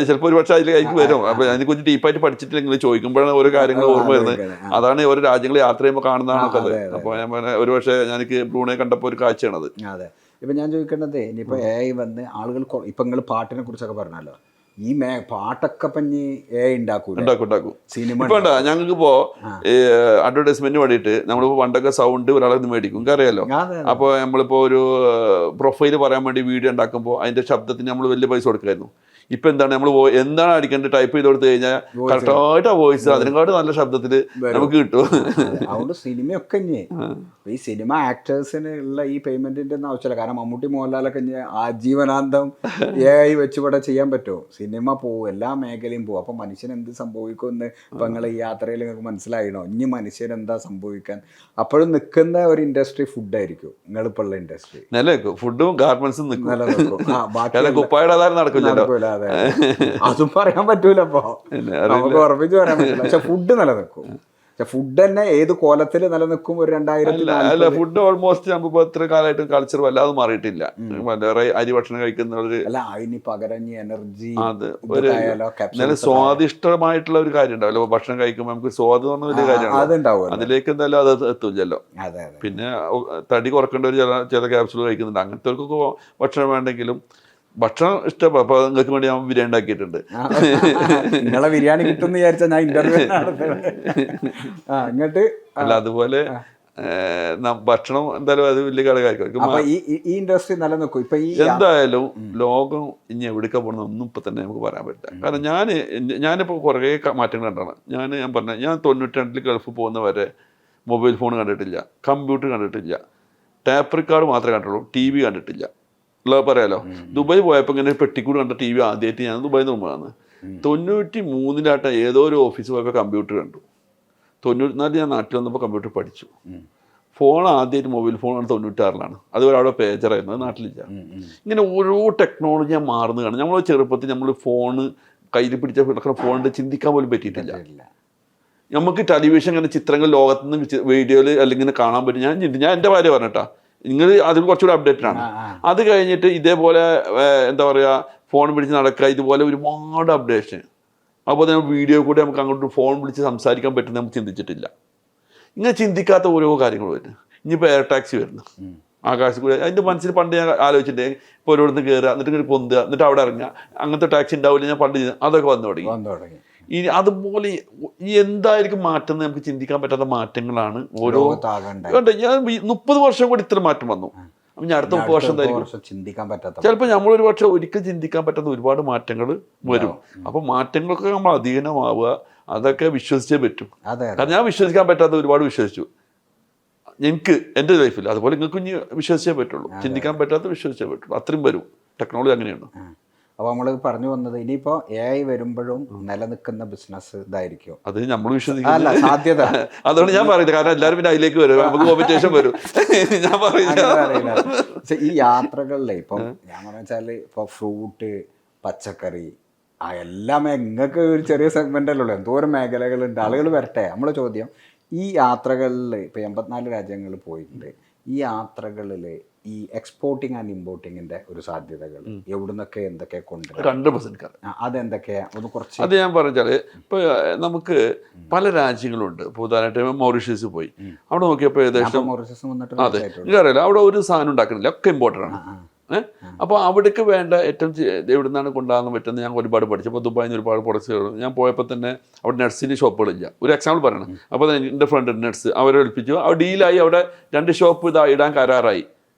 ചിലപ്പോൾ ഒരു പക്ഷേ അതിലേക്ക് വരും. അപ്പൊ അതിനെ കുറിച്ച് ഡീപ്പായിട്ട് പഠിച്ചിട്ടില്ലെങ്കിൽ ചോദിക്കുമ്പോഴാണ് ഓരോ കാര്യങ്ങൾ ഓർമ്മ വരുന്നത്. അതാണ് ഓരോ രാജ്യങ്ങൾ യാത്ര ചെയ്യുമ്പോൾ കാണുന്നതാണ്. അപ്പൊ ഞാൻ ഒരു പക്ഷേ എനിക്ക് ബ്രൂണൈ കണ്ടപ്പോൾ ഒരു കാഴ്ചയാണത്. അതെ. ഇപ്പൊ ഞാൻ ചോദിക്കേണ്ടത്, ഇനിയിപ്പോ AI വന്ന് ആളുകൾ ഇപ്പൊ നിങ്ങൾ പാട്ടിനെ കുറിച്ചൊക്കെ പറഞ്ഞല്ലോ, ഈ പാട്ടൊക്കെ പഞ്ഞി ഉണ്ടാക്കും സിനിമ. ഇപ്പൊ ഞങ്ങൾക്ക് ഇപ്പോ അഡ്വർടൈസ്മെന്റ് വേണ്ടിയിട്ട് നമ്മളിപ്പോ പണ്ടൊക്കെ സൗണ്ട് ഒരാളെ മേടിക്കും, നിങ്ങൾക്ക് അറിയാലോ. അപ്പോൾ നമ്മളിപ്പോ ഒരു പ്രൊഫൈല് പറയാൻ വേണ്ടി വീഡിയോ ഉണ്ടാക്കുമ്പോൾ അതിന്റെ ശബ്ദത്തിന് നമ്മൾ വലിയ പൈസ കൊടുക്കുമായിരുന്നു. ഇപ്പൊ എന്താണ് നമ്മൾ എന്താണ് അടിക്കേണ്ടത് ടൈപ്പ് ചെയ്ത് കൊടുത്തു കഴിഞ്ഞാൽ കറക്റ്റായിട്ട് ആ വോയിസ് അതിനെക്കാട്ട് നല്ല ശബ്ദത്തിൽ നമുക്ക് കിട്ടും. അതുകൊണ്ട് സിനിമയൊക്കെ ഈ സിനിമ ആക്ടേഴ്സിന് ഉള്ള ഈ പേയ്മെന്റിന്റെ ഒന്നും ആവശ്യമില്ല. കാരണം മമ്മൂട്ടി മോഹൻലാലൊക്കെ ആജീവനാന്തം AI വെച്ച് ഇവിടെ ചെയ്യാൻ പറ്റുമോ? സിനിമ പോവും, എല്ലാ മേഖലയും പോവും. അപ്പൊ മനുഷ്യൻ എന്ത് സംഭവിക്കുമെന്ന് ഇപ്പൊ നിങ്ങൾ ഈ യാത്രയിൽ നിങ്ങൾക്ക് മനസ്സിലായിണോ? ഇനി മനുഷ്യൻ എന്താ സംഭവിക്കാൻ? അപ്പോഴും നിൽക്കുന്ന ഒരു ഇൻഡസ്ട്രി ഫുഡായിരിക്കും. നിങ്ങളിപ്പോ ഉള്ള ഇൻഡസ്ട്രി നിലനിൽക്കും. ഫുഡും ഗാർമെന്റ്സും നിലനിൽക്കും. നടക്കില്ല. അതും പറയാൻ പറ്റൂല. അപ്പൊ നമുക്ക് ഉറപ്പിച്ച് പറയാൻ പറ്റില്ല. പക്ഷെ ഫുഡ് നിലനിൽക്കും. പക്ഷെ ഫുഡ് തന്നെ ഏത് കോലത്തിൽ നിലനിൽക്കും? ഒരു 2000 ഫുഡ് ഓൾമോസ്റ്റ് നമുക്ക് ഇത്ര കാലമായിട്ട് കൾച്ചർ വല്ലാതെ മാറിയിട്ടില്ല. അരി ഭക്ഷണം കഴിക്കുന്നവര് അല്ല, അതിന് പകരം എനർജി നല്ല സ്വാദിഷ്ടമായിട്ടുള്ള ഒരു കാര്യം ഉണ്ടാവില്ല. ഭക്ഷണം കഴിക്കുമ്പോൾ നമുക്ക് സ്വാദ് പറഞ്ഞ വലിയ കാര്യമാണ്. അതിലേക്ക് എന്തായാലും അത് എത്തില്ലല്ലോ. പിന്നെ തടി കുറക്കേണ്ട ഒരു ചില ക്യാപ്സുകൾ കഴിക്കുന്നുണ്ട്. അങ്ങനത്തെ ഭക്ഷണം വേണ്ടെങ്കിലും ഭക്ഷണം ഇഷ്ടമാണ്. അപ്പൊ നിങ്ങൾക്ക് വേണ്ടി ഞാൻ ബിരിയാണി ഉണ്ടാക്കിയിട്ടുണ്ട്. നിങ്ങളെ ബിരിയാണി കിട്ടുമെന്ന് വിചാരിച്ചാൽ ഞാൻ ഇന്റർവ്യൂ ഇങ്ങോട്ട് അല്ല. അതുപോലെ ഭക്ഷണം എന്തായാലും അത് വലിയ ഘടകമായിരിക്കും. ഈ ഇൻഡസ്ട്രി നിലനിൽക്കും. ഇപ്പൊ എന്തായാലും ലോകം ഇനി എവിടേക്കാ പോകണം ഒന്നും ഇപ്പൊ തന്നെ നമുക്ക് പറയാൻ പറ്റില്ല. കാരണം ഞാനിപ്പോൾ കുറേ മാറ്റങ്ങൾ കണ്ടാണ്. ഞാൻ പറഞ്ഞ ഞാൻ 92 ഗൾഫ് പോകുന്നവരെ മൊബൈൽ ഫോൺ കണ്ടിട്ടില്ല, കമ്പ്യൂട്ടർ കണ്ടിട്ടില്ല, ടാപ്പ് റെക്കോർഡ് മാത്രമേ കണ്ടുള്ളൂ, TV കണ്ടിട്ടില്ല. പറയാലോ. ദുബായ് പോയപ്പോൾ ഇങ്ങനെ പെട്ടിക്കൂട് കണ്ട TV ആദ്യമായിട്ട് ഞാൻ ദുബായിൽ നോക്കുകയാണ്. 93 ഏതോ ഒരു ഓഫീസ് പോയപ്പോൾ കമ്പ്യൂട്ടർ കണ്ടു. 94 ഞാൻ നാട്ടിൽ വന്നപ്പോൾ കമ്പ്യൂട്ടർ പഠിച്ചു. ഫോൺ ആദ്യമായിട്ട് മൊബൈൽ ഫോണാണ് 96 അത് ഒരാളുടെ പേജറായിരുന്നു, അത് നാട്ടിലില്ല. ഇങ്ങനെ ഓരോ ടെക്നോളജി ഞാൻ മാറുന്നതാണ്. നമ്മൾ ചെറുപ്പത്തിൽ നമ്മൾ ഫോണ് കയ്യിൽ പിടിച്ച ഫോണിൻ്റെ ചിന്തിക്കാൻ പോലും പറ്റിയിട്ടില്ല. നമുക്ക് ടെലിവിഷൻ ഇങ്ങനെ ചിത്രങ്ങൾ ലോകത്തുനിന്ന് വീഡിയോയിൽ അല്ലെങ്കിൽ കാണാൻ പറ്റും. ഞാൻ എൻ്റെ ഭാര്യ പറഞ്ഞിട്ടാ, നിങ്ങൾ അതിൽ കുറച്ചുകൂടി അപ്ഡേറ്റഡ് ആണ്. അത് കഴിഞ്ഞിട്ട് ഇതേപോലെ എന്താ പറയുക, ഫോൺ പിടിച്ച് നടക്കുക, ഇതുപോലെ ഒരുപാട് അപ്ഡേഷൻ. അപ്പോൾ തന്നെ വീഡിയോ കൂടി നമുക്ക് അങ്ങോട്ട് ഫോൺ വിളിച്ച് സംസാരിക്കാൻ പറ്റുന്ന നമുക്ക് ചിന്തിച്ചിട്ടില്ല. ഇങ്ങനെ ചിന്തിക്കാത്ത ഓരോ കാര്യങ്ങൾ വരുന്നു. ഇനിയിപ്പോൾ എയർ ടാക്സി വരുന്നു, ആകാശത്ത് കൂടി. അതിൻ്റെ മനസ്സിൽ പണ്ട് ഞാൻ ആലോചിച്ചിട്ടേ, ഇപ്പോൾ ഓരോരുന്ന് കയറുക, എന്നിട്ട് ഇങ്ങനെ പൊന്തുക, എന്നിട്ട് അവിടെ ഇറങ്ങുക, അങ്ങനത്തെ ടാക്സി ഉണ്ടാവില്ല. ഞാൻ പണ്ട് അതൊക്കെ വന്നു തുടങ്ങി. ഇനി അതുപോലെ എന്തായിരിക്കും മാറ്റം നമുക്ക് ചിന്തിക്കാൻ പറ്റാത്ത മാറ്റങ്ങളാണ് ഓരോ. ഞാൻ 30 വർഷം കൂടി ഇത്ര മാറ്റം വന്നു. അപ്പം ഞാൻ അടുത്ത 30 വർഷം എന്തായിരിക്കും ചിന്തിക്കാൻ പറ്റാത്ത, ചിലപ്പോൾ നമ്മളൊരു പക്ഷേ ഒരിക്കലും ചിന്തിക്കാൻ പറ്റാത്ത ഒരുപാട് മാറ്റങ്ങൾ വരും. അപ്പം മാറ്റങ്ങളൊക്കെ നമ്മൾ അധീനമാവുക, അതൊക്കെ വിശ്വസിച്ചേ പറ്റും. കാരണം ഞാൻ വിശ്വസിക്കാൻ പറ്റാത്ത ഒരുപാട് വിശ്വസിച്ചു എനിക്ക് എൻ്റെ ലൈഫിൽ. അതുപോലെ നിങ്ങൾക്ക് ഇനി വിശ്വസിച്ചേ പറ്റുള്ളൂ. ചിന്തിക്കാൻ പറ്റാത്ത വിശ്വസിച്ചേ പറ്റുള്ളൂ. അത്രയും വരും. ടെക്നോളജി അങ്ങനെയാണ്. അപ്പോൾ നമ്മൾ പറഞ്ഞു വന്നത്, ഇനിയിപ്പോൾ AI വരുമ്പോഴും നിലനിൽക്കുന്ന ബിസിനസ് ഇതായിരിക്കും. അത് നമ്മൾ വിശ്വസിക്കില്ല, സാധ്യത. അതുകൊണ്ട് ഞാൻ പറയുന്നത്. കാരണം എല്ലാവരും പിന്നെ അതിലേക്ക് വരും, നമുക്ക് കോമ്പറ്റീഷൻ വരും. ഞാൻ പറയുന്നത് ഈ യാത്രകളിലെ ഇപ്പം ഞാൻ പറഞ്ഞ വെച്ചാൽ ഇപ്പോൾ ഫ്രൂട്ട്, പച്ചക്കറി, എല്ലാ നിങ്ങൾക്ക് ഒരു ചെറിയ സെഗ്മെന്റ് അല്ലല്ലോ, എന്തോരം മേഖലകളുണ്ട്, ആളുകൾ വരട്ടെ. നമ്മളെ ചോദ്യം, ഈ യാത്രകളിൽ ഇപ്പോൾ 84 രാജ്യങ്ങളിൽ പോയിട്ടുണ്ട്, ഈ യാത്രകളിൽ ഈ എക്സ്പോർട്ടിങ് ആൻഡ് ഇമ്പോർട്ടിങ്ങിന്റെ ഒരു സാധ്യതകൾ എവിടുന്നൊക്കെ എന്തൊക്കെ കൊണ്ടുവരാം, 100% അതെന്തൊക്കെയാ ഒന്ന് കുറച്ച്. അത് ഞാൻ പറഞ്ഞാൽ ഇപ്പോൾ നമുക്ക് പല രാജ്യങ്ങളുണ്ട്. ഇപ്പോൾ ഉദാഹരണമായിട്ട് മൗറീഷ്യസ് പോയി, അവിടെ നോക്കിയപ്പോൾ ഏകദേശം മൗറീഷ്യസ് വന്നിട്ട് അതെ എനിക്കറിയില്ല, അവിടെ ഒരു സാധനം ഉണ്ടാക്കുന്നില്ല, ഒക്കെ ഇമ്പോർട്ടൻ്റ് ആണ്. അപ്പോൾ അവിടേക്ക് വേണ്ട ഏറ്റവും എവിടെ നിന്നാണ് കൊണ്ടുപോകാൻ പറ്റുന്നത് ഞാൻ ഒരുപാട് പഠിച്ചു. അപ്പോൾ ദുബായിൽ നിന്ന് ഒരുപാട് പ്രൊഡക്ട്സ് ഞാൻ പോയപ്പോൾ തന്നെ അവിടെ നട്സിൻ്റെ ഷോപ്പുകളില്ല. ഒരു എക്സാമ്പിൾ പറയണം. അപ്പോൾ എൻ്റെ ഫ്രണ്ട് നട്സ് അവരെ ഏൽപ്പിച്ചു, അവർ ഡീലായി, അവിടെ 2 ഷോപ്പ് ഇടാൻ കരാറായി.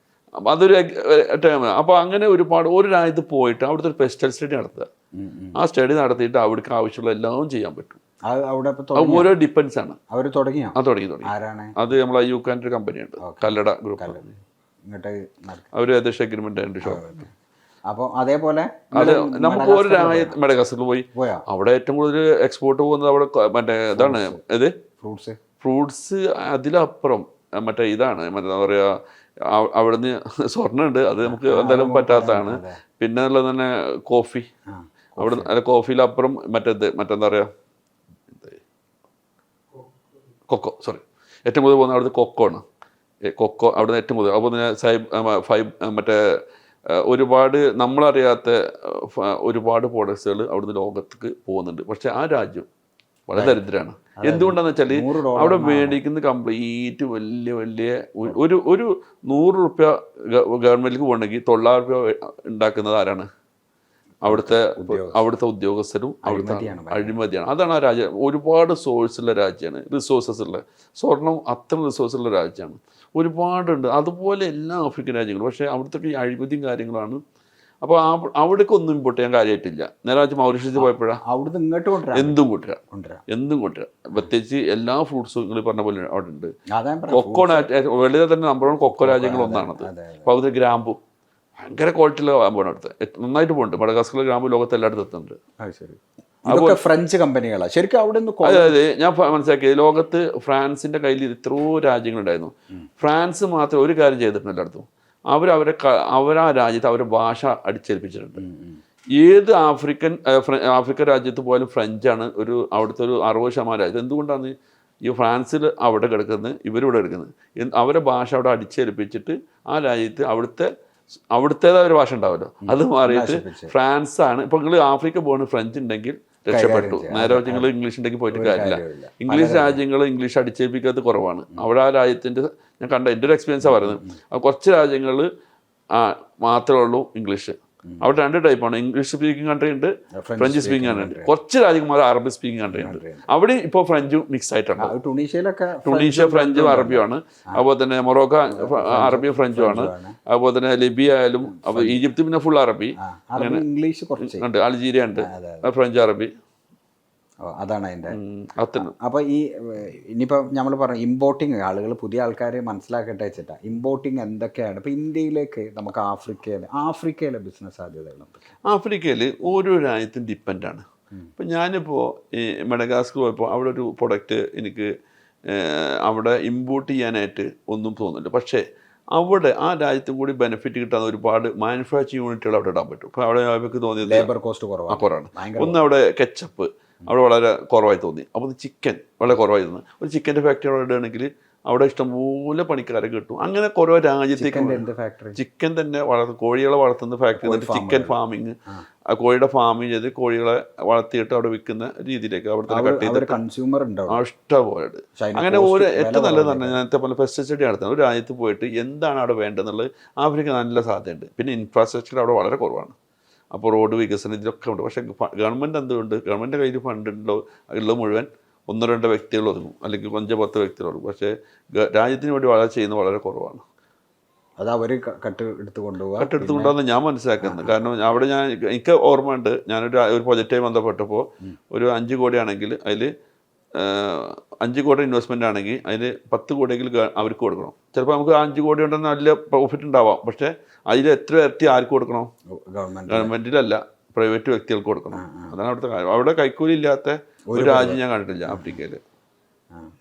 അപ്പം അതൊരു ടൈം. അപ്പോൾ അങ്ങനെ ഒരുപാട് ഒരു രാജ്യത്ത് പോയിട്ട് അവിടുത്തെ ഒരു പെസ്റ്റൽ സ്റ്റഡി നടത്തുക. ആ സ്റ്റഡി നടത്തിയിട്ട് അവിടേക്ക് ആവശ്യമുള്ള എല്ലാം ചെയ്യാൻ പറ്റും. അത് ഓരോ ഡിപ്പെൻസ് ആണ്. അവർ തുടങ്ങിയോ? തുടങ്ങി. അത് നമ്മളെ യുക്കാൻ്റെ ഒരു കമ്പനിയുണ്ട്, കല്ലട ഗ്രൂപ്പ്. അവർ ഏകദേശം എഗ്രിമെന്റ് 2 ഷോപ്പ്. അപ്പോൾ അതേപോലെ അത് നമുക്ക് ഒരു രാജ്യത്ത് മെഡഗാസ്കറിൽ പോയി, അവിടെ ഏറ്റവും കൂടുതൽ എക്സ്പോർട്ട് പോകുന്നത് അവിടെ മറ്റേ ഇതാണ്, ഇത് ഫ്രൂട്ട്സ്. അതിലപ്പുറം മറ്റേ ഇതാണ്, മറ്റേ എന്താ പറയുക, അവിടുന്ന് സ്വർണ്ണമുണ്ട്, അത് നമുക്ക് എന്തായാലും പറ്റാത്തതാണ്. പിന്നെ ഉള്ളത് തന്നെ കോഫി. അവിടെ കോഫിയിലപ്പുറം മറ്റെന്താ പറയുക, കൊക്കോ. ഏറ്റവും കൂടുതൽ പോകുന്നത് അവിടുത്തെ കൊക്കോ ആണ്. കൊക്കോ അവിടുന്ന് ഏറ്റവും കൂടുതൽ. അപ്പോൾ മറ്റേ ഒരുപാട് നമ്മളറിയാത്ത ഒരുപാട് പ്രോഡക്ട്സുകൾ അവിടുന്ന് ലോകത്തേക്ക് പോകുന്നുണ്ട്. പക്ഷെ ആ രാജ്യം വളരെ ദരിദ്രമാണ്. എന്തുകൊണ്ടാന്ന് വെച്ചാൽ അവിടെ മേടിക്കുന്ന കംപ്ലീറ്റ് വലിയ ഒരു ₹100 ഗവൺമെന്റിലേക്ക് പോകണമെങ്കിൽ $900 ഉണ്ടാക്കുന്നത് ആരാണ്? അവിടുത്തെ ഉദ്യോഗസ്ഥരും അവിടുത്തെ അഴിമതിയാണ്. അതാണ് ആ രാജ്യം. ഒരുപാട് സോഴ്സുള്ള രാജ്യമാണ്, റിസോഴ്സസ് ഉള്ള. സ്വർണം അത്ര റിസോഴ്സുള്ള രാജ്യമാണ്, ഒരുപാടുണ്ട്. അതുപോലെ എല്ലാ ആഫ്രിക്കൻ രാജ്യങ്ങളും. പക്ഷേ അവിടുത്തെ ഈ അഴിമതിയും കാര്യങ്ങളാണ്. അപ്പോൾ അവിടേക്ക് ഒന്നും ഇമ്പോർട്ട് ചെയ്യാൻ കാര്യമായിട്ടില്ല. നേരെ മൗറീഷ്യസ് പോയപ്പോഴാണ് അവിടുന്ന് ഇങ്ങോട്ട് എന്തും കൊണ്ടുവരാം. പ്രത്യേകിച്ച് എല്ലാ ഫ്രൂട്ട്സും നിങ്ങൾ പറഞ്ഞ പോലെ അവിടെ ഉണ്ട്. കൊക്കോ വെളിയിൽ തന്നെ നമ്പർ 1 കൊക്കോ രാജ്യങ്ങളൊന്നാണത്. അപ്പോൾ അവിടുത്തെ ഗ്രാമ്പു ഭയങ്കര ക്വാളിറ്റിയുള്ള ഗ്രാമ്പാണ് അടുത്ത്, നന്നായിട്ട് പോകുന്നുണ്ട്. മഡഗാസ്കറിലെ ഗ്രാമ്പ് ലോകത്ത് എല്ലായിടത്തും എത്തുന്നുണ്ട്. ഫ്രഞ്ച് കമ്പനികളാണ് ശരിക്കും അവിടെ. അതായത് ഞാൻ മനസ്സിലാക്കിയത്, ലോകത്ത് ഫ്രാൻസിന്റെ കയ്യിൽ എത്രയോ രാജ്യങ്ങളുണ്ടായിരുന്നു. ഫ്രാൻസ് മാത്രം ഒരു കാര്യം ചെയ്തിട്ടുണ്ട് എല്ലായിടത്തും, അവരാ രാജ്യത്ത് അവരുടെ ഭാഷ അടിച്ചേൽപ്പിച്ചിട്ടുണ്ട്. ഏത് ആഫ്രിക്കൻ രാജ്യത്ത് പോയാലും ഫ്രഞ്ചാണ് അവിടുത്തെ ഒരു 60% രാജ്യത്ത്. എന്തുകൊണ്ടാണ് ഈ ഫ്രാൻസിൽ അവിടെ കിടക്കുന്നത്, ഇവരിവിടെ എടുക്കുന്നത്? അവരുടെ ഭാഷ അവിടെ അടിച്ചേൽപ്പിച്ചിട്ട് ആ രാജ്യത്ത് അവിടുത്തേതായ ഒരു ഭാഷ ഉണ്ടാവുമല്ലോ, അത് മാറിയിട്ട് ഫ്രാൻസാണ്. ഇപ്പൊ നിങ്ങൾ ആഫ്രിക്ക പോകുന്നത് ഫ്രഞ്ച് ഉണ്ടെങ്കിൽ രക്ഷപ്പെട്ടു. നേരെ നിങ്ങൾ ഇംഗ്ലീഷ് ഉണ്ടെങ്കിൽ പോയിട്ട് കാര്യമില്ല. ഇംഗ്ലീഷ് രാജ്യങ്ങൾ ഇംഗ്ലീഷ് അടിച്ചേൽപ്പിക്കാത്തത് കുറവാണ്. അവിടെ ആ രാജ്യത്തിൻ്റെ ഞാൻ കണ്ട എൻ്റെ ഒരു എക്സ്പീരിയൻസാണ് പറയുന്നത്. കുറച്ച് രാജ്യങ്ങളിൽ മാത്രമേ ഉള്ളൂ ഇംഗ്ലീഷ്. അവിടെ 2 ടൈപ്പാണ്, ഇംഗ്ലീഷ് സ്പീക്കിംഗ് കൺട്രി ഉണ്ട്, ഫ്രഞ്ച് സ്പീക്കിംഗ് കൺട്രി ഉണ്ട്. കുറച്ച് രാജ്യങ്ങൾ അറബി സ്പീക്കിംഗ് കൺട്രി ഉണ്ട്. അവിടെ ഇപ്പോൾ ഫ്രഞ്ചും മിക്സ് ആയിട്ടുണ്ട്. ടുണീഷ്യ ഫ്രഞ്ചും അറബിയുമാണ്. അതുപോലെ തന്നെ മൊറോക്കോ അറബിയും ഫ്രഞ്ചുമാണ്. അതുപോലെ തന്നെ ലിബിയ ആയാലും, അപ്പോൾ ഈജിപ്ത് പിന്നെ ഫുൾ അറബി. അങ്ങനെ ഉണ്ട്. അൾജീരിയ ഉണ്ട്, ഫ്രഞ്ച് അറബി. അതാണ് അതിൻ്റെ. അപ്പോൾ ഇനിയിപ്പോൾ നമ്മൾ പറഞ്ഞു ഇമ്പോർട്ടിങ്, ആളുകൾ പുതിയ ആൾക്കാർ മനസ്സിലാക്കട്ടെ വെച്ചിട്ടാ ഇമ്പോർട്ടിങ് എന്തൊക്കെയാണ്. ഇപ്പോൾ ഇന്ത്യയിലേക്ക് നമുക്ക് ആഫ്രിക്കയിലെ ബിസിനസ് സാധ്യതകൾ. ആഫ്രിക്കയിൽ ഓരോ രാജ്യത്തും ഡിപ്പെൻഡാണ്. ഇപ്പം ഞാനിപ്പോൾ ഈ മഡഗാസ്കർ പോയപ്പോൾ അവിടെ ഒരു പ്രൊഡക്റ്റ് എനിക്ക് അവിടെ ഇമ്പോർട്ട് ചെയ്യാനായിട്ട് ഒന്നും തോന്നുന്നില്ല. പക്ഷേ അവിടെ ആ രാജ്യത്തും കൂടി ബെനിഫിറ്റ് കിട്ടാൻ ഒരുപാട് മാനുഫാക്ചറിങ് യൂണിറ്റുകൾ അവിടെ ഇടാൻ പറ്റും. അപ്പോൾ അവിടെ അവർക്ക് തോന്നിയത് ലേബർ കോസ്റ്റ് കുറവാണ്. ഒന്ന് അവിടെ കെച്ചപ്പ് അവിടെ വളരെ കുറവായി തോന്നി. അപ്പോൾ ചിക്കൻ വളരെ കുറവായി തോന്നി. ഒരു ചിക്കൻ്റെ ഫാക്ടറി അവിടെ ഇടുകയാണെങ്കിൽ അവിടെ ഇഷ്ടംപോലെ പണിക്കാരെ കിട്ടും. അങ്ങനെ കുറേ രാജ്യത്തേക്ക് ചിക്കൻ തന്നെ കോഴികളെ വളർത്തുന്ന ഫാക്ടറി, ചിക്കൻ ഫാമിങ്, കോഴിയുടെ ഫാമിങ് ചെയ്ത് കോഴികളെ വളർത്തിയിട്ട് അവിടെ വിൽക്കുന്ന രീതിയിലേക്ക് അവിടെ കട്ട് ചെയ്ത് ഇഷ്ടപോലെ. അങ്ങനെ ഏറ്റവും നല്ലത് പറഞ്ഞാൽ നേരത്തെ പോലെ പെസ്റ്റിസൈഡ് നടത്തുന്നത് ഒരു രാജ്യത്ത് പോയിട്ട് എന്താണ് അവിടെ വേണ്ടതെന്നുള്ളത് ആഫ്രിക്ക നല്ല സാധ്യതയുണ്ട്. പിന്നെ ഇൻഫ്രാസ്ട്രക്ചർ അവിടെ വളരെ കുറവാണ്. അപ്പോൾ റോഡ് വികസനം ഇതിലൊക്കെ ഉണ്ട്. പക്ഷേ ഗവൺമെൻറ് എന്തുകൊണ്ട് ഗവൺമെൻറ് കയ്യിൽ ഫണ്ട് ഉള്ളത് മുഴുവൻ 1-2 വ്യക്തികൾ ഒതുങ്ങും, അല്ലെങ്കിൽ 5-10 വ്യക്തികൾ ഒതുങ്ങും. പക്ഷേ രാജ്യത്തിന് വേണ്ടി വളരെ ചെയ്യുന്നത് വളരെ കുറവാണ്. അത് അവർ കട്ടെടുത്ത് കൊണ്ടുപോകാൻ ഞാൻ മനസ്സിലാക്കുന്നത്. കാരണം അവിടെ എനിക്ക് ഓർമ്മയുണ്ട്, ഞാനൊരു പ്രൊജക്റ്റായി ബന്ധപ്പെട്ടപ്പോൾ ഒരു 5 കോടിയാണെങ്കിൽ അതിൽ 5 കോടി ഇൻവെസ്റ്റ്മെൻ്റ് ആണെങ്കിൽ അതിൽ 10 കോടിയെങ്കിലും അവർക്ക് കൊടുക്കണം. ചിലപ്പോൾ നമുക്ക് 5 കോടി ഉണ്ടെന്ന് നല്ല പ്രോഫിറ്റ് ഉണ്ടാവാം. പക്ഷേ അതിൽ എത്ര ഇരട്ടി ആർക്ക് കൊടുക്കണം? ഗവൺമെൻറ്റിലല്ല, പ്രൈവറ്റ് വ്യക്തികൾക്ക് കൊടുക്കണം. അതാണ് അവിടുത്തെ കാര്യം. അവിടെ കൈക്കൂലി ഇല്ലാത്ത ഒരു രാജ്യം ഞാൻ കണ്ടിട്ടില്ല ആഫ്രിക്കയിൽ.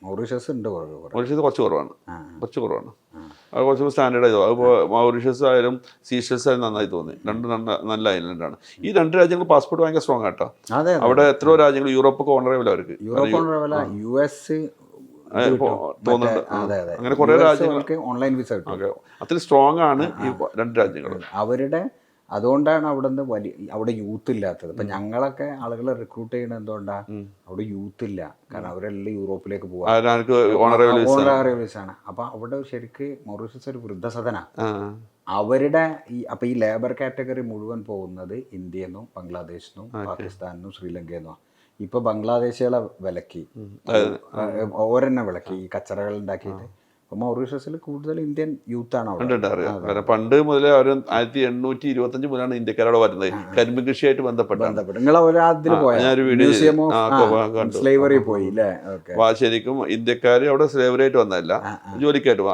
മൗറീഷ്യസ് ഉണ്ട് കുറേ. മൗറീഷ്യസ് കുറച്ച് കുറവാണ്, ആ, കുറച്ച് കുറവാണ്. അത് കുറച്ച് സ്റ്റാൻഡേർഡ് ആയി തോന്നും. അതിപ്പോൾ മൗറീഷ്യസ് ആയാലും സീഷൽസ് ആയാലും നന്നായി തോന്നി. രണ്ട് നല്ല ഐലൻഡാണ്. ഈ രണ്ട് രാജ്യങ്ങൾ പാസ്പോർട്ട് ഭയങ്കര സ്ട്രോങ് ആട്ടോ. അതെ, അവിടെ എത്രയോ രാജ്യങ്ങൾ യൂറോപ്പൊക്കെ ഓണറേബിൾ അവർക്ക് യൂറോപ്പ് US തോന്നുന്നുണ്ട്. അതെ അതെ, അങ്ങനെ കുറേ രാജ്യങ്ങൾ ഓൺലൈൻ വിസ കിട്ടും. അത്രയും സ്ട്രോങ് ആണ് ഈ രണ്ട് രാജ്യങ്ങൾ. അവരുടെ അതുകൊണ്ടാണ് അവിടെ നിന്ന് അവിടെ യൂത്ത് ഇല്ലാത്തത്. ഇപ്പം ഞങ്ങളൊക്കെ ആളുകളെ റിക്രൂട്ട് ചെയ്യണത് എന്തുകൊണ്ടാണ്? അവിടെ യൂത്ത് ഇല്ല. കാരണം അവരെല്ലാം യൂറോപ്പിലേക്ക് പോകാൻ ഓണറേബിൾ വിസയാണ്. അപ്പം അവിടെ ശരിക്ക് മൗറീഷ്യസ് ഒരു വൃദ്ധസദനാണ്. അവരുടെ ഈ ലേബർ കാറ്റഗറി മുഴുവൻ പോകുന്നത് ഇന്ത്യയിൽ നിന്നും ബംഗ്ലാദേശിൽ നിന്നും പാകിസ്ഥാനിൽ നിന്നും ശ്രീലങ്കയിൽ നിന്നും. ഇപ്പൊ ബംഗ്ലാദേശികളെ വിലക്കി, ഓരെന്നെ വിലക്കി ഈ കച്ചറകൾ ഉണ്ടാക്കിയിട്ട്. അപ്പോൾ മൗറീഷ്യസിൽ കൂടുതൽ ഇന്ത്യൻ യൂത്താണ് അവിടെ. അറിയാം. പണ്ട് മുതലേ അവർ 1825 മുതലാണ് ഇന്ത്യക്കാരോട് വരുന്നത്. കരിമ്പ് കൃഷിയായിട്ട് ബന്ധപ്പെട്ട് നിങ്ങൾ ഒരാതിൽ സ്ലേവറി പോയി അല്ലേ? ശരിക്കും ഇന്ത്യക്കാർ അവിടെ സ്ലേവറിയായിട്ട് വന്നതല്ല, ജോലിക്കായിട്ട് പോകും.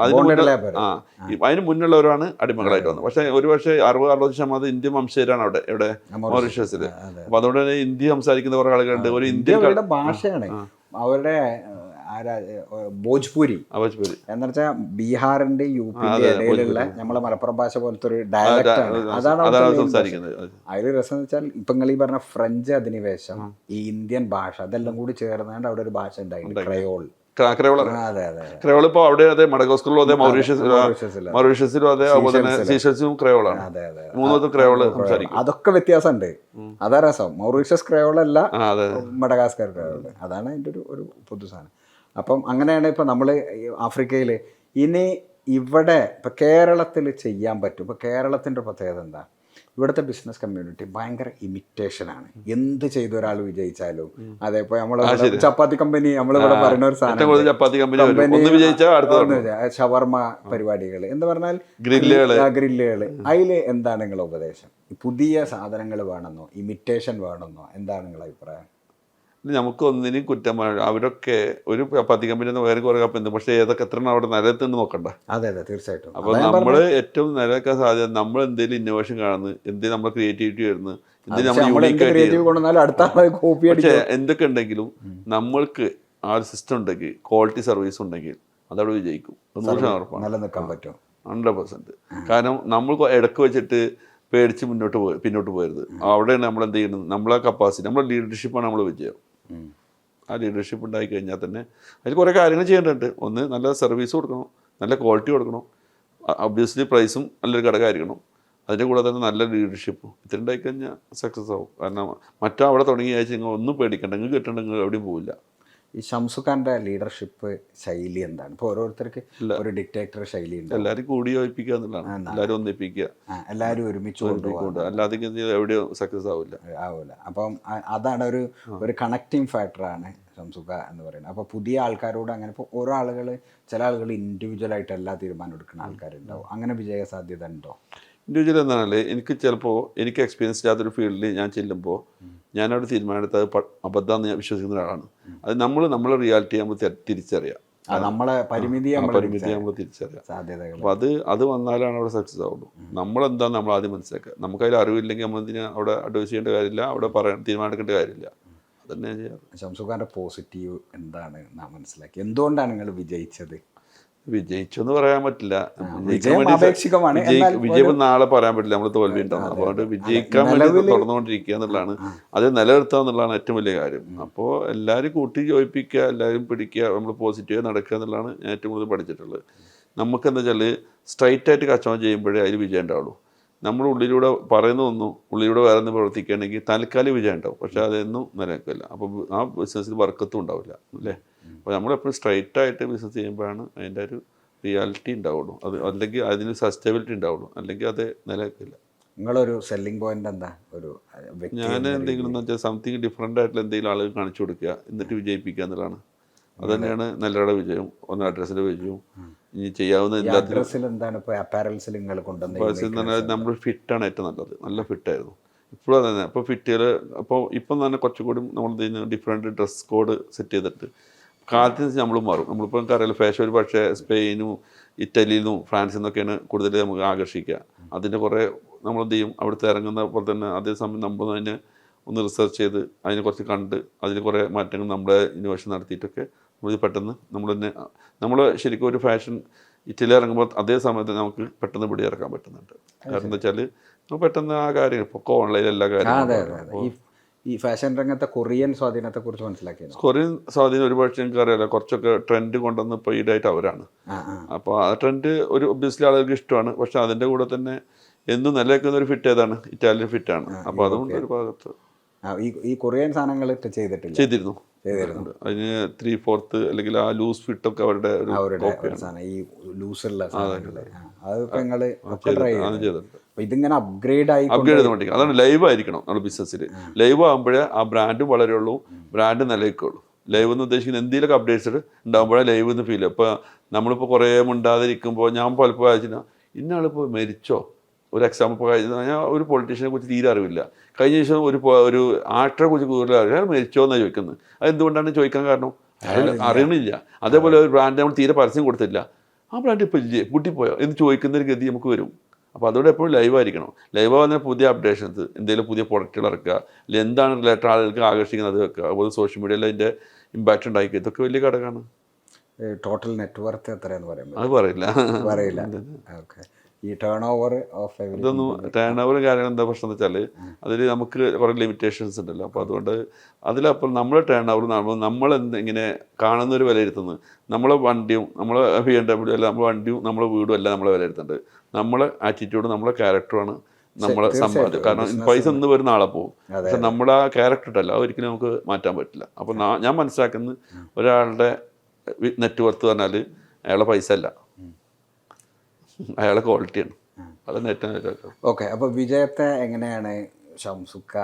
അതിന് മുന്നുള്ളവരാണ് അടിമകളായിട്ട് വന്നത്. പക്ഷേ ഒരുപക്ഷെ 60-60% ഇന്ത്യൻ വംശജരാണ് അവിടെ ഇവിടെ മൗറീഷ്യസിൽ. അപ്പൊ അതുകൊണ്ട് തന്നെ ഹിന്ദി സംസാരിക്കുന്ന കുറെ ആളുകളുണ്ട്. ഒരു ഇന്ത്യൻ ഭാഷയാണ് അവരുടെ ഭോജ്പുരി എന്ന് വെച്ചാൽ ബീഹാറിന്റെ UP-ന്റെ ഇടയിലുള്ള നമ്മളെ മലപ്പുറം ഭാഷ പോലത്തെ ഒരു ഡയലക്റ്റ് ആണ്. അതാണ് സംസാരിക്കുന്നത്. അതിൽ രസം എന്ന് വെച്ചാൽ ഇപ്പൊ നിങ്ങൾ ഈ പറഞ്ഞ ഫ്രഞ്ച് അധിനിവേശം, ഈ ഇന്ത്യൻ ഭാഷ, അതെല്ലാം കൂടി ചേർന്നാണ്ട് അവിടെ ഒരു ഭാഷ ഉണ്ടായിരുന്നു, ക്രയോൾ. ക്രയോൾ ഇപ്പോൾ അവിടെ അതെ, മഡഗാസ്കറിലും അതെ, മൗറീഷ്യസിലും അതെ, അതുപോലെ തന്നെ സീഷൽസിലും ക്രയോളാണ്. മൂന്നോത്തും ക്രയോള് സംസാരിക്കും. അതൊക്കെ വ്യത്യാസമുണ്ട്. അതാ രസം. മൗറീഷ്യസ് ക്രയോൾ അല്ല, മഡഗാസ്കർ ക്രയോൾ. അതാണ് അതിൻ്റെ ഒരു പൊതു സാധനം. അപ്പം അങ്ങനെയാണ് ഇപ്പം നമ്മൾ ആഫ്രിക്കയിൽ ഇനി ഇവിടെ ഇപ്പം കേരളത്തിൽ ചെയ്യാൻ പറ്റും. ഇപ്പം കേരളത്തിൻ്റെ പ്രത്യേകത എന്താ? ഇവിടുത്തെ ബിസിനസ് കമ്മ്യൂണിറ്റി ഭയങ്കര ഇമിറ്റേഷനാണ്. എന്ത് ചെയ്ത ഒരാൾ വിജയിച്ചാലും അതെ. ഇപ്പോൾ നമ്മൾ ചപ്പാത്തി കമ്പനി നമ്മളിവിടെ പറയുന്ന ഒരു സാധനം, ഷവർമ പരിപാടികൾ എന്ന് പറഞ്ഞാൽ ഗ്രില്ലുകൾ. അതിൽ എന്താണ് നിങ്ങളുടെ ഉപദേശം? പുതിയ സാധനങ്ങൾ വേണമെന്നോ ഇമിറ്റേഷൻ വേണമെന്നോ എന്താണ് നിങ്ങളുടെ അഭിപ്രായം? നമുക്ക് ഒന്നിനും കുറ്റം. അവരൊക്കെ ഒരു ചപ്പാത്തി കമ്പനി വേറെ കുറെ കപ്പുണ്ട്, പക്ഷേ ഏതൊക്കെ എത്ര അവിടെ നിലത്തുണ്ട് നോക്കണ്ട. അതെ അതെ, തീർച്ചയായിട്ടും. അപ്പൊ നമ്മൾ ഏറ്റവും നിലനിൽക്കാൻ സാധ്യത നമ്മൾ എന്തെങ്കിലും ഇന്നോവേഷൻ കാണുന്നത്, എന്തെങ്കിലും നമ്മുടെ ക്രിയേറ്റിവിറ്റി വരുന്നത്, പക്ഷേ എന്തൊക്കെ ഉണ്ടെങ്കിലും നമ്മൾക്ക് ആ ഒരു സിസ്റ്റം ഉണ്ടെങ്കിൽ, ക്വാളിറ്റി സർവീസ് ഉണ്ടെങ്കിൽ അതവിടെ വിജയിക്കും. 100% 100%. കാരണം നമ്മൾ ഇടക്ക് വെച്ചിട്ട് പേടിച്ച് പിന്നോട്ട് പോയരുത്. അവിടെയാണ് നമ്മൾ എന്ത് ചെയ്യുന്നത്? നമ്മളെ കപ്പാസിറ്റി, നമ്മളെ ലീഡർഷിപ്പാണ് നമ്മൾ വിജയം. ആ ലീഡർഷിപ്പ് ഉണ്ടായി കഴിഞ്ഞാൽ തന്നെ അതിൽ കുറേ കാര്യങ്ങൾ ചെയ്യേണ്ടതുണ്ട്. ഒന്ന്, നല്ല സർവീസ് കൊടുക്കണം, നല്ല ക്വാളിറ്റി കൊടുക്കണം, ഒബ്വിയസ്ലി പ്രൈസും നല്ലൊരു ഘടകമായിരിക്കണം. അതിൻ്റെ കൂടെ തന്നെ നല്ല ലീഡർഷിപ്പും. ഇത്ര ഉണ്ടായി കഴിഞ്ഞാൽ സക്സസ് ആവും. കാരണം അവിടെ തുടങ്ങി അയച്ചാൽ നിങ്ങൾ ഒന്നും പേടിക്കണ്ട, നിങ്ങൾക്ക് കിട്ടണ്ട, നിങ്ങൾ എവിടെയും പോവില്ല. ഈ ഷംസുഖാന്റെ ലീഡർഷിപ്പ് ശൈലി എന്താണ്? ഇപ്പോൾ ഓരോരുത്തർക്ക് ഒരു ഡിക്റ്റേറ്റർ ശൈലി ഉണ്ട്. എല്ലാവരും കൂടി യോജിപ്പിക്കുക എന്നുള്ളതാണ്. എല്ലാവരും ഒന്നിപ്പിക്കുക, എല്ലാവരും ഒരുമിച്ച് കൊണ്ടുപോകുക. അല്ലാതെ എവിടെയോ സക്സസ് ആവില്ല. അപ്പം അതാണ് ഒരു കണക്റ്റിംഗ് ഫാക്ടറാണ് ഷംസുഖ എന്ന് പറയുന്നത്. അപ്പോൾ പുതിയ ആൾക്കാരോട് അങ്ങനെ ഇപ്പോൾ ഓരോ ആളുകൾ, ചില ആളുകൾ ഇൻഡിവിജ്വലായിട്ട് എല്ലാ തീരുമാനം എടുക്കുന്ന ആൾക്കാരുണ്ടാവും. അങ്ങനെ വിജയ സാധ്യത ഉണ്ടോ? ഇൻഡിവിജ്വൽ എന്താണല്ലേ, എനിക്ക് എക്സ്പീരിയൻസ് ഇല്ലാത്തൊരു ഫീൽഡിൽ ഞാൻ ചെല്ലുമ്പോൾ ഞാനവിടെ തീരുമാനമെടുത്തത് അബദ്ധമെന്ന് ഞാൻ വിശ്വസിക്കുന്ന ഒരാളാണ്. അത് നമ്മളെ റിയാലിറ്റി നമ്മൾ തിരിച്ചറിയാം, നമ്മളെ പരിമിതി നമ്മൾ തിരിച്ചറിയാം. അപ്പോൾ അത് വന്നാലാണ് അവിടെ സക്സസ് ആവുള്ളൂ. നമ്മളെന്താന്ന് നമ്മൾ ആദ്യം മനസ്സിലാക്കുക. നമുക്കതിൽ അറിവില്ലെങ്കിൽ നമ്മൾ എന്തിനാ അവിടെ അഡ്വൈസ് ചെയ്യേണ്ട കാര്യമില്ല, അവിടെ തീരുമാനമെടുക്കേണ്ട കാര്യമില്ല. അതന്നെ ചെയ്യാറ്. ഷംസുഖാന്റെ പോസിറ്റീവ് എന്താണ് നാം മനസ്സിലാക്കി? എന്തുകൊണ്ടാണ് നിങ്ങൾ വിജയിച്ചത്? വിജയിച്ചെന്ന് പറയാൻ പറ്റില്ല. വിജയം നാളെ പറയാൻ പറ്റില്ല, നമ്മൾ തോൽവി ഉണ്ടാവും. അതുകൊണ്ട് വിജയിക്കാൻ വേണ്ടി തുറന്നുകൊണ്ടിരിക്കുക എന്നുള്ളതാണ്, അത് നിലനിർത്തുക എന്നുള്ളതാണ് ഏറ്റവും വലിയ കാര്യം. അപ്പോൾ എല്ലാവരും കൂട്ടി യോജിപ്പിക്കുക, എല്ലാവരും പിടിക്കുക, നമ്മൾ പോസിറ്റീവ് നടക്കുക എന്നുള്ളതാണ് ഞാൻ ഏറ്റവും കൂടുതൽ പഠിച്ചിട്ടുള്ളത്. നമുക്കെന്താ വെച്ചാൽ സ്ട്രൈറ്റ് ആയിട്ട് കച്ചവടം ചെയ്യുമ്പോഴേ അതിൽ വിജയം ഉണ്ടാവുള്ളൂ. നമ്മൾ ഉള്ളിലൂടെ പറയുന്നതൊന്നും ഉള്ളിലൂടെ വേറെ ഒന്ന് പ്രവർത്തിക്കുകയാണെങ്കിൽ താൽക്കാലിക വിജയം ഉണ്ടാവും, പക്ഷേ അതൊന്നും നിലനിൽക്കില്ല. അപ്പോൾ ആ ബിസിനസ്സിൽ വർക്കത്തും ഉണ്ടാവില്ല അല്ലേ. അപ്പോൾ നമ്മളെപ്പോഴും സ്ട്രൈറ്റ് ആയിട്ട് ബിസിനസ് ചെയ്യുമ്പോഴാണ് അതിൻ്റെ ഒരു റിയാലിറ്റി ഉണ്ടാവുള്ളൂ. അല്ലെങ്കിൽ അതിന് സസ്റ്റൈബിലിറ്റി ഉണ്ടാവുള്ളൂ, അല്ലെങ്കിൽ അത് നിലനിൽക്കില്ല. നിങ്ങളൊരു സെല്ലിംഗ് പോയിന്റ് എന്താ? ഞാൻ എന്തെങ്കിലും എന്ന് വെച്ചാൽ സംതിങ് ഡിഫറെൻ്റ് ആയിട്ടുള്ള എന്തെങ്കിലും ആളുകൾ കാണിച്ചു കൊടുക്കുക, എന്നിട്ട് വിജയിപ്പിക്കുക എന്നുള്ളതാണ്. അത് തന്നെയാണ് നല്ലവരുടെ വിജയം. ഒന്ന് അഡ്രസ്സിൻ്റെ വിജയവും, ഇനി ചെയ്യാവുന്ന നമ്മൾ ഫിറ്റാണ് ഏറ്റവും നല്ലത്. നല്ല ഫിറ്റായിരുന്നു. ഇപ്പോഴും തന്നെ ഇപ്പോൾ ഫിറ്റുകൾ ഇപ്പം തന്നെ കുറച്ചുകൂടി നമ്മൾ ഡിഫറെൻറ്റ് ഡ്രസ് കോഡ് സെറ്റ് ചെയ്തിട്ട് കാലത്തിന് നമ്മൾ മാറും. നമ്മളിപ്പോൾ നമുക്കറിയാലോ ഫാഷൻ ഒരു പക്ഷേ സ്പെയിനും ഇറ്റലിയിൽ നിന്നും ഫ്രാൻസിൽ നിന്നൊക്കെയാണ് കൂടുതൽ നമുക്ക് ആകർഷിക്കുക. അതിൻ്റെ കുറേ നമ്മളെന്ത് ചെയ്യും, അവിടുത്തെ ഇറങ്ങുന്ന പോലെ തന്നെ അതേസമയം നമ്മൾ അതിനെ ഒന്ന് റിസർച്ച് ചെയ്ത് അതിനെ കുറച്ച് കണ്ട് അതിന് കുറേ മാറ്റങ്ങൾ നമ്മുടെ ഇന്നോവേഷൻ നടത്തിയിട്ടൊക്കെ ഇത് പെട്ടെന്ന് നമ്മൾ ശരിക്കും ഒരു ഫാഷൻ ഇറ്റലി ഇറങ്ങുമ്പോൾ അതേ സമയത്ത് നമുക്ക് പെട്ടെന്ന് പിടി ഇറക്കാൻ പറ്റുന്നുണ്ട്. കാരണം എന്താ വെച്ചാൽ നമുക്ക് പെട്ടെന്ന് ആ കാര്യം ഇപ്പോൾ ഓൺലൈൻ എല്ലാ കാര്യങ്ങളും. ഈ ഫാഷൻ രംഗത്തെ കൊറിയൻ സ്വാധീനത്തെക്കുറിച്ച് മനസ്സിലാക്കിയത്? കൊറിയൻ സ്വാധീനം ഒരുപക്ഷെ എനിക്ക് അറിയാലോ, കുറച്ചൊക്കെ ട്രെൻഡ് കൊണ്ടുവന്ന് ഇപ്പോൾ ഈടായിട്ട് അവരാണ്. അപ്പോൾ ആ ട്രെൻഡ് ഒരു ഒബ്വിയസ്ലി ആളുകൾക്ക് ഇഷ്ടമാണ്. പക്ഷെ അതിൻ്റെ കൂടെ തന്നെ എന്നും നിലനിൽക്കുന്ന ഒരു ഫിറ്റ് ഏതാണ്? ഇറ്റാലിയൻ ഫിറ്റാണ്. അപ്പോൾ അതുകൊണ്ട് ഒരു ഭാഗത്ത് ഈ കൊറിയൻ സാധനങ്ങൾ ചെയ്തിരുന്നു. അതിന് 3/4 അല്ലെങ്കിൽ ആ ലൂസ് ഫിറ്റൊക്കെ അവരുടെ ഇതിങ്ങനെ അപ്ഗ്രേഡ് ചെയ്താൽ മതി. അതാണ് ലൈവ് ആയിരിക്കണം നമ്മുടെ ബിസിനസ്സിൽ. ലൈവ് ആകുമ്പോഴേ ആ ബ്രാൻഡ് വളരുള്ളൂ, ബ്രാൻഡ് നിലനിൽക്കുള്ളൂ. ലൈവ് എന്ന് ഉദ്ദേശിക്കുന്ന എന്തെങ്കിലുമൊക്കെ അപ്ഡേറ്റ്സ് ഉണ്ടാകുമ്പോഴേ ലൈവ് എന്ന് ഫീൽ. ഇപ്പോൾ നമ്മളിപ്പോൾ കുറേ മുണ്ടാതിരിക്കുമ്പോൾ ഞാൻ പലപ്പോൾ വായിച്ചില്ല ഇന്നാളിപ്പോൾ മരിച്ചോ. ഒരു എക്സാമ്പിൾ ഇപ്പോൾ കഴിഞ്ഞാൽ ഒരു പൊളിറ്റീഷ്യനെ കുറിച്ച് തീരെ അറിവില്ല. കഴിഞ്ഞ ദിവസം ഒരു ആക്ടറെ കുറിച്ച് കൂടുതൽ അറിയില്ല, അയാൾ മരിച്ചോ എന്നാണ് ചോദിക്കുന്നത്. അതെന്തുകൊണ്ടാണ് ചോദിക്കാൻ കാരണം? അയാൾ അറിയണില്ല. അതേപോലെ ഒരു ബ്രാൻഡ് നമ്മൾ തീരെ പരസ്യം കൊടുത്തില്ല, ആ ബ്രാൻഡ് ഇപ്പോൾ ഇല്ലേ പൊട്ടിപ്പോയോ എന്ന് ചോദിക്കുന്നൊരു ഗതി നമുക്ക് വരും. അപ്പോൾ അതുകൊണ്ട് എപ്പോഴും ലൈവ് ആയിരിക്കണം. ലൈവ് ആകുന്ന പുതിയ അപ്ഡേഷൻസ്, എന്തെങ്കിലും പുതിയ പ്രൊഡക്റ്റുകൾ ഇറക്കുക, അല്ലെങ്കിൽ എന്താണ് റിലേറ്റഡ് ആളുകൾക്ക് ആകർഷിക്കുന്നത് വെക്കുക, അതുപോലെ സോഷ്യൽ മീഡിയയിൽ അതിൻ്റെ ഇമ്പാക്റ്റ് ഉണ്ടാക്കുക. ഇതൊക്കെ വലിയ ഘടകമാണ്. ടോട്ടൽ നെറ്റ്വർക്ക് എത്രയെന്ന് പറയുമ്പോൾ അത് പറയില്ല. ഈ ടേൺ ഓവർ ഇതൊന്നും ടേൺ ഓവർ കാര്യങ്ങൾ എന്താ പ്രശ്നം എന്ന് വെച്ചാൽ അതിൽ നമുക്ക് കുറേ ലിമിറ്റേഷൻസ് ഉണ്ടല്ലോ. അപ്പോൾ അതുകൊണ്ട് അതിലപ്പോൾ നമ്മൾ ടേൺ ഓവർ നമ്മൾ ഇങ്ങനെ കാണുന്നൊരു വിലയിരുത്തുന്നത് നമ്മളെ വണ്ടിയും നമ്മളെ BMW അല്ല നമ്മളെ വണ്ടിയും നമ്മളെ വീടും അല്ല നമ്മളെ വിലയിരുത്തേണ്ടത്. നമ്മളെ ആറ്റിറ്റ്യൂഡ് നമ്മളെ ക്യാരക്ടറാണ് നമ്മളെ സമ്പാദ്യം. കാരണം പൈസ ഇന്ന് വരും നാളെ പോകും. പക്ഷെ നമ്മുടെ ആ ക്യാരക്ടർ ഉണ്ടല്ലോ ഒരിക്കലും നമുക്ക് മാറ്റാൻ പറ്റില്ല. അപ്പോൾ ഞാൻ മനസ്സിലാക്കുന്നത് ഒരാളുടെ നെറ്റ്വർത്ത് പറഞ്ഞാൽ അയാളെ പൈസ അല്ല, അയാളെ ക്വാളിറ്റിയാണ്. അതാണ് ഏറ്റവും. ഓക്കെ, അപ്പോൾ വിജയത്തെ എങ്ങനെയാണ് ഷംസുക്ക?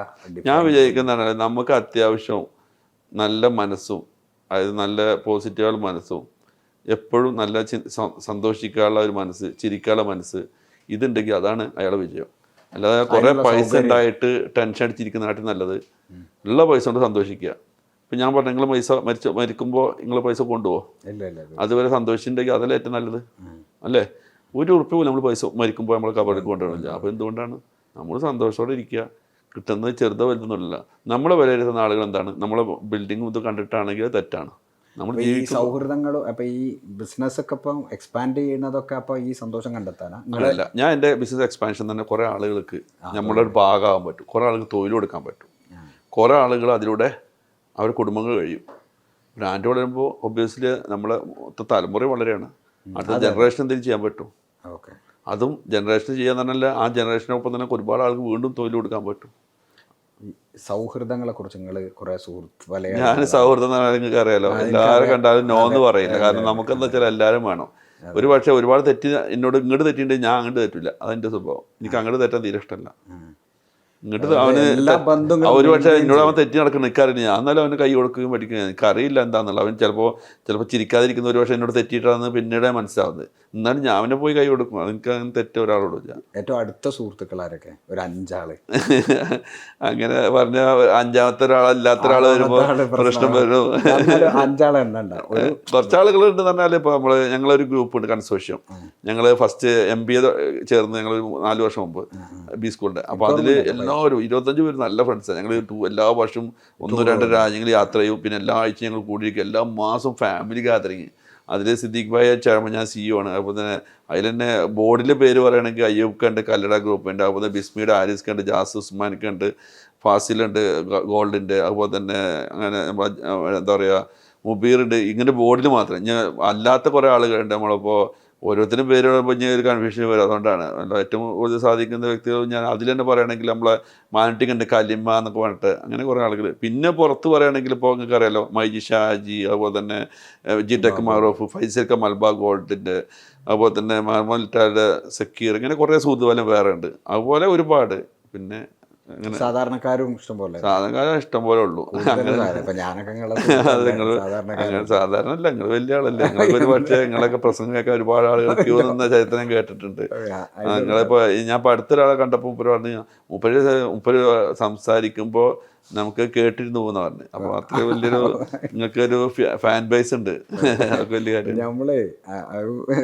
ഞാൻ വിജയിക്കുന്നതാണ് നമുക്ക് അത്യാവശ്യം നല്ല മനസ്സും, അതായത് നല്ല പോസിറ്റീവായ മനസ്സും, എപ്പോഴും നല്ല സന്തോഷിക്കാനുള്ള ഒരു മനസ്സ്, ചിരിക്കാനുള്ള മനസ്സ്, ഇതുണ്ടെങ്കിൽ അതാണ് അയാളെ വിജയം. അല്ലാതെ കുറേ പൈസ ഉണ്ടായിട്ട് ടെൻഷൻ അടിച്ചിരിക്കുന്ന നാട്ടിൽ നല്ലത് ഉള്ള പൈസ കൊണ്ട് സന്തോഷിക്കുക. ഇപ്പം ഞാൻ പറഞ്ഞു നിങ്ങൾ പൈസ മരിക്കുമ്പോൾ നിങ്ങൾ പൈസ കൊണ്ടുപോകുമോ? അതുവരെ സന്തോഷിച്ചിട്ടുണ്ടെങ്കിൽ അതല്ലേ ഏറ്റവും നല്ലത് അല്ലേ? ഒരു ഉറുപ്പ് പോലും നമ്മൾ പൈസ മരിക്കുമ്പോൾ നമ്മൾ കബറിലേക്ക് കൊണ്ടുപോകണില്ല. അപ്പോൾ എന്തുകൊണ്ടാണ് നമ്മൾ സന്തോഷത്തോടെ ഇരിക്കുക? കിട്ടുന്നത് ചെറുതോ വലുതൊന്നുമില്ല. നമ്മളെ വിലയിരുത്തുന്ന ആളുകൾ എന്താണ്? നമ്മളെ ബിൽഡിങ്ങും ഇത് കണ്ടിട്ടാണെങ്കിൽ തെറ്റാണ്. നമ്മൾ ഈ സൗഹൃദങ്ങളും അപ്പോൾ ഈ ബിസിനസ്സൊക്കെ ഇപ്പം എക്സ്പാൻഡ് ചെയ്യുന്നതൊക്കെ അപ്പോൾ ഈ സന്തോഷം കണ്ടെത്താനാണ്? അല്ല, ഞാൻ എൻ്റെ ബിസിനസ് എക്സ്പാൻഷൻ തന്നെ കുറേ ആളുകൾക്ക് നമ്മളൊരു ഭാഗമാകാൻ പറ്റും, കുറേ ആളുകൾക്ക് തൊഴിൽ കൊടുക്കാൻ പറ്റും, കുറേ ആളുകൾ അതിലൂടെ അവരുടെ കുടുംബങ്ങൾ കഴിയും. ബ്രാൻഡ് വളരുമ്പോൾ ഒബ്വിയസ്ലി നമ്മളെ തലമുറ വളരെയാണ്. അടുത്ത ജനറേഷൻ എന്തെങ്കിലും ചെയ്യാൻ പറ്റും. അതും ജനറേഷൻ ചെയ്യാൻ തന്നെയല്ല, ആ ജനറേഷനൊപ്പം തന്നെ ഒരുപാട് ആൾക്ക് വീണ്ടും തൊഴിൽ കൊടുക്കാൻ പറ്റും. സൗഹൃദങ്ങളെ കുറിച്ച് നിങ്ങൾ കുറേ ഞാൻ സൗഹൃദം നിങ്ങൾക്ക് അറിയാലോ, എല്ലാവരും കണ്ടാലും നോ എന്ന് പറയില്ല. കാരണം നമുക്കെന്താ വെച്ചാൽ എല്ലാവരും വേണം. ഒരു പക്ഷേ ഒരുപാട് തെറ്റി എന്നോട് ഇങ്ങോട്ട് തെറ്റിയിട്ടുണ്ടെങ്കിൽ ഞാൻ അങ്ങോട്ട് തെറ്റില്ല, അതെൻ്റെ സ്വഭാവം. എനിക്ക് അങ്ങോട്ട് തെറ്റാൻ തീരെ ഇഷ്ടമല്ല. ഇങ്ങോട്ട് ഒരു പക്ഷേ എന്നോട് അവൻ തെറ്റി നടക്കണം എനിക്കറിയില്ല, ഞാൻ എന്നാലും അവന് കൈ കൊടുക്കുകയും പഠിക്കുകയും എനിക്കറിയില്ല എന്താണെന്നുള്ളത്. അവൻ ചിലപ്പോൾ ചിരിക്കാതിരിക്കുന്ന ഒരു പക്ഷേ എന്നോട് തെറ്റിയിട്ടാണെന്ന് പിന്നീട് മനസ്സിലാവുന്നത്. എന്നാലും ഞാൻ അവനെ പോയി കൈ കൊടുക്കും. അതെനിക്ക് അങ്ങനെ തെറ്റ ഒരാളോടില്ല. ഏറ്റവും അടുത്ത സുഹൃത്തുക്കളാരൊക്കെ? ഒരു 5 ആള്. അങ്ങനെ പറഞ്ഞ അഞ്ചാമത്തെ ഒരാളല്ലാത്ത ഒരാൾ വരുമ്പോൾ പ്രശ്നം വരും. 5 ആളെണ്ണ കുറച്ചാളുകളുണ്ട് പറഞ്ഞാൽ ഇപ്പോൾ ഞങ്ങളൊരു ഗ്രൂപ്പ് ഉണ്ട്, കൺസോഷ്യം. ഞങ്ങൾ ഫസ്റ്റ് MBA ചേർന്ന് ഞങ്ങൾ 4 വർഷം മുമ്പ് ബി സ്കൂളിൻ്റെ. അപ്പോൾ അതിൽ എല്ലാവരും 25 പേര് നല്ല ഫ്രണ്ട്സാണ്. ഞങ്ങൾ എല്ലാ വർഷവും 1-2 രാജ്യങ്ങൾ യാത്ര ചെയ്യും. പിന്നെ എല്ലാ ആഴ്ചയും ഞങ്ങൾ കൂടിയിരിക്കും. എല്ലാ മാസവും ഫാമിലി ഗാദറിങ്. അതിൽ സിദ്ദീഖ് ഭായ് ചേർന്ന് ഞാൻ CEO ആണ്. അതുപോലെ തന്നെ അതിൽ തന്നെ ബോർഡിലെ പേര് പറയുകയാണെങ്കിൽ അയ്യൂബ് ഉണ്ട്, കല്ലട ഗ്രൂപ്പുണ്ട്, അതുപോലെ ബിസ്മിയുടെ ആരിസ്ക്ക് ഉണ്ട്, ജാസ് ഉസ്മാനിക്ക് ഉണ്ട്, ഫാസിലുണ്ട് ഗോൾഡിൻ്റെ, അതുപോലെ തന്നെ അങ്ങനെ എന്താ പറയുക മുബീറുണ്ട്. ഇങ്ങനെ ബോർഡിൽ മാത്രം ഞാൻ അല്ലാത്ത കുറേ ആളുകളുണ്ട്. നമ്മളിപ്പോൾ ഓരോരുത്തരും പേര് പറയുമ്പോൾ ഞാൻ ഒരു കൺഫ്യൂഷൻ വരും. അതുകൊണ്ടാണ് ഏറ്റവും കൂടുതൽ സാധിക്കുന്ന വ്യക്തികൾ ഞാൻ അതിൽ തന്നെ പറയുകയാണെങ്കിൽ നമ്മളെ മാനറ്റിക് ഉണ്ട്, കലിമ എന്നൊക്കെ പറഞ്ഞിട്ട് അങ്ങനെ കുറേ ആളുകൾ. പിന്നെ പുറത്ത് പറയുകയാണെങ്കിൽ ഇപ്പോൾ നിങ്ങൾക്ക് അറിയാലോ മൈജി ഷാജി, അതുപോലെ തന്നെ ജിടെക് മാറൂഫ്, ഫൈസൽ മൽബ ഗോൾഡിൻ്റെ, അതുപോലെ തന്നെ മർമൽറ്റാഡ് സക്കീർ, ഇങ്ങനെ കുറേ സുഹൃത്തുക്കളും വേറെ ഉണ്ട്. അതുപോലെ ഒരുപാട്. പിന്നെ സാധാരണക്കാരും ഇഷ്ടംപോലെ ഉള്ളൂ. അങ്ങനെ സാധാരണ അല്ല, നിങ്ങൾ വലിയ ആളല്ലേ. നിങ്ങൾക്ക് ഒരു പക്ഷേ നിങ്ങളൊക്കെ പ്രസംഗം കേൾക്കാൻ ഒരുപാട് ആളുകൾ ക്യൂ നിന്ന ചരിത്രം കേട്ടിട്ടുണ്ട്. നിങ്ങളിപ്പോൾ ഞാൻ ഇപ്പോൾ അടുത്തൊരാളെ കണ്ടപ്പോൾ മുപ്പര് സംസാരിക്കുമ്പോൾ നമുക്ക് കേട്ടിരുന്നു പോകുന്ന പറഞ്ഞു. അപ്പോൾ അത്ര വലിയൊരു നിങ്ങൾക്കൊരു ഫാൻ ബേസ് ഉണ്ട്. അതൊക്കെ വലിയ കാര്യം. നമ്മളെ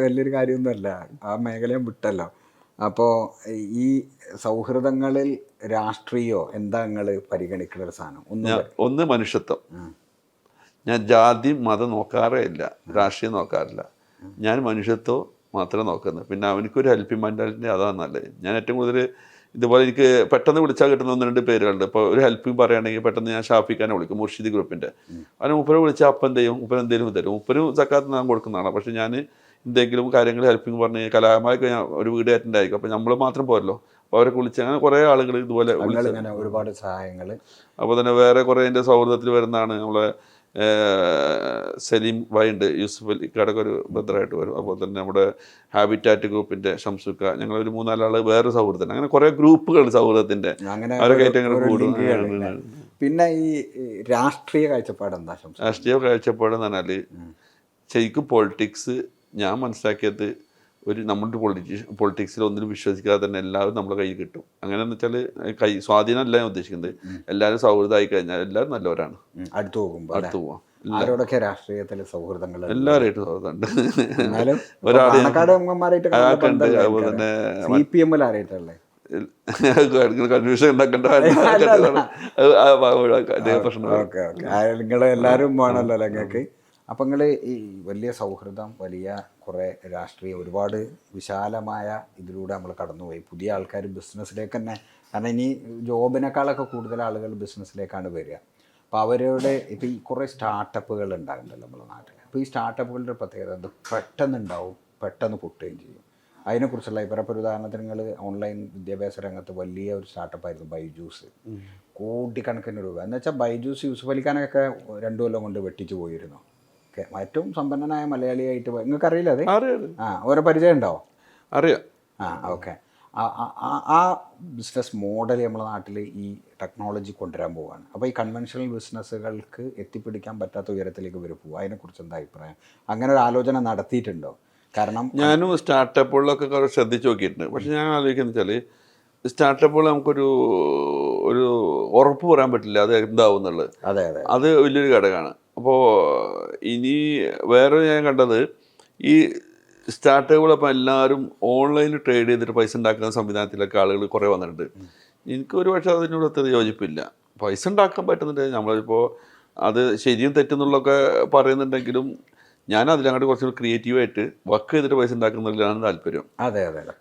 വലിയൊരു കാര്യമൊന്നുമല്ല, ആ മേഖലയും വിട്ടല്ലോ. അപ്പോൾ ഈ സൗഹൃദങ്ങളിൽ രാഷ്ട്രീയമോ എന്താ നിങ്ങൾ പരിഗണിക്കുന്ന ഒരു സാധനം? ഒന്ന് മനുഷ്യത്വം. ഞാൻ ജാതി മതം നോക്കാറേ ഇല്ല, രാഷ്ട്രീയം നോക്കാറില്ല. ഞാൻ മനുഷ്യത്വം മാത്രമേ നോക്കുന്നത്. പിന്നെ അവനക്കൊരു ഹെൽപ്പിംഗ് മെൻറ്റാലിറ്റി അതാണ് നല്ലത്. ഞാൻ ഏറ്റവും കൂടുതൽ ഇതുപോലെ എനിക്ക് പെട്ടെന്ന് വിളിച്ചാൽ കിട്ടുന്ന 1-2 പേരുകളുണ്ട്. ഇപ്പോൾ ഒരു ഹെൽപ്പിംഗ് പറയുകയാണെങ്കിൽ പെട്ടെന്ന് ഞാൻ ഷാഫിഖാനെ വിളിക്കും, മുർഷിദ് ഗ്രൂപ്പിൻ്റെ. അവന് മുപ്പര് വിളിച്ചാൽ അപ്പം എന്ത് ചെയ്യും, മുപ്പര് എന്തെങ്കിലും തരും. മുപ്പര് സക്കാത്ത് ഞാൻ കൊടുക്കുന്നതാണ്. പക്ഷേ ഞാൻ എന്തെങ്കിലും കാര്യങ്ങൾ ഹെൽപ്പിംഗ് പറഞ്ഞ് കലാമായൊക്കെ ഞാൻ ഒരു വീട് കയറ്റുണ്ടായിരിക്കും. അപ്പോൾ നമ്മൾ മാത്രം പോരല്ലോ, അപ്പോൾ അവരൊക്കെ വിളിച്ച് അങ്ങനെ കുറേ ആളുകൾ ഇതുപോലെ ഇങ്ങനെ ഒരുപാട് സഹായങ്ങൾ. അപ്പോൾ തന്നെ വേറെ കുറേ എൻ്റെ സൗഹൃദത്തിൽ വരുന്നതാണ് നമ്മളെ സലീം ഉണ്ട്, യൂസുഫ് അലി ഇക്കാടൊക്കെ ഒരു ബ്രദറായിട്ട് വരും. അപ്പോൾ തന്നെ നമ്മുടെ ഹാബിറ്റാറ്റ് ഗ്രൂപ്പിൻ്റെ ഷംസുക്ക, ഞങ്ങളൊരു 3-4 ആൾ വേറെ സൗഹൃദം, അങ്ങനെ കുറേ ഗ്രൂപ്പുകൾ സൗഹൃദത്തിൻ്റെ അവരൊക്കെ ആയിട്ട് അങ്ങനെ കൂടും. പിന്നെ ഈ രാഷ്ട്രീയ കാഴ്ചപ്പാട് എന്താ? രാഷ്ട്രീയ കാഴ്ചപ്പാട് എന്ന് പറഞ്ഞാൽ ശരിക്കും പൊളിറ്റിക്സ് ഞാൻ മനസ്സിലാക്കിയത് നമ്മുടെ പൊളിറ്റിക്സിൽ ഒന്നിനും വിശ്വസിക്കാതെ തന്നെ എല്ലാവരും നമ്മുടെ കയ്യിൽ കിട്ടും. അങ്ങനെയെന്ന് വെച്ചാൽ സ്വാധീനമല്ല ഞാൻ ഉദ്ദേശിക്കുന്നത്. എല്ലാവരും സൗഹൃദമായി കഴിഞ്ഞാൽ എല്ലാവരും നല്ലവരാണ്. അടുത്ത് പോവാം. ആരോടൊക്കെ രാഷ്ട്രീയത്തിൽ സൗഹൃദങ്ങൾ? എല്ലാവരുമായിട്ട് സൗഹൃദമുണ്ട്. ഒരാളുണ്ട്. അതുപോലെ തന്നെ CPM കൺഫ്യൂഷൻ ഉണ്ടാക്കേണ്ട നിങ്ങളെല്ലാവരും വേണമല്ലോ നിങ്ങൾക്ക്. അപ്പം നിങ്ങൾ ഈ വലിയ സൗഹൃദം, വലിയ കുറേ രാഷ്ട്രീയ ഒരുപാട് വിശാലമായ ഇതിലൂടെ നമ്മൾ കടന്നുപോയി. പുതിയ ആൾക്കാർ ബിസിനസ്സിലേക്ക് തന്നെ, കാരണം ഇനി ജോബിനേക്കാളൊക്കെ കൂടുതൽ ആളുകൾ ബിസിനസ്സിലേക്കാണ് വരിക. അപ്പോൾ അവരുടെ ഇപ്പോൾ ഈ കുറേ സ്റ്റാർട്ടപ്പുകൾ ഉണ്ടാകുന്നുണ്ടല്ലോ നമ്മുടെ നാട്ടിൽ. അപ്പോൾ ഈ സ്റ്റാർട്ടപ്പുകളുടെ പ്രത്യേകത എന്ത്? പെട്ടെന്നുണ്ടാവും, പെട്ടെന്ന് പൊട്ടുകയും ചെയ്യും. അതിനെക്കുറിച്ചുള്ള ഇപ്പോൾ ഒരു ഉദാഹരണത്തിന് നിങ്ങൾ ഓൺലൈൻ വിദ്യാഭ്യാസ രംഗത്ത് വലിയ ഒരു സ്റ്റാർട്ടപ്പായിരുന്നു ബൈജൂസ്. കോടിക്കണക്കിന് രൂപ എന്ന് വെച്ചാൽ ബൈജൂസ് യൂസുഫ് അലിഖാനൊക്കെ 2 കൊല്ലം കൊണ്ട് വെട്ടിച്ചു പോയിരുന്നു. ഏറ്റവും സമ്പന്നനായ മലയാളിയായിട്ട് നിങ്ങൾക്ക് അറിയില്ല അത്? ഓരോ പരിചയം ഉണ്ടോ? അറിയാം. ഓക്കെ. ആ ബിസിനസ് മോഡൽ നമ്മുടെ നാട്ടിൽ ഈ ടെക്നോളജി കൊണ്ടുവരാൻ പോവുകയാണ്. അപ്പോൾ ഈ കൺവെൻഷണൽ ബിസിനസ്സുകൾക്ക് എത്തിപ്പിടിക്കാൻ പറ്റാത്ത ഉയരത്തിലേക്ക് വരെ പോകും. അതിനെക്കുറിച്ച് എന്താ അഭിപ്രായം? അങ്ങനെ ഒരു ആലോചന നടത്തിയിട്ടുണ്ടോ? കാരണം ഞാനും സ്റ്റാർട്ടപ്പുകളിലൊക്കെ കുറേ ശ്രദ്ധിച്ച് നോക്കിയിട്ടുണ്ട്. പക്ഷെ ഞാൻ ആലോചിക്കുന്നത് വെച്ചാൽ സ്റ്റാർട്ടപ്പുകൾ നമുക്കൊരു ഉറപ്പ് പറയാൻ പറ്റില്ല അത് എന്താവും എന്നുള്ളത്. അത് വലിയൊരു ഘടകമാണ്. അപ്പോൾ ഇനി വേറെ ഞാൻ കണ്ടത് ഈ സ്റ്റാർട്ടപ്പുകളപ്പോൾ എല്ലാവരും ഓൺലൈനിൽ ട്രേഡ് ചെയ്തിട്ട് പൈസ ഉണ്ടാക്കുന്ന സംവിധാനത്തിലൊക്കെ ആളുകൾ കുറേ വന്നിട്ടുണ്ട്. എനിക്ക് ഒരു പക്ഷേ അതിനോട് അത്ര യോജിപ്പില്ല. പൈസ ഉണ്ടാക്കാൻ പറ്റുന്നുണ്ട്. നമ്മളിപ്പോൾ അത് ശരിയും തെറ്റെന്നുള്ളതൊക്കെ പറയുന്നുണ്ടെങ്കിലും ഞാൻ അതിലങ്ങോട്ട് കുറച്ചുകൂടി ക്രിയേറ്റീവായിട്ട് വർക്ക് ചെയ്തിട്ട് പൈസ ഉണ്ടാക്കുന്നതിലാണ് താല്പര്യം.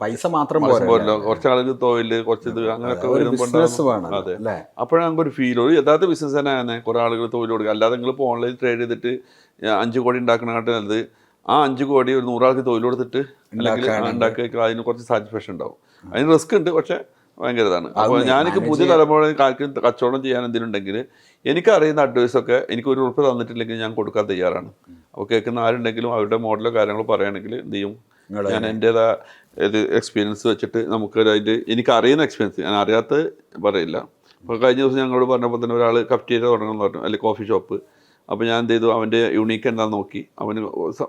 പൈസ മാത്രം പോരല്ലോ, കുറച്ച് ആളുകൾ തൊഴിൽ, കുറച്ച് ഇത് അങ്ങനെയൊക്കെ വരുമ്പോൾ അതെ, അപ്പോഴാണ് നമുക്കൊരു ഫീൽ. ഒരു യഥാർത്ഥ ബിസിനസ് തന്നെ കുറേ ആളുകൾ തൊഴിൽ കൊടുക്കുക. അല്ലാതെ നിങ്ങളിപ്പോൾ ഓൺലൈൻ ട്രേഡ് ചെയ്തിട്ട് 5 കോടി ഉണ്ടാക്കണായിട്ട് നല്ലത് ആ 5 കോടി ഒരു 100 ആൾക്ക് തൊഴിൽ കൊടുത്തിട്ട് അല്ലെങ്കിൽ ഉണ്ടാക്കി അതിന് കുറച്ച് സാറ്റിസ്ഫാക്ഷൻ ഉണ്ടാവും. അതിന് റിസ്ക് ഉണ്ട്, പക്ഷേ ഭയങ്കര ഇതാണ്. അപ്പോൾ ഞാനൊക്കെ പുതിയ തലമുറ കച്ചവടം ചെയ്യാൻ എന്തിനുണ്ടെങ്കിൽ എനിക്കറിയുന്ന അഡ്വൈസൊക്കെ എനിക്ക് ഒരു ഉറപ്പ് തന്നിട്ടില്ലെങ്കിൽ ഞാൻ കൊടുക്കാൻ തയ്യാറാണ്. അപ്പോൾ കേൾക്കുന്ന ആരുണ്ടെങ്കിലും അവരുടെ മോഡലോ കാര്യങ്ങളോ പറയുകയാണെങ്കിൽ എന്ത് ചെയ്യും, ഞാൻ എൻ്റേതായ ഇത് എക്സ്പീരിയൻസ് വെച്ചിട്ട് നമുക്ക് അതിൻ്റെ എനിക്കറിയുന്ന എക്സ്പീരിയൻസ്, ഞാൻ അറിയാത്ത പറയില്ല. അപ്പോൾ കഴിഞ്ഞ ദിവസം ഞങ്ങളോട് പറഞ്ഞപ്പോൾ തന്നെ ഒരാൾ കഫ്റ്റീരിയ തുടങ്ങണമെന്ന് പറഞ്ഞു, അല്ലെങ്കിൽ കോഫി ഷോപ്പ്. അപ്പോൾ ഞാൻ എന്ത് ചെയ്തു, അവൻ്റെ യൂണീക്ക് എന്താണെന്ന് നോക്കി. അവന്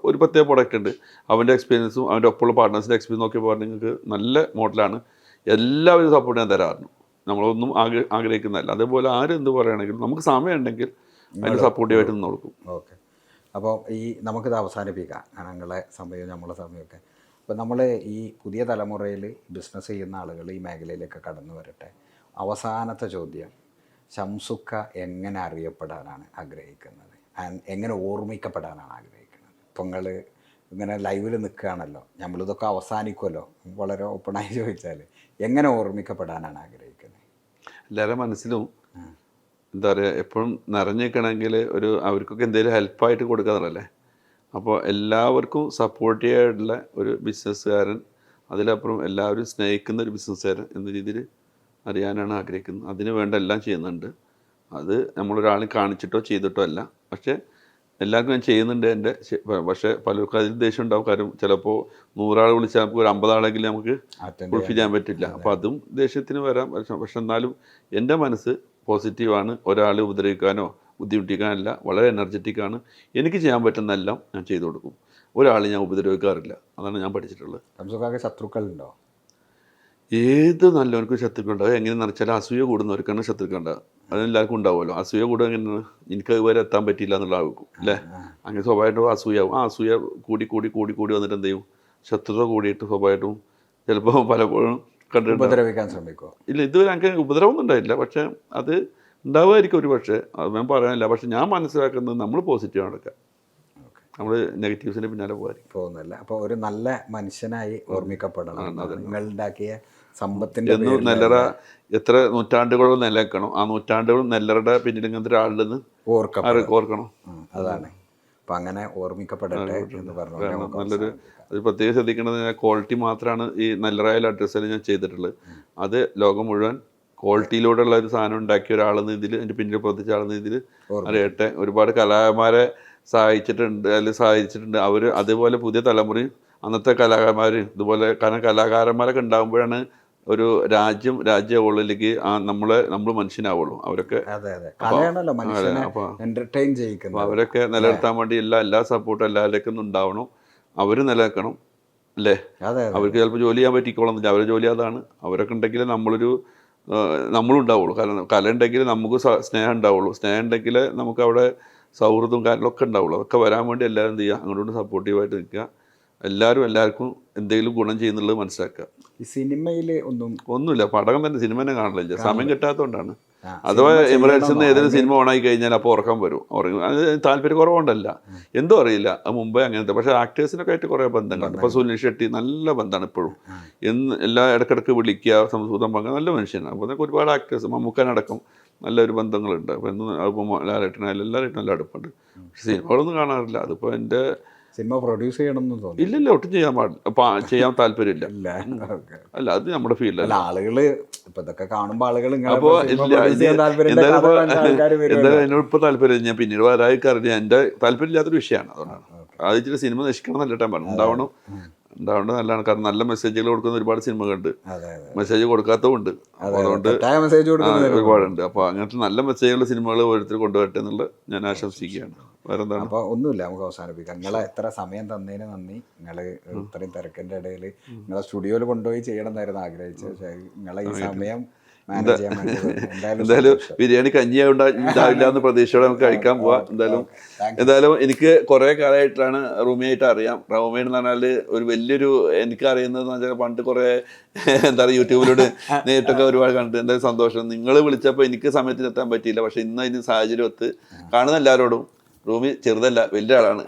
ഒരു പ്രത്യേക പ്രൊഡക്റ്റ് ഉണ്ട്, അവൻ്റെ എക്സ്പീരിയൻസും അവൻ്റെ ഒപ്പമുള്ള പാർട്ട്നേഴ്സിൻ്റെ എക്സ്പീരിയൻസ് നോക്കിയപ്പോൾ പറഞ്ഞു നിങ്ങൾക്ക് നല്ല മോഡലാണ്, എല്ലാവരും സപ്പോർട്ട് ഞാൻ തരാറുണ്ട്. നമ്മളൊന്നും ആഗ്രഹിക്കുന്നതല്ല. അതേപോലെ ആരെന്ത് പറയുകയാണെങ്കിലും നമുക്ക് സമയമുണ്ടെങ്കിൽ അതിന് സപ്പോർട്ടീവായിട്ട് നിന്ന് കൊടുക്കും. ഓക്കെ. അപ്പോൾ ഈ നമുക്കിത് അവസാനിപ്പിക്കാം, ഞങ്ങളെ സമയവും നമ്മളെ സമയമൊക്കെ. അപ്പോൾ നമ്മൾ ഈ പുതിയ തലമുറയിൽ ബിസിനസ് ചെയ്യുന്ന ആളുകൾ ഈ മേഖലയിലേക്ക് കടന്നു വരട്ടെ. അവസാനത്തെ ചോദ്യം, ഷംസുക്ക എങ്ങനെ അറിയപ്പെടാനാണ് ആഗ്രഹിക്കുന്നത്? എങ്ങനെ ഓർമ്മിക്കപ്പെടാനാണ് ആഗ്രഹിക്കുന്നത്? ഇപ്പോൾ നിങ്ങൾ ഇങ്ങനെ ലൈവിൽ നിൽക്കുകയാണല്ലോ, നമ്മളിതൊക്കെ അവസാനിക്കുമല്ലോ, വളരെ ഓപ്പണായി ചോദിച്ചാൽ എങ്ങനെ ഓർമ്മിക്കപ്പെടാനാണ് ആഗ്രഹിക്കുന്നത്? എല്ലാവരുടെ മനസ്സിലും എന്താ പറയുക, എപ്പോഴും നിറഞ്ഞിരിക്കണമെങ്കിൽ അവർക്കൊക്കെ എന്തെങ്കിലും ഹെൽപ്പായിട്ട് കൊടുക്കാറുള്ളല്ലേ. അപ്പോൾ എല്ലാവർക്കും സപ്പോർട്ടീവായിട്ടുള്ള ഒരു ബിസിനസ്സുകാരൻ, അതിലപ്പുറം എല്ലാവരും സ്നേഹിക്കുന്ന ഒരു ബിസിനസ്സുകാരൻ എന്ന രീതിയിൽ അറിയാനാണ് ആഗ്രഹിക്കുന്നത്. അതിന് വേണ്ട എല്ലാം ചെയ്യുന്നുണ്ട്. അത് നമ്മളൊരാളെ കാണിച്ചിട്ടോ ചെയ്തിട്ടോ അല്ല, പക്ഷേ എല്ലാവർക്കും ഞാൻ ചെയ്യുന്നുണ്ട് എൻ്റെ. പക്ഷേ പലർക്കും അതിൽ ദേഷ്യം ഉണ്ടാവും. കാര്യം ചിലപ്പോൾ 100 ആൾ വിളിച്ചാൽ നമുക്ക് ഒരു 50 ആളെങ്കിലും നമുക്ക് ഫുൾഫിൽ ചെയ്യാൻ പറ്റില്ല. അപ്പോൾ അതും ദേഷ്യത്തിന് വരാം. പക്ഷെ എന്നാലും എൻ്റെ മനസ്സ് പോസിറ്റീവാണ്. ഒരാളെ ഉപദ്രവിക്കാനോ ബുദ്ധിമുട്ടിക്കാനല്ല, വളരെ എനർജറ്റിക്കാണ്. എനിക്ക് ചെയ്യാൻ പറ്റുന്നതെല്ലാം ഞാൻ ചെയ്തു കൊടുക്കും. ഒരാളെ ഞാൻ ഉപദ്രവിക്കാറില്ല. അതാണ് ഞാൻ പഠിച്ചിട്ടുള്ളത്. ഷംസുക്കാക്ക് ശത്രുക്കളുണ്ടോ? ഏത് നല്ലവനക്കും ശത്രുക്കളുണ്ടാവും. എങ്ങനെയെന്ന് വെച്ചാൽ അസൂയ കൂടുന്നവർക്കാണ് ശത്രുക്കളുണ്ടാവുക. അതെല്ലാവർക്കും ഉണ്ടാവുമല്ലോ. അസൂയ കൂടുക എങ്ങനെയാണ്, എനിക്ക് അതുവരെ എത്താൻ പറ്റിയില്ല എന്നുള്ള ആൾക്കും അല്ലേ. അങ്ങനെ സ്വാഭാവികമായിട്ടും അസൂയാവും. ആ അസൂയ കൂടി കൂടി കൂടി കൂടി വന്നിട്ട് എന്ത് ചെയ്യും, ശത്രുത കൂടിയിട്ട് സ്വാഭാവികമായിട്ടും ചിലപ്പോൾ പലപ്പോഴും ഉപദ്രവിക്കാൻ ശ്രമിക്കുമോ? ഇല്ല, ഇതുവരെ എനിക്ക് ഉപദ്രവമൊന്നും ഉണ്ടായില്ല. പക്ഷേ അത് ഉണ്ടാവുമായിരിക്കും ഒരു പക്ഷേ, അത് ഞാൻ പറയാനില്ല. പക്ഷെ ഞാൻ മനസ്സിലാക്കുന്നത് നമ്മൾ പോസിറ്റീവ് നടക്കുക, നമ്മൾ നെഗറ്റീവ്സിൻ്റെ പിന്നാലെ പോകാതിരിക്കും. പോകുന്നില്ല. അപ്പോൾ ഒരു നല്ല മനുഷ്യനായി ഓർമ്മിക്കപ്പെടണം. നിങ്ങളുണ്ടാക്കിയ സമ്പത്തിൻ്റെ എന്നും നെല്ലറ എത്ര നൂറ്റാണ്ടുകളോ നിലനിൽക്കണം, ആ നൂറ്റാണ്ടുകൾ നെല്ലറയുടെ പിന്നിൽ ഇങ്ങനത്തെ ഒരാളുണ്ടെന്ന് ഓർക്കണം. അതാണ്. അപ്പം അങ്ങനെ ഓർമ്മിക്കപ്പെടട്ടെ എന്ന് പറഞ്ഞു. നല്ലൊരു അത് പ്രത്യേകം ശ്രദ്ധിക്കേണ്ടത്, ക്വാളിറ്റി മാത്രമാണ് ഈ നെല്ലറയിലെ അഡ്രസ്സിൽ ഞാൻ ചെയ്തിട്ടുള്ളത്. അത് ലോകം മുഴുവൻ ക്വാളിറ്റിയിലൂടെയുള്ള ഒരു സാധനം ഉണ്ടാക്കിയ ഒരാളെന്ന് ഇതിൽ, എൻ്റെ പിന്നിൽ പ്രവർത്തിച്ച ആളെന്ന് ഇതിൽ അറിയട്ടെ. ഒരുപാട് കലാകാരന്മാരെ സഹായിച്ചിട്ടുണ്ട് അവർ. അതേപോലെ പുതിയ തലമുറയും അന്നത്തെ കലാകാരന്മാർ ഇതുപോലെ, കാരണം കലാകാരന്മാരൊക്കെ ഉണ്ടാകുമ്പോഴാണ് ഒരു രാജ്യമുള്ളിലേക്ക് നമ്മൾ മനുഷ്യനാവുള്ളൂ. അവരൊക്കെ അപ്പോൾ അവരൊക്കെ നിലനിർത്താൻ വേണ്ടി എല്ലാ സപ്പോർട്ടും എല്ലാവരിലേക്കും ഉണ്ടാവണം. അവർ നിലനിൽക്കണം അല്ലേ. അവർക്ക് ചിലപ്പോൾ ജോലി ചെയ്യാൻ പറ്റിക്കോളന്നില്ല, അവരുടെ ജോലി അതാണ്. അവരൊക്കെ ഉണ്ടെങ്കിൽ നമ്മളുണ്ടാവുള്ളൂ. കാരണം കല ഉണ്ടെങ്കിൽ നമുക്ക് സ്നേഹം ഉണ്ടാവുള്ളൂ. സ്നേഹം ഉണ്ടെങ്കിൽ നമുക്ക് അവിടെ സൗഹൃദവും കാര്യങ്ങളൊക്കെ ഉണ്ടാവുള്ളൂ. അതൊക്കെ വരാൻ വേണ്ടി എല്ലാവരും എന്ത് ചെയ്യുക, അങ്ങോട്ട് സപ്പോർട്ടീവായിട്ട് നിൽക്കുക. എല്ലാവർക്കും എന്തെങ്കിലും ഗുണം ചെയ്യുന്നുള്ളത് മനസ്സിലാക്കുക. ഈ സിനിമയിൽ ഒന്നുമില്ല, പടകം തന്നെ സിനിമ തന്നെ കാണില്ല, സമയം കിട്ടാത്തതുകൊണ്ടാണ്. അഥവാ എമിറേറ്റ്സിൽ നിന്ന് ഏതൊരു സിനിമ ഓണായി കഴിഞ്ഞാൽ അപ്പോൾ ഉറക്കം വരും. അത് താല്പര്യക്കുറവുകൊണ്ടല്ല, എന്തോ അറിയില്ല. അത് മുമ്പേ അങ്ങനത്തെ. പക്ഷേ ആക്ടേഴ്സിനൊക്കെ ആയിട്ട് കുറേ ബന്ധങ്ങളുണ്ട്. ഇപ്പോൾ സുനിൽ ഷെട്ടി നല്ല ബന്ധമാണ് ഇപ്പോഴും. ഇടയ്ക്കിടയ്ക്ക് വിളിക്കുക, സംസ്കൃതം പങ്ക, നല്ല മനുഷ്യനാണ്. അപ്പോൾ അതൊക്കെ ഒരുപാട് ആക്ടേഴ്സ്, മമ്മൂക്കനടക്കം നല്ലൊരു ബന്ധങ്ങളുണ്ട്. അപ്പോൾ അതിപ്പോൾ ലാലേട്ടനായാലും എല്ലാവരായിട്ടും നല്ല അടുപ്പുണ്ട്. പക്ഷേ സിനിമകളൊന്നും കാണാറില്ല. അതിപ്പോൾ എൻ്റെ സിനിമ പ്രൊഡ്യൂസ് ചെയ്യണമെന്ന് തോന്നുന്നു. ഇല്ലില്ല, ഒട്ടും ചെയ്യാൻ പാടില്ല, ചെയ്യാൻ താല്പര്യമില്ല. അല്ല, അത് നമ്മുടെ ഫീൽഡല്ല. ആളുകള് ഇപ്പൊ ഇതൊക്കെ കാണുമ്പോൾ ആളുകൾ അപ്പോൾ എന്തായാലും എന്നോട് ഇപ്പോൾ താല്പര്യം, ഞാൻ പിന്നീട് വരാതിരിക്കാറില്ല. എൻ്റെ താല്പര്യമില്ലാത്തൊരു വിഷയമാണ്. അതുകൊണ്ടാണ് അത് ഇച്ചിരി സിനിമ നശിക്കണം എന്നല്ല ഞാൻ പറഞ്ഞു. ഉണ്ടാവേണ്ടത് നല്ലതാണ്. കാരണം നല്ല മെസ്സേജുകൾ കൊടുക്കുന്ന ഒരുപാട് സിനിമകളുണ്ട്, മെസ്സേജ് കൊടുക്കാത്തതുണ്ട്. അതുകൊണ്ട് ഒരുപാടുണ്ട്. അപ്പോൾ അങ്ങനത്തെ നല്ല മെസ്സേജുള്ള സിനിമകൾ ഓരോരുത്തർ കൊണ്ടുവരട്ടെ എന്നുള്ളത് ഞാൻ ആശംസിക്കുകയാണ്. വേറെ എന്താണ്? അപ്പോൾ ഒന്നുമില്ല, നമുക്ക് അവസാനിപ്പിക്കാം. നിങ്ങളെ എത്ര സമയം തന്നതിന് നന്ദി. നിങ്ങൾ ഇത്രയും തിരക്കിൻ്റെ ഇടയിൽ നിങ്ങളെ സ്റ്റുഡിയോയിൽ കൊണ്ടുപോയി ചെയ്യണം എന്നായിരുന്നു ആഗ്രഹിച്ചത്. പക്ഷേ നിങ്ങളെ ഈ സമയം എന്തായാലും ബിരിയാണി ഉണ്ടാവില്ല എന്ന് പ്രതീക്ഷയോടെ നമുക്ക് കഴിക്കാൻ പോവാം. എന്തായാലും എനിക്ക് കുറേ കാലമായിട്ടാണ് റൂമിയായിട്ട് അറിയാം. റൂമി എന്ന് പറഞ്ഞാൽ ഒരു വലിയൊരു, എനിക്ക് അറിയുന്നതെന്ന് വെച്ചാൽ പണ്ട് കുറേ എന്താ പറയുക യൂട്യൂബിലൂടെ നേരിട്ടൊക്കെ ഒരുപാട് കണ്ടിട്ട് എന്തായാലും സന്തോഷം. നിങ്ങൾ വിളിച്ചപ്പോൾ എനിക്ക് സമയത്തിനെത്താൻ പറ്റിയില്ല. പക്ഷെ ഇന്ന് അതിന് സാഹചര്യം ഒത്ത് കാണുന്ന എല്ലാവരോടും റൂമി ചെറുതല്ല, വലിയ ആളാണ്.